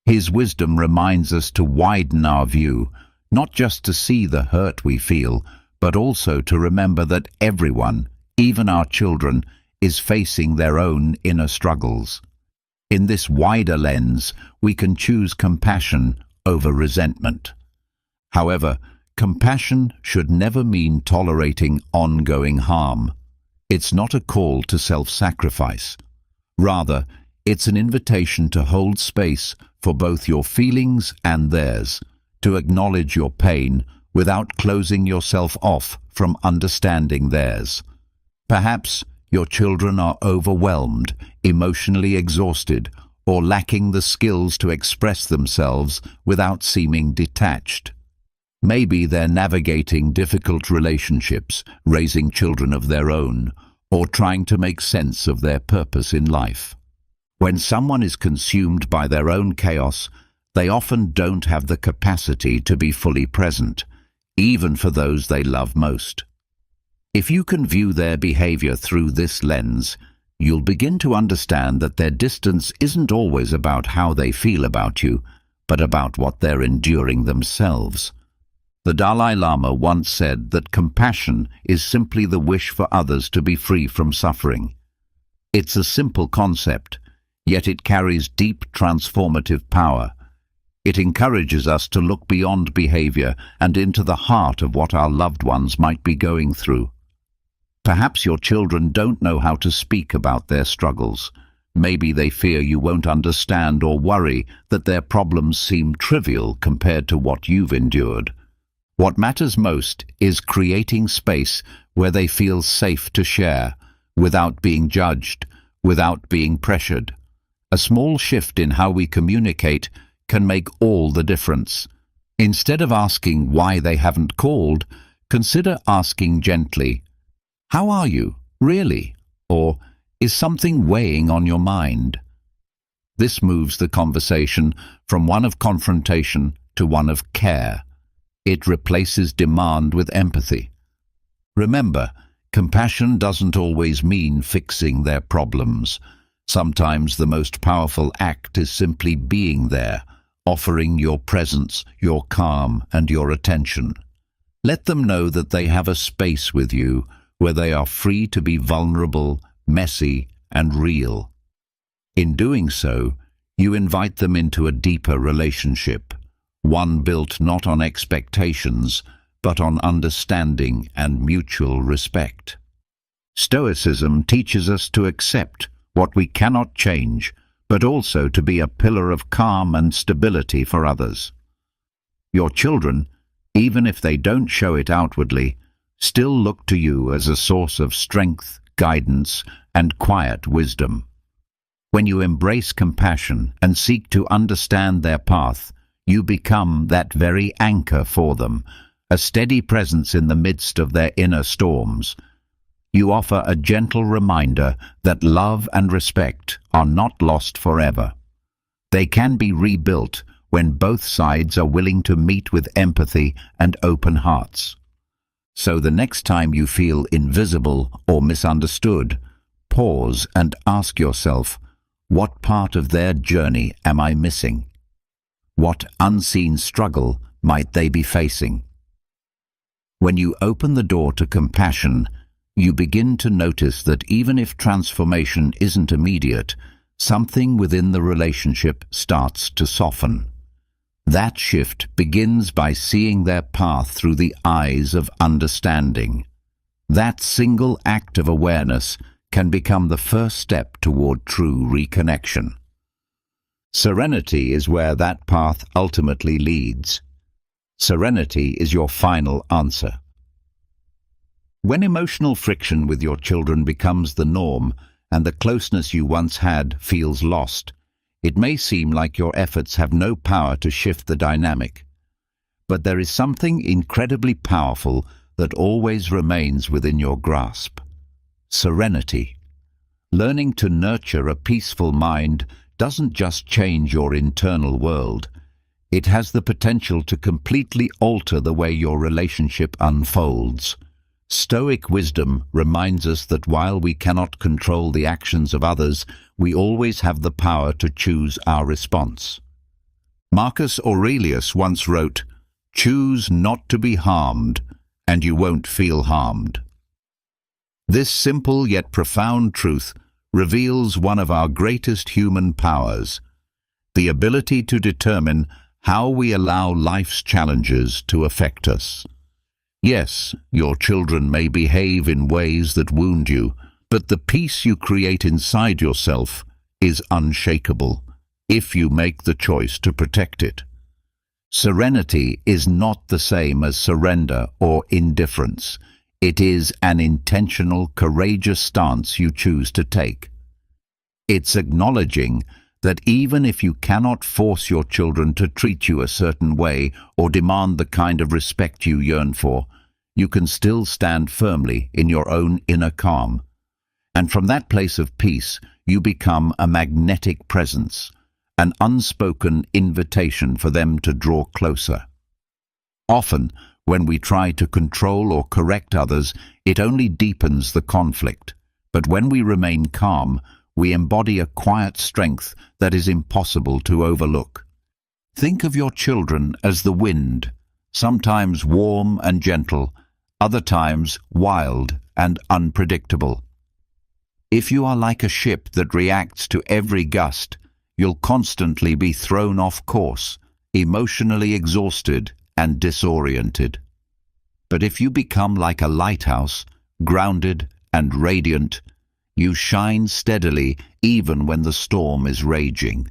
His wisdom reminds us to widen our view, not just to see the hurt we feel, but also to remember that everyone, even our children, is facing their own inner struggles. In this wider lens, we can choose compassion over resentment. However, compassion should never mean tolerating ongoing harm. It's not a call to self-sacrifice. Rather, it's an invitation to hold space for both your feelings and theirs, to acknowledge your pain without closing yourself off from understanding theirs. Perhaps your children are overwhelmed, emotionally exhausted, or lacking the skills to express themselves without seeming detached. Maybe they're navigating difficult relationships, raising children of their own, or trying to make sense of their purpose in life. When someone is consumed by their own chaos, they often don't have the capacity to be fully present, even for those they love most. If you can view their behavior through this lens, you'll begin to understand that their distance isn't always about how they feel about you, but about what they're enduring themselves. The Dalai Lama once said that compassion is simply the wish for others to be free from suffering. It's a simple concept, yet it carries deep transformative power. It encourages us to look beyond behavior and into the heart of what our loved ones might be going through. Perhaps your children don't know how to speak about their struggles. Maybe they fear you won't understand or worry that their problems seem trivial compared to what you've endured. What matters most is creating space where they feel safe to share, without being judged, without being pressured. A small shift in how we communicate can make all the difference. Instead of asking why they haven't called, consider asking gently, "How are you, really?" Or, "Is something weighing on your mind?" This moves the conversation from one of confrontation to one of care. It replaces demand with empathy. Remember, compassion doesn't always mean fixing their problems. Sometimes the most powerful act is simply being there, offering your presence, your calm, and your attention. Let them know that they have a space with you where they are free to be vulnerable, messy, and real. In doing so, you invite them into a deeper relationship, one built not on expectations, but on understanding and mutual respect. Stoicism teaches us to accept what we cannot change, but also to be a pillar of calm and stability for others. Your children, even if they don't show it outwardly, still look to you as a source of strength, guidance, and quiet wisdom. When you embrace compassion and seek to understand their path, you become that very anchor for them, a steady presence in the midst of their inner storms. You offer a gentle reminder that love and respect are not lost forever. They can be rebuilt when both sides are willing to meet with empathy and open hearts. So the next time you feel invisible or misunderstood, pause and ask yourself, what part of their journey am I missing? What unseen struggle might they be facing? When you open the door to compassion, you begin to notice that even if transformation isn't immediate, something within the relationship starts to soften. That shift begins by seeing their path through the eyes of understanding. That single act of awareness can become the first step toward true reconnection. Serenity is where that path ultimately leads. Serenity is your final answer. When emotional friction with your children becomes the norm and the closeness you once had feels lost, it may seem like your efforts have no power to shift the dynamic. But there is something incredibly powerful that always remains within your grasp. Serenity. Learning to nurture a peaceful mind doesn't just change your internal world. It has the potential to completely alter the way your relationship unfolds. Stoic wisdom reminds us that while we cannot control the actions of others, we always have the power to choose our response. Marcus Aurelius once wrote, "Choose not to be harmed, and you won't feel harmed." This simple yet profound truth reveals one of our greatest human powers, the ability to determine how we allow life's challenges to affect us. Yes, your children may behave in ways that wound you, but the peace you create inside yourself is unshakable if you make the choice to protect it. Serenity is not the same as surrender or indifference. It is an intentional, courageous stance you choose to take. It's acknowledging that even if you cannot force your children to treat you a certain way or demand the kind of respect you yearn for, you can still stand firmly in your own inner calm. And from that place of peace, you become a magnetic presence, an unspoken invitation for them to draw closer. Often, when we try to control or correct others, it only deepens the conflict. But when we remain calm, we embody a quiet strength that is impossible to overlook. Think of your children as the wind, sometimes warm and gentle, other times wild and unpredictable. If you are like a ship that reacts to every gust, you'll constantly be thrown off course, emotionally exhausted and disoriented. But if you become like a lighthouse, grounded and radiant, you shine steadily even when the storm is raging.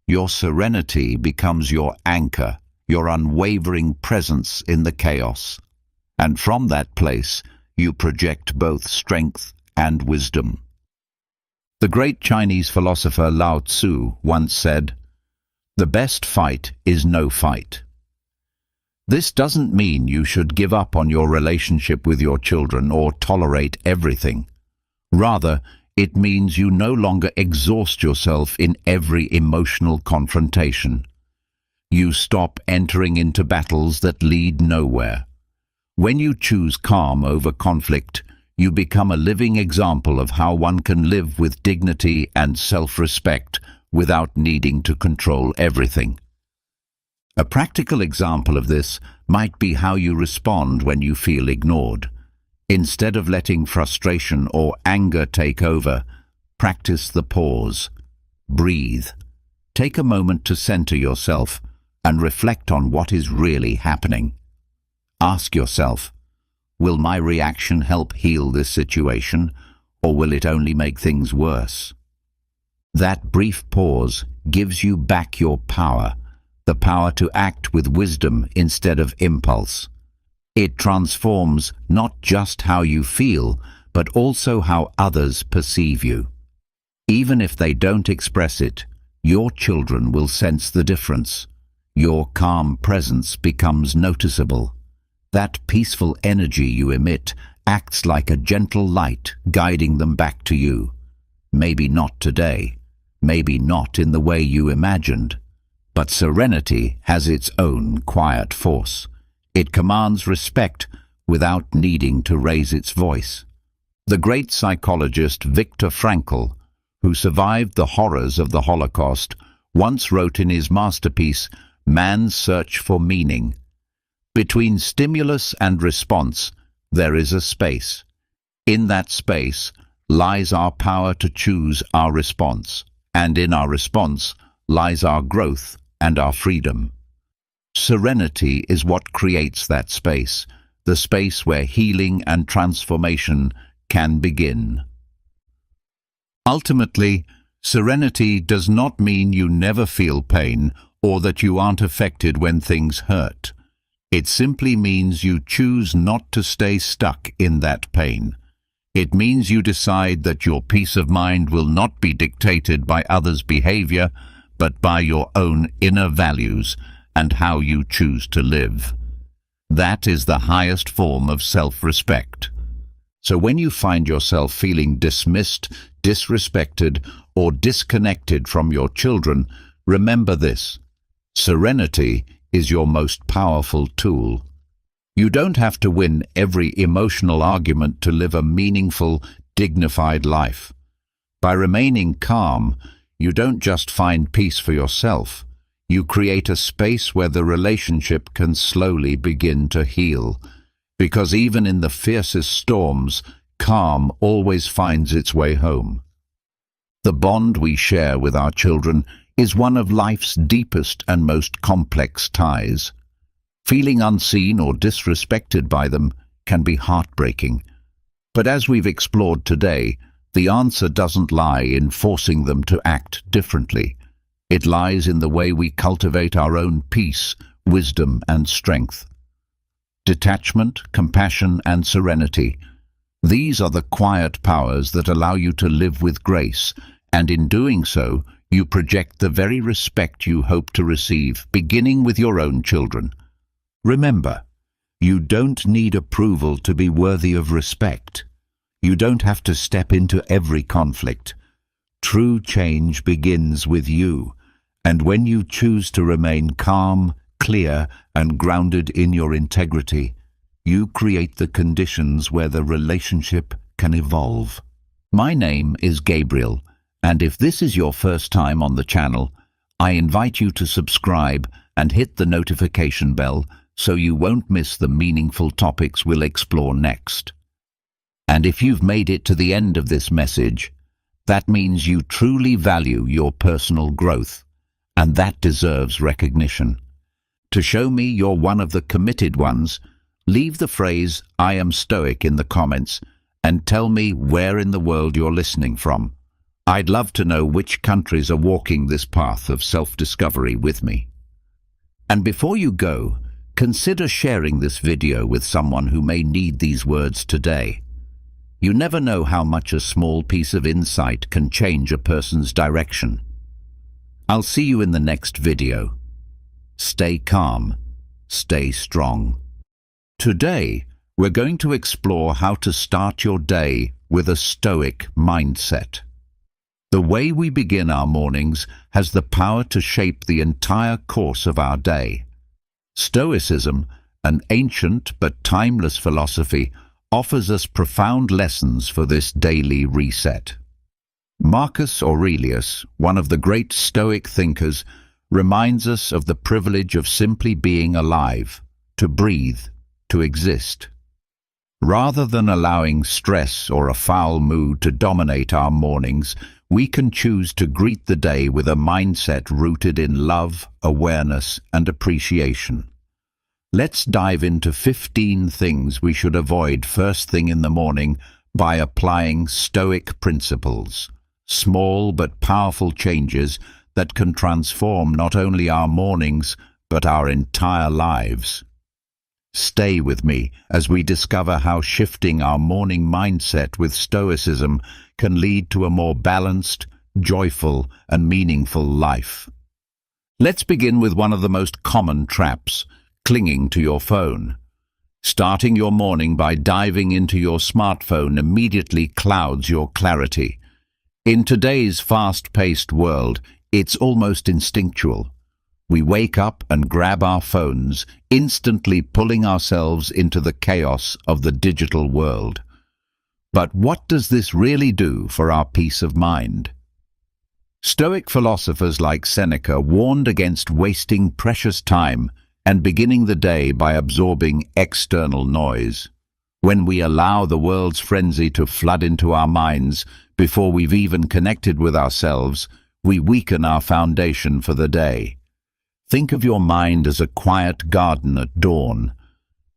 Your serenity becomes your anchor, your unwavering presence in the chaos. And from that place, you project both strength and wisdom. The great Chinese philosopher Lao Tzu once said, "The best fight is no fight." This doesn't mean you should give up on your relationship with your children or tolerate everything. Rather, it means you no longer exhaust yourself in every emotional confrontation. You stop entering into battles that lead nowhere. When you choose calm over conflict, you become a living example of how one can live with dignity and self-respect without needing to control everything. A practical example of this might be how you respond when you feel ignored. Instead of letting frustration or anger take over, practice the pause. Breathe. Take a moment to center yourself and reflect on what is really happening. Ask yourself, will my reaction help heal this situation, or will it only make things worse? That brief pause gives you back your power, the power to act with wisdom instead of impulse. It transforms not just how you feel, but also how others perceive you. Even if they don't express it, your children will sense the difference. Your calm presence becomes noticeable. That peaceful energy you emit acts like a gentle light guiding them back to you. Maybe not today, maybe not in the way you imagined, but serenity has its own quiet force. It commands respect without needing to raise its voice. The great psychologist Viktor Frankl, who survived the horrors of the Holocaust, once wrote in his masterpiece, Man's Search for Meaning, between stimulus and response, there is a space. In that space lies our power to choose our response, and in our response lies our growth and our freedom. Serenity is what creates that space, the space where healing and transformation can begin. Ultimately, serenity does not mean you never feel pain or that you aren't affected when things hurt. It simply means you choose not to stay stuck in that pain. It means you decide that your peace of mind will not be dictated by others' behavior, but by your own inner values and how you choose to live. That is the highest form of self-respect. So when you find yourself feeling dismissed, disrespected, or disconnected from your children, remember this: serenity is your most powerful tool. You don't have to win every emotional argument to live a meaningful, dignified life. By remaining calm, you don't just find peace for yourself. You create a space where the relationship can slowly begin to heal. Because even in the fiercest storms, calm always finds its way home. The bond we share with our children is one of life's deepest and most complex ties. Feeling unseen or disrespected by them can be heartbreaking. But as we've explored today, the answer doesn't lie in forcing them to act differently. It lies in the way we cultivate our own peace, wisdom, and strength. Detachment, compassion, and serenity. These are the quiet powers that allow you to live with grace, and in doing so, you project the very respect you hope to receive, beginning with your own children. Remember, you don't need approval to be worthy of respect. You don't have to step into every conflict. True change begins with you, and when you choose to remain calm, clear, and grounded in your integrity, you create the conditions where the relationship can evolve. My name is Gabriel, and if this is your first time on the channel, I invite you to subscribe and hit the notification bell so you won't miss the meaningful topics we'll explore next. And if you've made it to the end of this message, that means you truly value your personal growth, and that deserves recognition. To show me you're one of the committed ones, leave the phrase "I am Stoic" in the comments and tell me where in the world you're listening from. I'd love to know which countries are walking this path of self-discovery with me. And before you go, consider sharing this video with someone who may need these words today. You never know how much a small piece of insight can change a person's direction. I'll see you in the next video. Stay calm, stay strong. Today, we're going to explore how to start your day with a Stoic mindset. The way we begin our mornings has the power to shape the entire course of our day. Stoicism, an ancient but timeless philosophy, offers us profound lessons for this daily reset. Marcus Aurelius, one of the great Stoic thinkers, reminds us of the privilege of simply being alive, to breathe, to exist. Rather than allowing stress or a foul mood to dominate our mornings, we can choose to greet the day with a mindset rooted in love, awareness, and appreciation. Let's dive into 15 things we should avoid first thing in the morning by applying Stoic principles, small but powerful changes that can transform not only our mornings but our entire lives. Stay with me as we discover how shifting our morning mindset with Stoicism can lead to a more balanced, joyful, and meaningful life. Let's begin with one of the most common traps, clinging to your phone. Starting your morning by diving into your smartphone immediately clouds your clarity. In today's fast-paced world, it's almost instinctual. We wake up and grab our phones, instantly pulling ourselves into the chaos of the digital world. But what does this really do for our peace of mind? Stoic philosophers like Seneca warned against wasting precious time and beginning the day by absorbing external noise. When we allow the world's frenzy to flood into our minds before we've even connected with ourselves, we weaken our foundation for the day. Think of your mind as a quiet garden at dawn.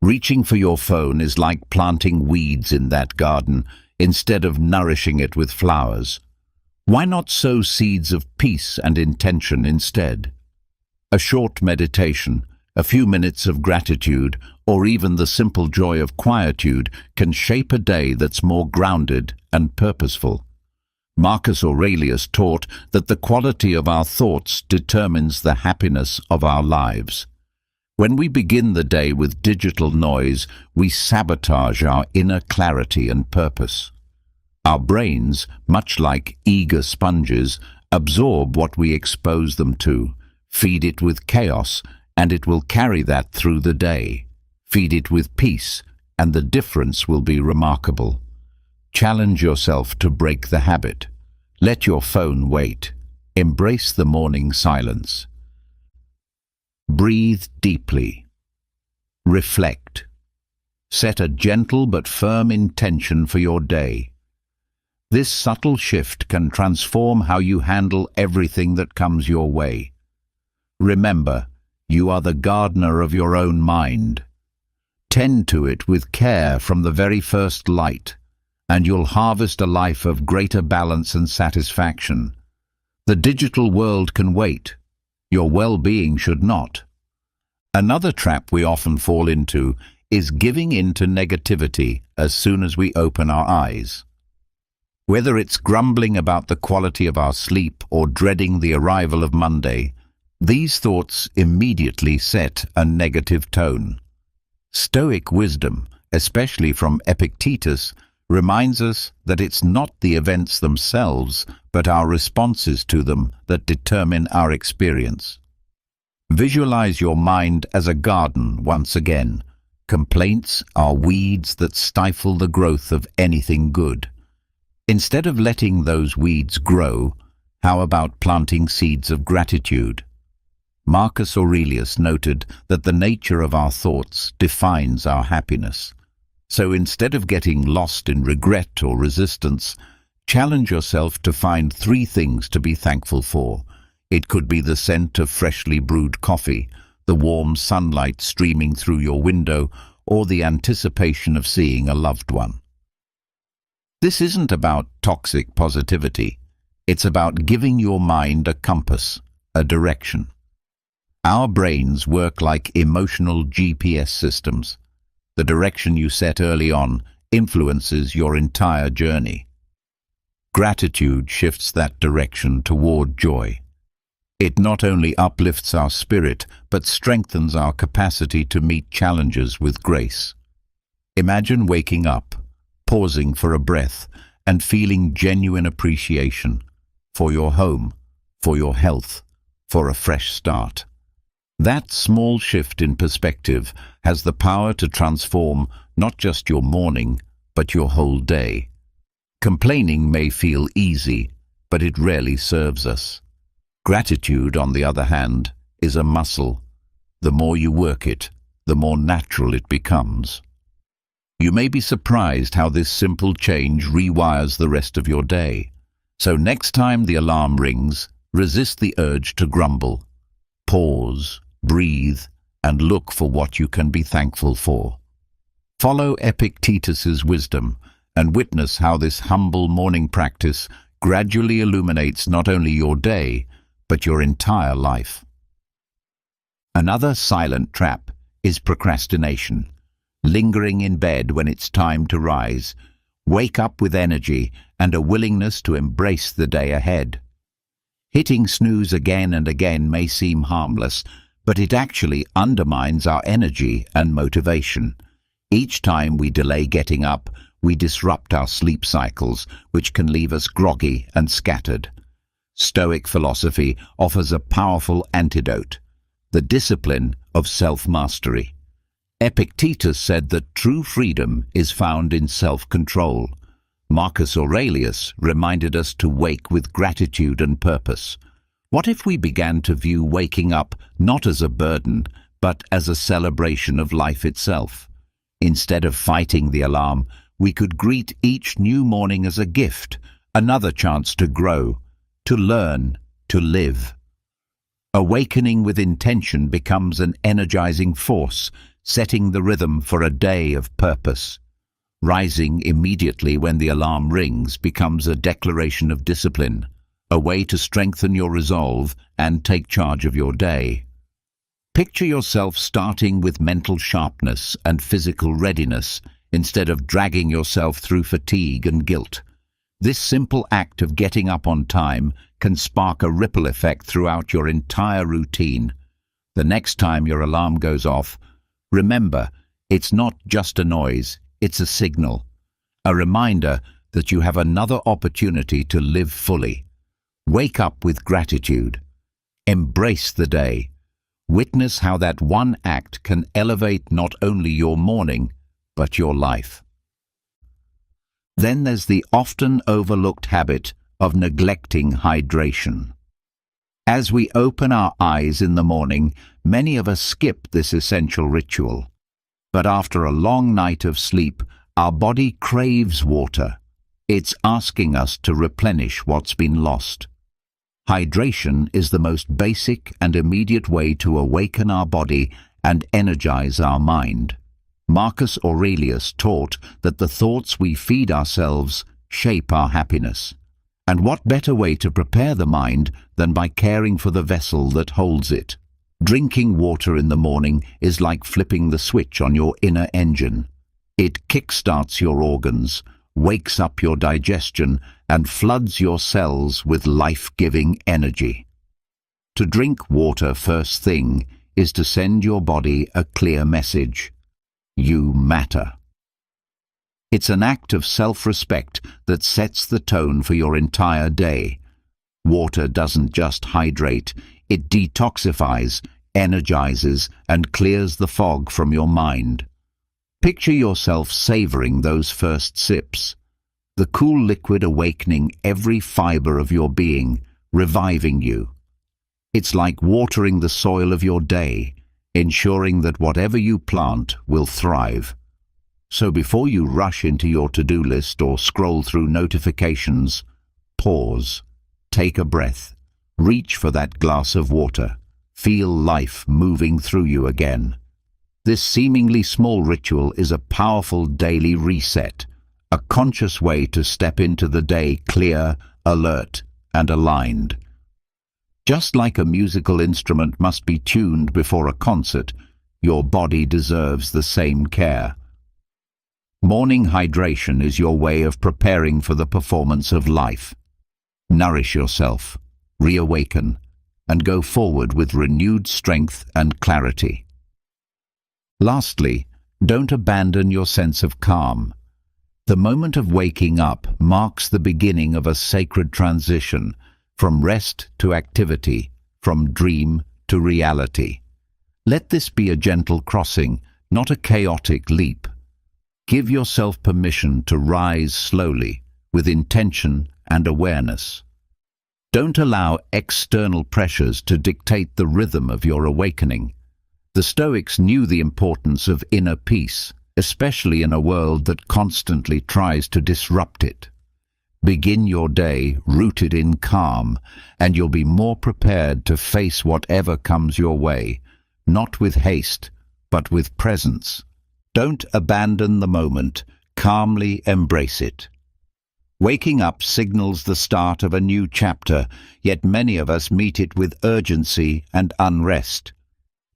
Reaching for your phone is like planting weeds in that garden instead of nourishing it with flowers. Why not sow seeds of peace and intention instead? A short meditation, a few minutes of gratitude, or even the simple joy of quietude can shape a day that's more grounded and purposeful. Marcus Aurelius taught that the quality of our thoughts determines the happiness of our lives. When we begin the day with digital noise, we sabotage our inner clarity and purpose. Our brains, much like eager sponges, absorb what we expose them to. Feed it with chaos, and it will carry that through the day. Feed it with peace, and the difference will be remarkable. Challenge yourself to break the habit. Let your phone wait. Embrace the morning silence. Breathe deeply. Reflect. Set a gentle but firm intention for your day. This subtle shift can transform how you handle everything that comes your way. Remember, you are the gardener of your own mind. Tend to it with care from the very first light, and you'll harvest a life of greater balance and satisfaction. The digital world can wait. Your well-being should not. Another trap we often fall into is giving in to negativity as soon as we open our eyes. Whether it's grumbling about the quality of our sleep or dreading the arrival of Monday, these thoughts immediately set a negative tone. Stoic wisdom, especially from Epictetus, reminds us that it's not the events themselves, but our responses to them that determine our experience. Visualize your mind as a garden once again. Complaints are weeds that stifle the growth of anything good. Instead of letting those weeds grow, how about planting seeds of gratitude? Marcus Aurelius noted that the nature of our thoughts defines our happiness. So instead of getting lost in regret or resistance, challenge yourself to find 3 things to be thankful for. It could be the scent of freshly brewed coffee, the warm sunlight streaming through your window, or the anticipation of seeing a loved one. This isn't about toxic positivity. It's about giving your mind a compass, a direction. Our brains work like emotional GPS systems. The direction you set early on influences your entire journey. Gratitude shifts that direction toward joy. It not only uplifts our spirit, but strengthens our capacity to meet challenges with grace. Imagine waking up, pausing for a breath, and feeling genuine appreciation for your home, for your health, for a fresh start. That small shift in perspective has the power to transform not just your morning, but your whole day. Complaining may feel easy, but it rarely serves us. Gratitude, on the other hand, is a muscle. The more you work it, the more natural it becomes. You may be surprised how this simple change rewires the rest of your day. So next time the alarm rings, resist the urge to grumble. Pause, breathe, and look for what you can be thankful for. Follow Epictetus's wisdom and witness how this humble morning practice gradually illuminates not only your day, but your entire life. Another silent trap is procrastination. Lingering in bed when it's time to rise. Wake up with energy and a willingness to embrace the day ahead. Hitting snooze again and again may seem harmless, but it actually undermines our energy and motivation. Each time we delay getting up, we disrupt our sleep cycles, which can leave us groggy and scattered. Stoic philosophy offers a powerful antidote: the discipline of self-mastery. Epictetus said that true freedom is found in self-control. Marcus Aurelius reminded us to wake with gratitude and purpose. What if we began to view waking up not as a burden, but as a celebration of life itself? Instead of fighting the alarm, we could greet each new morning as a gift, another chance to grow, to learn, to live. Awakening with intention becomes an energizing force, setting the rhythm for a day of purpose. Rising immediately when the alarm rings becomes a declaration of discipline, a way to strengthen your resolve and take charge of your day. Picture yourself starting with mental sharpness and physical readiness instead of dragging yourself through fatigue and guilt. This simple act of getting up on time can spark a ripple effect throughout your entire routine. The next time your alarm goes off, remember, it's not just a noise, it's a signal, a reminder that you have another opportunity to live fully. Wake up with gratitude. Embrace the day. Witness how that one act can elevate not only your morning, but your life. Then there's the often overlooked habit of neglecting hydration. As we open our eyes in the morning, many of us skip this essential ritual. But after a long night of sleep, our body craves water. It's asking us to replenish what's been lost. Hydration is the most basic and immediate way to awaken our body and energize our mind. Marcus Aurelius taught that the thoughts we feed ourselves shape our happiness. And what better way to prepare the mind than by caring for the vessel that holds it? Drinking water in the morning is like flipping the switch on your inner engine. It kickstarts your organs, wakes up your digestion, and floods your cells with life-giving energy. To drink water first thing is to send your body a clear message. You matter. It's an act of self-respect that sets the tone for your entire day. Water doesn't just hydrate, it detoxifies, energizes, and clears the fog from your mind. Picture yourself savoring those first sips. The cool liquid awakening every fiber of your being, reviving you. It's like watering the soil of your day, ensuring that whatever you plant will thrive. So before you rush into your to-do list or scroll through notifications, pause, take a breath, reach for that glass of water, feel life moving through you again. This seemingly small ritual is a powerful daily reset, a conscious way to step into the day clear, alert, and aligned. Just like a musical instrument must be tuned before a concert, your body deserves the same care. Morning hydration is your way of preparing for the performance of life. Nourish yourself, reawaken, and go forward with renewed strength and clarity. Lastly, don't abandon your sense of calm. The moment of waking up marks the beginning of a sacred transition, from rest to activity, from dream to reality. Let this be a gentle crossing, not a chaotic leap. Give yourself permission to rise slowly, with intention and awareness. Don't allow external pressures to dictate the rhythm of your awakening. The Stoics knew the importance of inner peace, especially in a world that constantly tries to disrupt it. Begin your day rooted in calm, and you'll be more prepared to face whatever comes your way, not with haste, but with presence. Don't abandon the moment, calmly embrace it. Waking up signals the start of a new chapter, yet many of us meet it with urgency and unrest.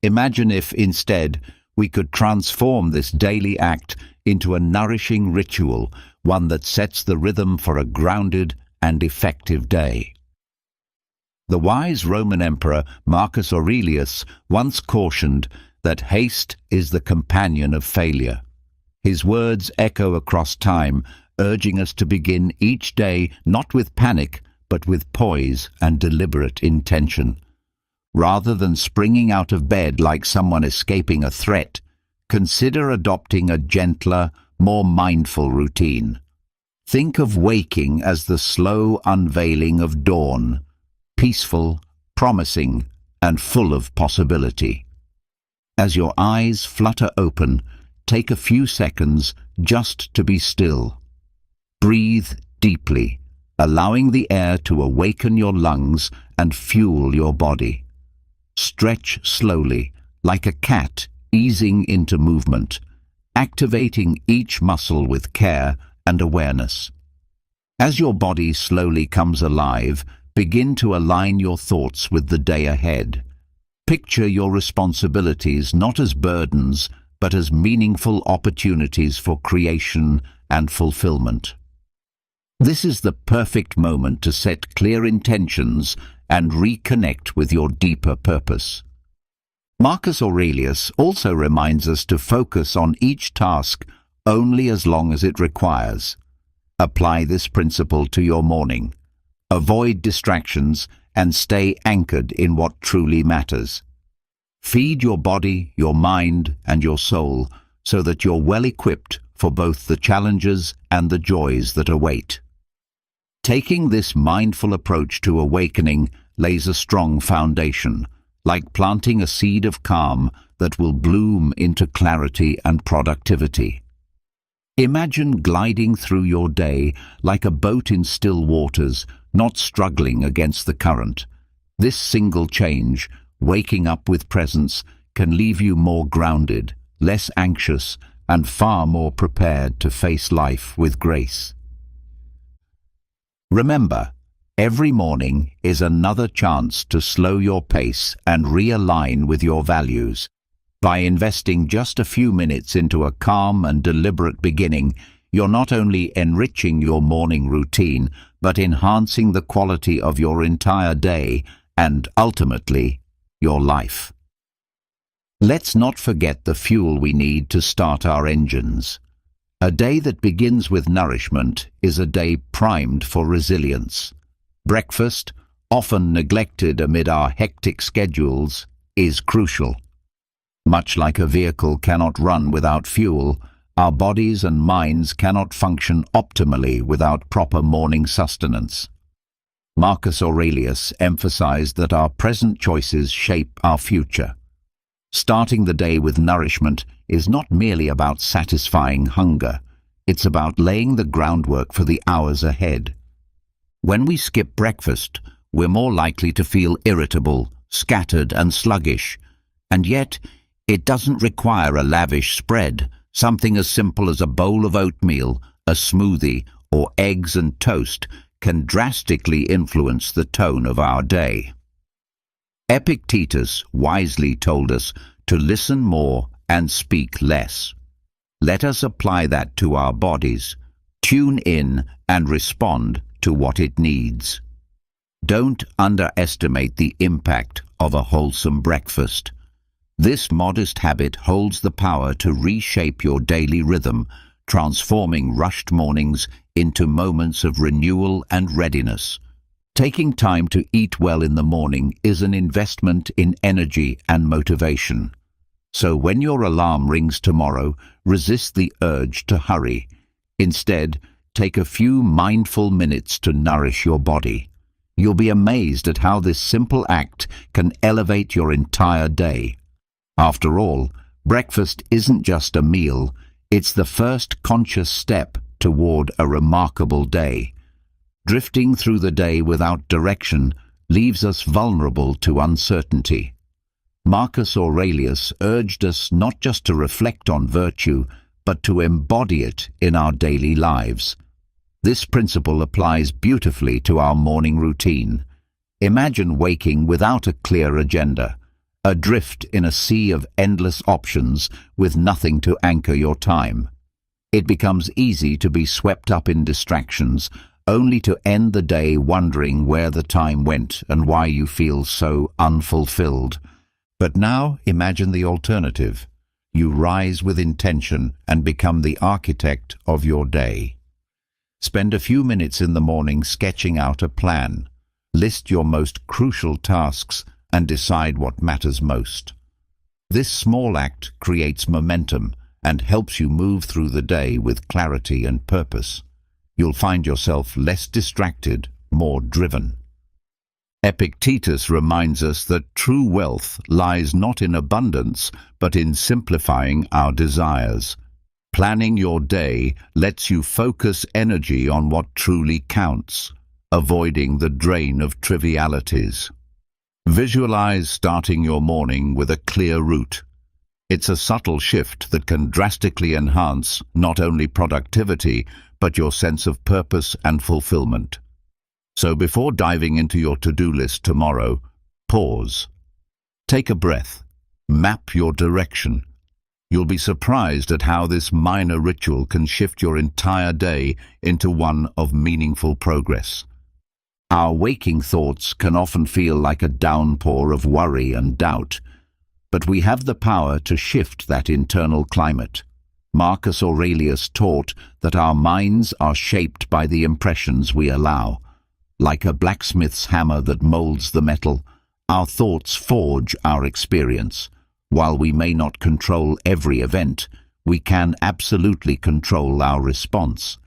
Imagine if, instead, we could transform this daily act into a nourishing ritual, one that sets the rhythm for a grounded and effective day. The wise Roman Emperor Marcus Aurelius once cautioned that haste is the companion of failure. His words echo across time, urging us to begin each day not with panic, but with poise and deliberate intention. Rather than springing out of bed like someone escaping a threat, consider adopting a gentler, more mindful routine. Think of waking as the slow unveiling of dawn, peaceful, promising, and full of possibility. As your eyes flutter open, take a few seconds just to be still. Breathe deeply, allowing the air to awaken your lungs and fuel your body. Stretch slowly, like a cat easing into movement, activating each muscle with care and awareness. As your body slowly comes alive, begin to align your thoughts with the day ahead. Picture your responsibilities not as burdens, but as meaningful opportunities for creation and fulfillment. This is the perfect moment to set clear intentions and reconnect with your deeper purpose. Marcus Aurelius also reminds us to focus on each task only as long as it requires. Apply this principle to your morning. Avoid distractions and stay anchored in what truly matters. Feed your body, your mind, and your soul so that you're well equipped for both the challenges and the joys that await. Taking this mindful approach to awakening lays a strong foundation, like planting a seed of calm that will bloom into clarity and productivity. Imagine gliding through your day like a boat in still waters, not struggling against the current. This single change, waking up with presence, can leave you more grounded, less anxious, and far more prepared to face life with grace. Remember, every morning is another chance to slow your pace and realign with your values. By investing just a few minutes into a calm and deliberate beginning, you're not only enriching your morning routine, but enhancing the quality of your entire day and, ultimately, your life. Let's not forget the fuel we need to start our engines. A day that begins with nourishment is a day primed for resilience. Breakfast, often neglected amid our hectic schedules, is crucial. Much like a vehicle cannot run without fuel, our bodies and minds cannot function optimally without proper morning sustenance. Marcus Aurelius emphasized that our present choices shape our future. Starting the day with nourishment is not merely about satisfying hunger, it's about laying the groundwork for the hours ahead. When we skip breakfast, we're more likely to feel irritable, scattered, and sluggish. And yet, it doesn't require a lavish spread. Something as simple as a bowl of oatmeal, a smoothie, or eggs and toast can drastically influence the tone of our day. Epictetus wisely told us to listen more and speak less. Let us apply that to our bodies, tune in and respond to what it needs. Don't underestimate the impact of a wholesome breakfast. This modest habit holds the power to reshape your daily rhythm, transforming rushed mornings into moments of renewal and readiness. Taking time to eat well in the morning is an investment in energy and motivation. So when your alarm rings tomorrow, resist the urge to hurry. Instead, take a few mindful minutes to nourish your body. You'll be amazed at how this simple act can elevate your entire day. After all, breakfast isn't just a meal, it's the first conscious step toward a remarkable day. Drifting through the day without direction leaves us vulnerable to uncertainty. Marcus Aurelius urged us not just to reflect on virtue, but to embody it in our daily lives. This principle applies beautifully to our morning routine. Imagine waking without a clear agenda, adrift in a sea of endless options with nothing to anchor your time. It becomes easy to be swept up in distractions, only to end the day wondering where the time went and why you feel so unfulfilled. But now imagine the alternative. You rise with intention and become the architect of your day. Spend a few minutes in the morning sketching out a plan. List your most crucial tasks and decide what matters most. This small act creates momentum and helps you move through the day with clarity and purpose. You'll find yourself less distracted, more driven. Epictetus reminds us that true wealth lies not in abundance, but in simplifying our desires. Planning your day lets you focus energy on what truly counts, avoiding the drain of trivialities. Visualize starting your morning with a clear route. It's a subtle shift that can drastically enhance not only productivity, but your sense of purpose and fulfillment. So before diving into your to-do list tomorrow, pause. Take a breath. Map your direction. You'll be surprised at how this minor ritual can shift your entire day into one of meaningful progress. Our waking thoughts can often feel like a downpour of worry and doubt, but we have the power to shift that internal climate. Marcus Aurelius taught that our minds are shaped by the impressions we allow. Like a blacksmith's hammer that molds the metal, our thoughts forge our experience. While we may not control every event, we can absolutely control our response.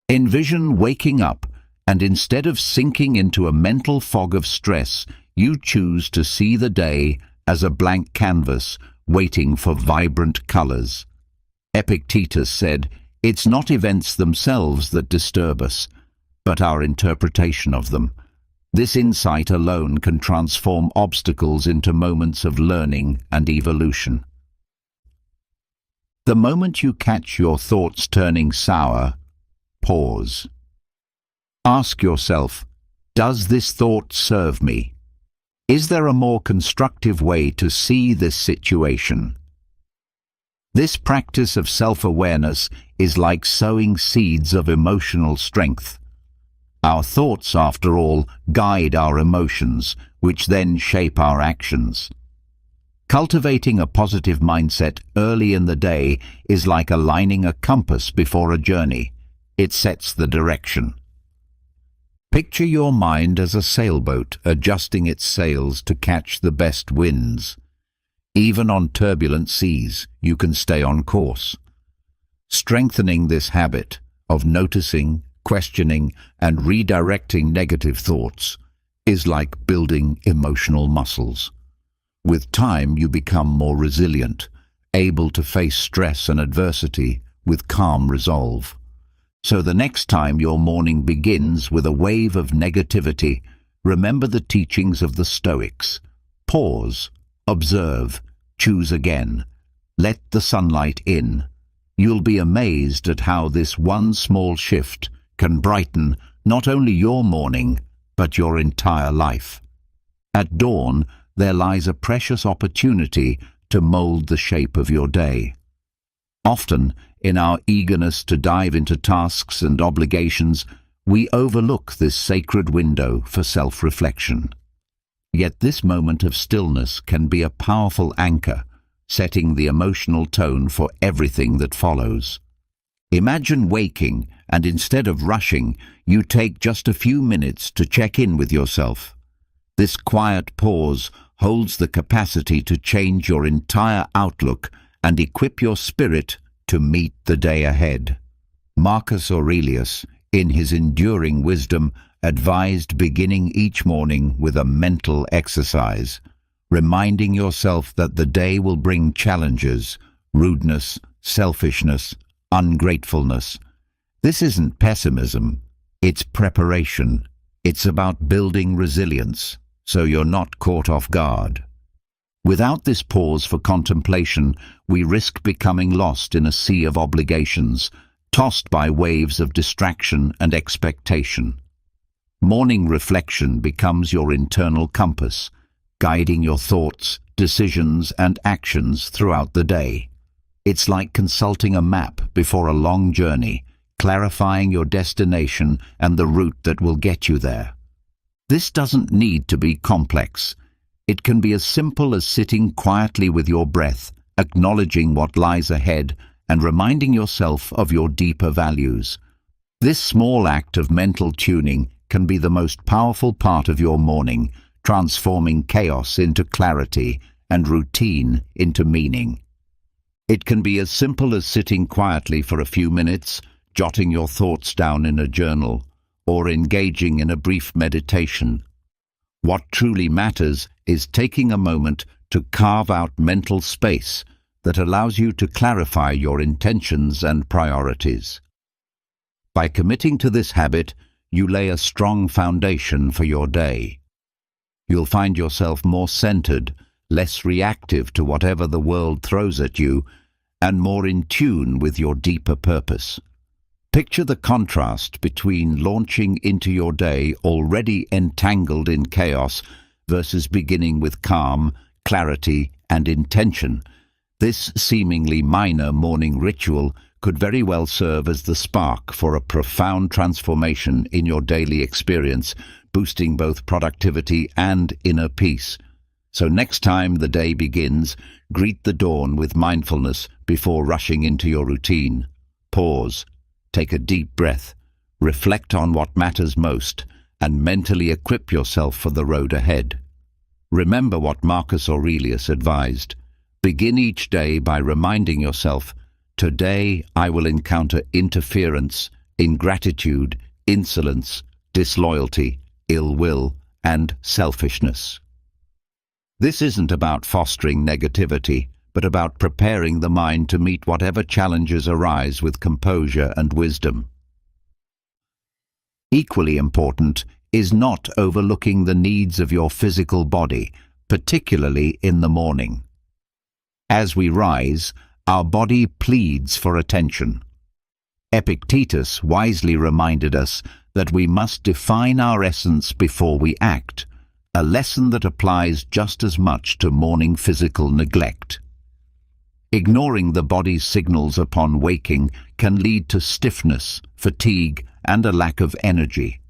Envision waking up, and instead of sinking into a mental fog of stress, you choose to see the day as a blank canvas waiting for vibrant colors. Epictetus said, "It's not events themselves that disturb us, but our interpretation of them." This insight alone can transform obstacles into moments of learning and evolution. The moment you catch your thoughts turning sour, pause. Ask yourself, does this thought serve me? Is there a more constructive way to see this situation? This practice of self-awareness is like sowing seeds of emotional strength. Our thoughts, after all, guide our emotions, which then shape our actions. Cultivating a positive mindset early in the day is like aligning a compass before a journey. It sets the direction. Picture your mind as a sailboat adjusting its sails to catch the best winds. Even on turbulent seas, you can stay on course. Strengthening this habit of noticing, questioning, and redirecting negative thoughts is like building emotional muscles. With time, you become more resilient, able to face stress and adversity with calm resolve. So the next time your morning begins with a wave of negativity, remember the teachings of the Stoics. Pause, observe, choose again. Let the sunlight in. You'll be amazed at how this one small shift can brighten not only your morning, but your entire life. At dawn, there lies a precious opportunity to mold the shape of your day. Often, in our eagerness to dive into tasks and obligations, We overlook this sacred window for self-reflection. Yet this moment of stillness can be a powerful anchor, setting the emotional tone for everything that follows. Imagine waking, and instead of rushing, you take just a few minutes to check in with yourself. This quiet pause holds the capacity to change your entire outlook and equip your spirit to meet the day ahead. Marcus Aurelius, in his enduring wisdom, advised beginning each morning with a mental exercise, reminding yourself that the day will bring challenges, rudeness, selfishness, ungratefulness. This isn't pessimism, it's preparation. It's about building resilience, so you're not caught off guard. Without this pause for contemplation, we risk becoming lost in a sea of obligations, tossed by waves of distraction and expectation. Morning reflection becomes your internal compass, guiding your thoughts, decisions, and actions throughout the day. It's like consulting a map before a long journey, clarifying your destination and the route that will get you there. This doesn't need to be complex. It can be as simple as sitting quietly with your breath, acknowledging what lies ahead, and reminding yourself of your deeper values. This small act of mental tuning can be the most powerful part of your morning, transforming chaos into clarity and routine into meaning. It can be as simple as sitting quietly for a few minutes, jotting your thoughts down in a journal, or engaging in a brief meditation. What truly matters is taking a moment to carve out mental space that allows you to clarify your intentions and priorities. By committing to this habit, you lay a strong foundation for your day. You'll find yourself more centered, less reactive to whatever the world throws at you, and more in tune with your deeper purpose. Picture the contrast between launching into your day already entangled in chaos versus beginning with calm, clarity, and intention. This seemingly minor morning ritual could very well serve as the spark for a profound transformation in your daily experience, boosting both productivity and inner peace. So next time the day begins, greet the dawn with mindfulness before rushing into your routine. Pause, take a deep breath, reflect on what matters most, and mentally equip yourself for the road ahead. Remember what Marcus Aurelius advised. Begin each day by reminding yourself, today I will encounter interference, ingratitude, insolence, disloyalty, ill will, and selfishness. This isn't about fostering negativity, but about preparing the mind to meet whatever challenges arise with composure and wisdom. Equally important is not overlooking the needs of your physical body, particularly in the morning. As we rise, our body pleads for attention. Epictetus wisely reminded us that we must define our essence before we act, a lesson that applies just as much to morning physical neglect. Ignoring the body's signals upon waking can lead to stiffness, fatigue, and a lack of energy.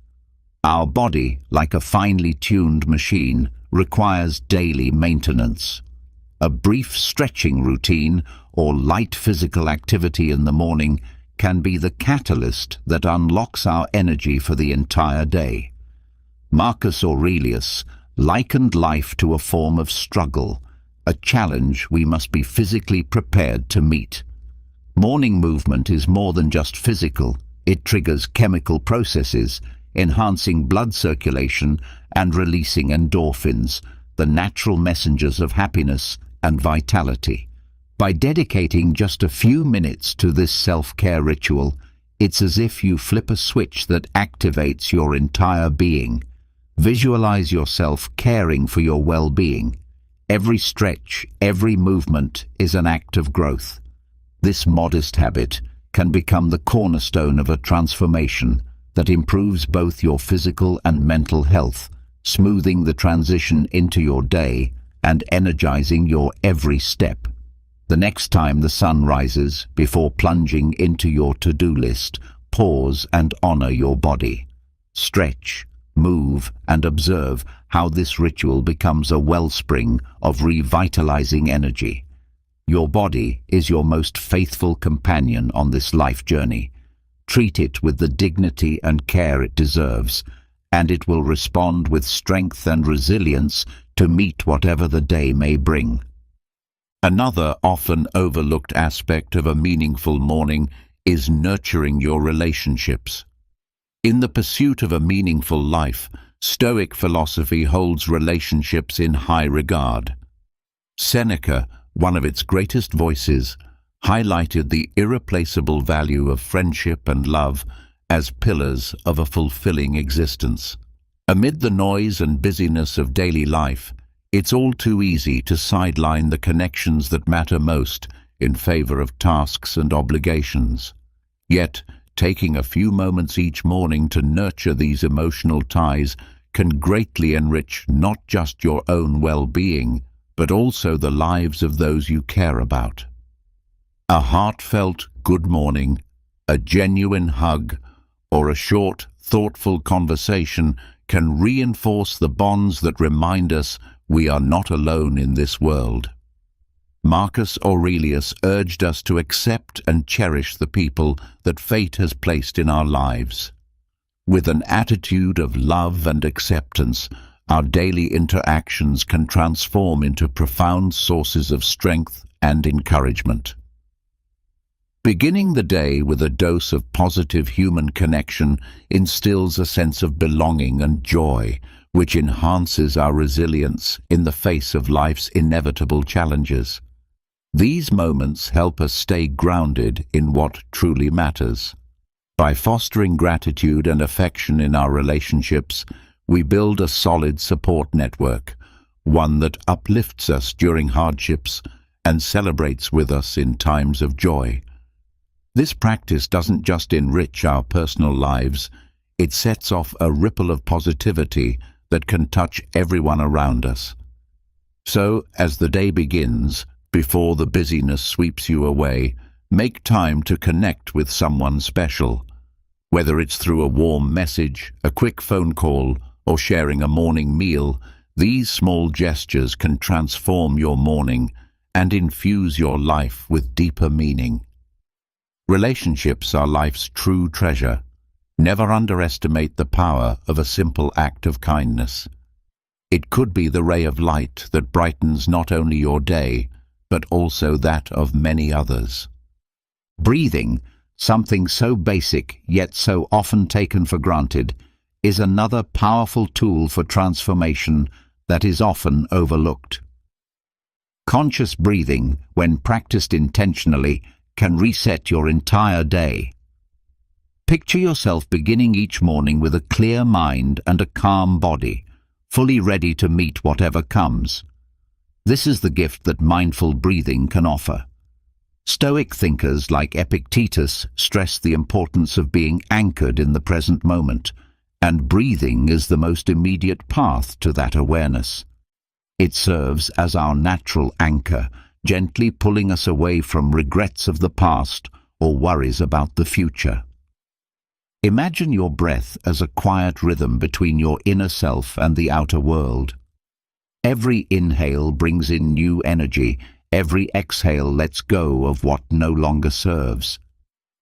Our body, like a finely tuned machine, requires daily maintenance. A brief stretching routine or light physical activity in the morning can be the catalyst that unlocks our energy for the entire day. Marcus Aurelius likened life to a form of struggle, a challenge we must be physically prepared to meet. Morning movement is more than just physical. It triggers chemical processes, enhancing blood circulation and releasing endorphins, the natural messengers of happiness and vitality. By dedicating just a few minutes to this self-care ritual, it's as if you flip a switch that activates your entire being. Visualize yourself caring for your well-being. Every stretch, every movement is an act of growth. This modest habit can become the cornerstone of a transformation that improves both your physical and mental health, smoothing the transition into your day and energizing your every step. The next time the sun rises, before plunging into your to-do list, pause and honor your body. Stretch, move, and observe how this ritual becomes a wellspring of revitalizing energy. Your body is your most faithful companion on this life journey. Treat it with the dignity and care it deserves, and it will respond with strength and resilience to meet whatever the day may bring. Another often overlooked aspect of a meaningful morning is nurturing your relationships. In the pursuit of a meaningful life, Stoic philosophy holds relationships in high regard. Seneca, one of its greatest voices, highlighted the irreplaceable value of friendship and love as pillars of a fulfilling existence. Amid the noise and busyness of daily life, it's all too easy to sideline the connections that matter most in favor of tasks and obligations. Yet, taking a few moments each morning to nurture these emotional ties can greatly enrich not just your own well-being, but also the lives of those you care about. A heartfelt good morning, a genuine hug, or a short, thoughtful conversation can reinforce the bonds that remind us we are not alone in this world. Marcus Aurelius urged us to accept and cherish the people that fate has placed in our lives. With an attitude of love and acceptance, our daily interactions can transform into profound sources of strength and encouragement. Beginning the day with a dose of positive human connection instills a sense of belonging and joy, which enhances our resilience in the face of life's inevitable challenges. These moments help us stay grounded in what truly matters. By fostering gratitude and affection in our relationships, we build a solid support network, one that uplifts us during hardships and celebrates with us in times of joy. This practice doesn't just enrich our personal lives, it sets off a ripple of positivity that can touch everyone around us. So, as the day begins, before the busyness sweeps you away, make time to connect with someone special. Whether it's through a warm message, a quick phone call, or sharing a morning meal, these small gestures can transform your morning and infuse your life with deeper meaning. Relationships are life's true treasure. Never underestimate the power of a simple act of kindness. It could be the ray of light that brightens not only your day, but also that of many others. Breathing, something so basic yet so often taken for granted, is another powerful tool for transformation that is often overlooked. Conscious breathing, when practiced intentionally, can reset your entire day. Picture yourself beginning each morning with a clear mind and a calm body, fully ready to meet whatever comes. This is the gift that mindful breathing can offer. Stoic thinkers like Epictetus stress the importance of being anchored in the present moment, and breathing is the most immediate path to that awareness. It serves as our natural anchor, gently pulling us away from regrets of the past or worries about the future. Imagine your breath as a quiet rhythm between your inner self and the outer world. Every inhale brings in new energy, every exhale lets go of what no longer serves.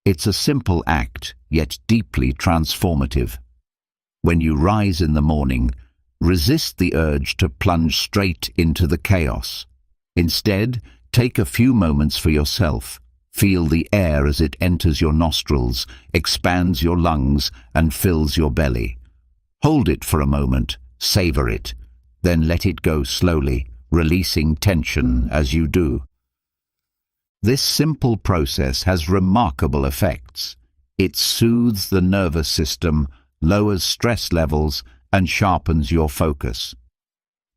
It's a simple act, yet deeply transformative. When you rise in the morning, resist the urge to plunge straight into the chaos. Instead, take a few moments for yourself. Feel the air as it enters your nostrils, expands your lungs, and fills your belly. Hold it for a moment, savor it, then let it go slowly, releasing tension as you do. This simple process has remarkable effects. It soothes the nervous system, lowers stress levels, and sharpens your focus.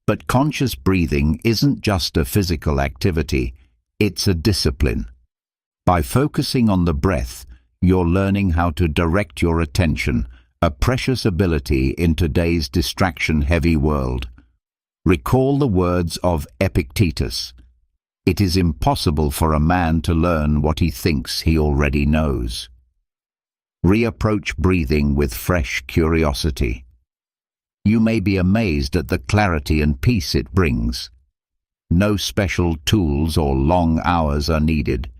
But conscious breathing isn't just a physical activity, it's a discipline. By focusing on the breath, you're learning how to direct your attention, a precious ability in today's distraction-heavy world. Recall the words of Epictetus. It is impossible for a man to learn what he thinks he already knows. Reapproach breathing with fresh curiosity. You may be amazed at the clarity and peace it brings. No special tools or long hours are needed.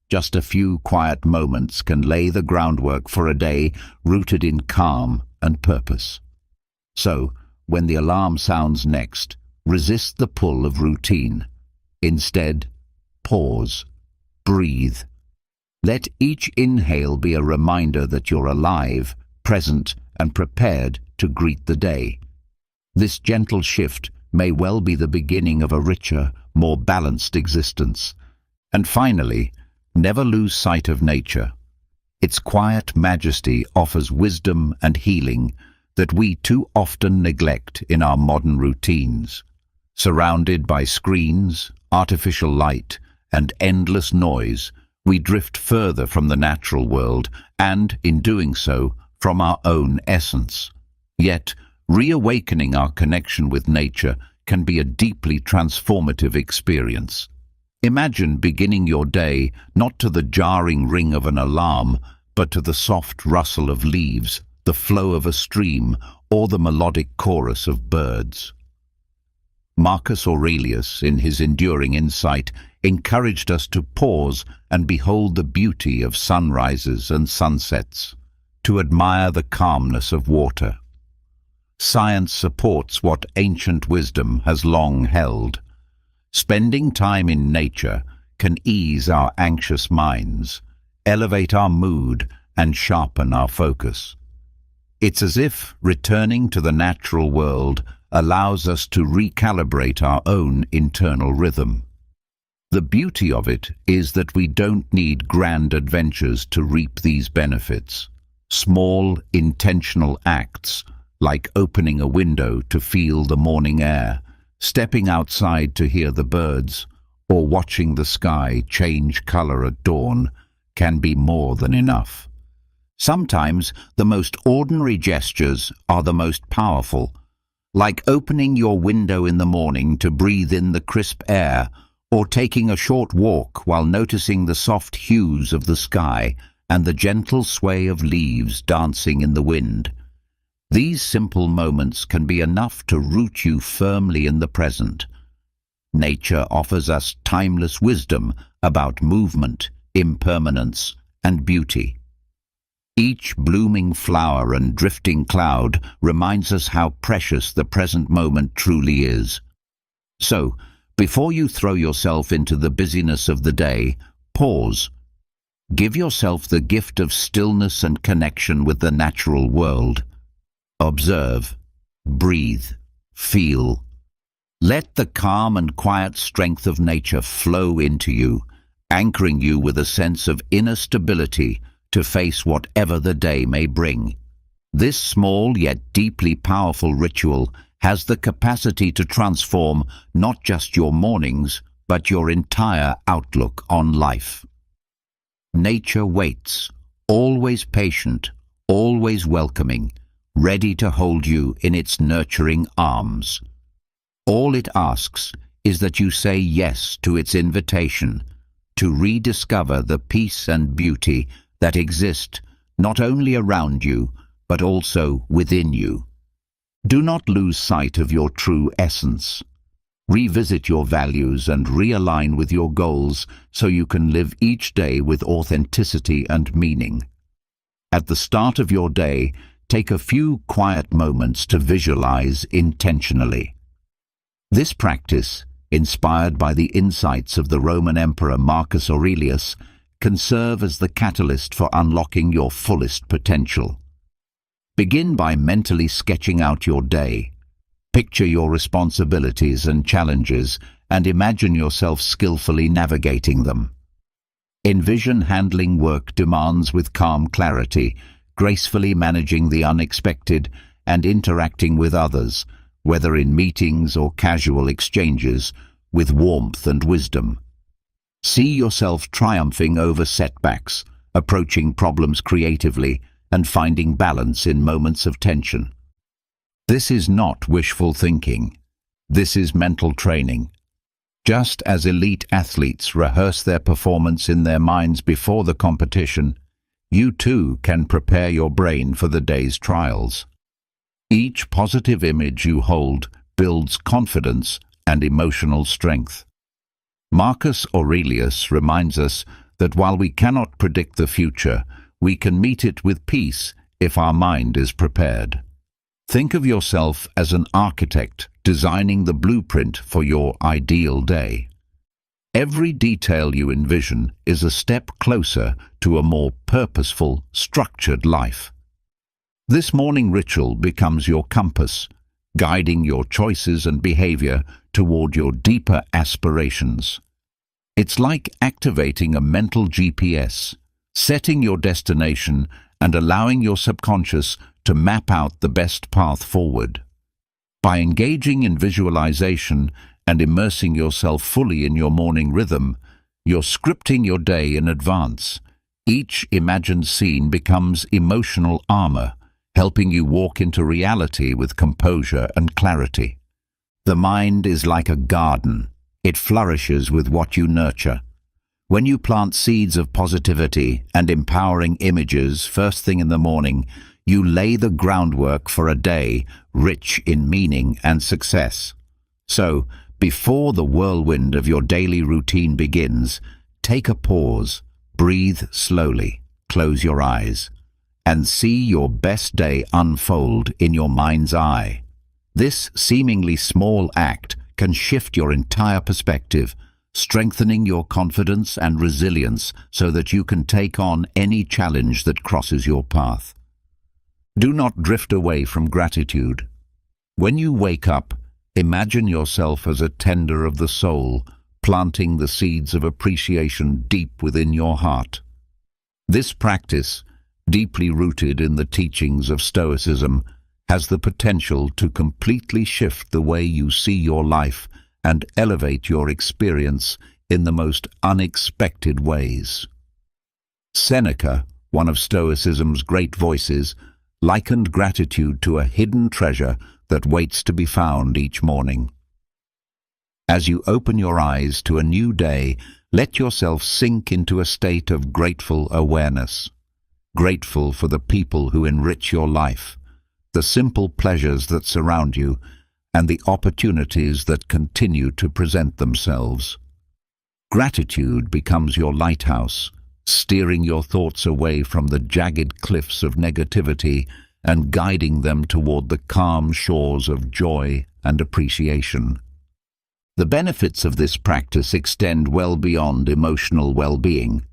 Just a few quiet moments can lay the groundwork for a day rooted in calm and purpose. So, when the alarm sounds next, resist the pull of routine. Instead, pause, breathe. Let each inhale be a reminder that you're alive, present, and prepared to greet the day. This gentle shift may well be the beginning of a richer, more balanced existence. And finally, never lose sight of nature. Its quiet majesty offers wisdom and healing that we too often neglect in our modern routines. Surrounded by screens, artificial light, and endless noise, we drift further from the natural world and, in doing so, from our own essence. Yet, reawakening our connection with nature can be a deeply transformative experience. Imagine beginning your day not to the jarring ring of an alarm, but to the soft rustle of leaves, the flow of a stream, or the melodic chorus of birds. Marcus Aurelius, in his enduring insight, encouraged us to pause and behold the beauty of sunrises and sunsets, to admire the calmness of water. Science supports what ancient wisdom has long held. Spending time in nature can ease our anxious minds, elevate our mood, and sharpen our focus. It's as if returning to the natural world allows us to recalibrate our own internal rhythm. The beauty of it is that we don't need grand adventures to reap these benefits. Small, intentional acts, like opening a window to feel the morning air, stepping outside to hear the birds, or watching the sky change color at dawn, can be more than enough. Sometimes the most ordinary gestures are the most powerful, like opening your window in the morning to breathe in the crisp air, or taking a short walk while noticing the soft hues of the sky and the gentle sway of leaves dancing in the wind. These simple moments can be enough to root you firmly in the present. Nature offers us timeless wisdom about movement, impermanence, and beauty. Each blooming flower and drifting cloud reminds us how precious the present moment truly is. So, before you throw yourself into the busyness of the day, pause. Give yourself the gift of stillness and connection with the natural world. Observe, breathe, feel. Let the calm and quiet strength of nature flow into you, anchoring you with a sense of inner stability to face whatever the day may bring. This small yet deeply powerful ritual has the capacity to transform not just your mornings, but your entire outlook on life. Nature waits, always patient, always welcoming, ready to hold you in its nurturing arms. All it asks is that you say yes to its invitation to rediscover the peace and beauty that exist not only around you, but also within you. Do not lose sight of your true essence. Revisit your values and realign with your goals so you can live each day with authenticity and meaning. At the start of your day, take a few quiet moments to visualize intentionally. This practice, inspired by the insights of the Roman Emperor Marcus Aurelius, can serve as the catalyst for unlocking your fullest potential. Begin by mentally sketching out your day. Picture your responsibilities and challenges and imagine yourself skillfully navigating them. Envision handling work demands with calm clarity, gracefully managing the unexpected and interacting with others, whether in meetings or casual exchanges, with warmth and wisdom. See yourself triumphing over setbacks, approaching problems creatively, and finding balance in moments of tension. This is not wishful thinking. This is mental training. Just as elite athletes rehearse their performance in their minds before the competition, you too can prepare your brain for the day's trials. Each positive image you hold builds confidence and emotional strength. Marcus Aurelius reminds us that while we cannot predict the future, we can meet it with peace if our mind is prepared. Think of yourself as an architect designing the blueprint for your ideal day. Every detail you envision is a step closer to a more purposeful, structured life. This morning ritual becomes your compass, guiding your choices and behavior toward your deeper aspirations. It's like activating a mental GPS, setting your destination and allowing your subconscious to map out the best path forward. By engaging in visualization and immersing yourself fully in your morning rhythm, you're scripting your day in advance. Each imagined scene becomes emotional armor, helping you walk into reality with composure and clarity. The mind is like a garden. It flourishes with what you nurture. When you plant seeds of positivity and empowering images first thing in the morning, you lay the groundwork for a day rich in meaning and success. So, before the whirlwind of your daily routine begins, take a pause, breathe slowly, close your eyes, and see your best day unfold in your mind's eye. This seemingly small act can shift your entire perspective, strengthening your confidence and resilience so that you can take on any challenge that crosses your path. Do not drift away from gratitude. When you wake up, imagine yourself as a tender of the soul, planting the seeds of appreciation deep within your heart. This practice, deeply rooted in the teachings of Stoicism, has the potential to completely shift the way you see your life and elevate your experience in the most unexpected ways. Seneca, one of Stoicism's great voices, likened gratitude to a hidden treasure that waits to be found each morning. As you open your eyes to a new day, let yourself sink into a state of grateful awareness. Grateful for the people who enrich your life, the simple pleasures that surround you, and the opportunities that continue to present themselves. Gratitude becomes your lighthouse, steering your thoughts away from the jagged cliffs of negativity and guiding them toward the calm shores of joy and appreciation. The benefits of this practice extend well beyond emotional well-being.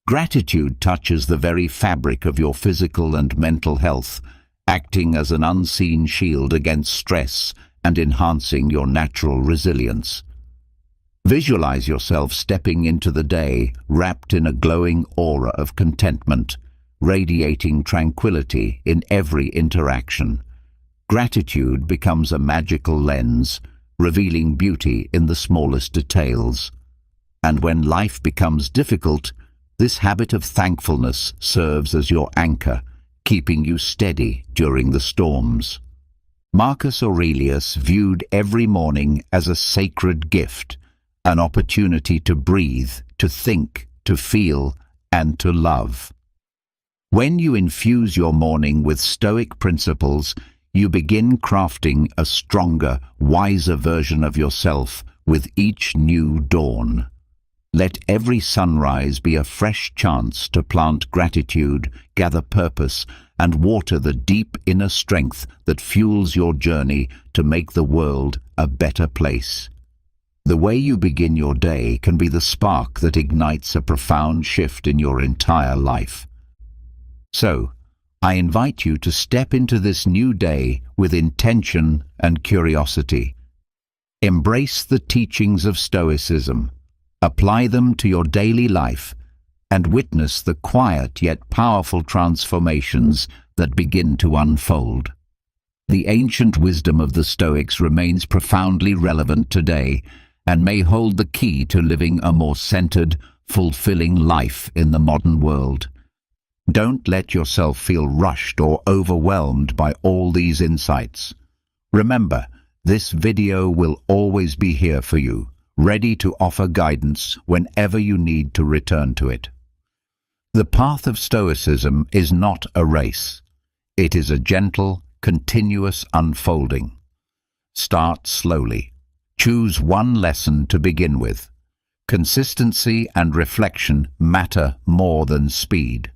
Gratitude touches the very fabric of your physical and mental health, acting as an unseen shield against stress and enhancing your natural resilience. Visualize yourself stepping into the day wrapped in a glowing aura of contentment, radiating tranquility in every interaction. Gratitude becomes a magical lens, revealing beauty in the smallest details. And when life becomes difficult, this habit of thankfulness serves as your anchor, keeping you steady during the storms. Marcus Aurelius viewed every morning as a sacred gift, an opportunity to breathe, to think, to feel, and to love. When you infuse your morning with Stoic principles, you begin crafting a stronger, wiser version of yourself with each new dawn. Let every sunrise be a fresh chance to plant gratitude, gather purpose, and water the deep inner strength that fuels your journey to make the world a better place. The way you begin your day can be the spark that ignites a profound shift in your entire life. So, I invite you to step into this new day with intention and curiosity. Embrace the teachings of Stoicism, apply them to your daily life, and witness the quiet yet powerful transformations that begin to unfold. The ancient wisdom of the Stoics remains profoundly relevant today and may hold the key to living a more centered, fulfilling life in the modern world. Don't let yourself feel rushed or overwhelmed by all these insights. Remember, this video will always be here for you, ready to offer guidance whenever you need to return to it. The path of Stoicism is not a race. It is a gentle, continuous unfolding. Start slowly. Choose one lesson to begin with. Consistency and reflection matter more than speed.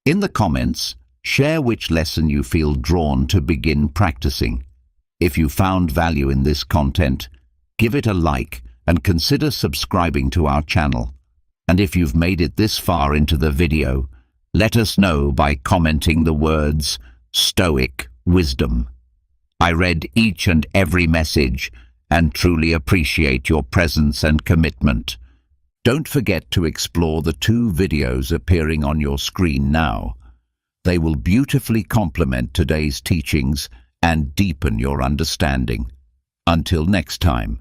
In the comments, share which lesson you feel drawn to begin practicing. If you found value in this content, give it a like and consider subscribing to our channel. And if you've made it this far into the video, let us know by commenting the words Stoic Wisdom. I read each and every message and truly appreciate your presence and commitment. Don't forget to explore the 2 videos appearing on your screen now. They will beautifully complement today's teachings and deepen your understanding. Until next time.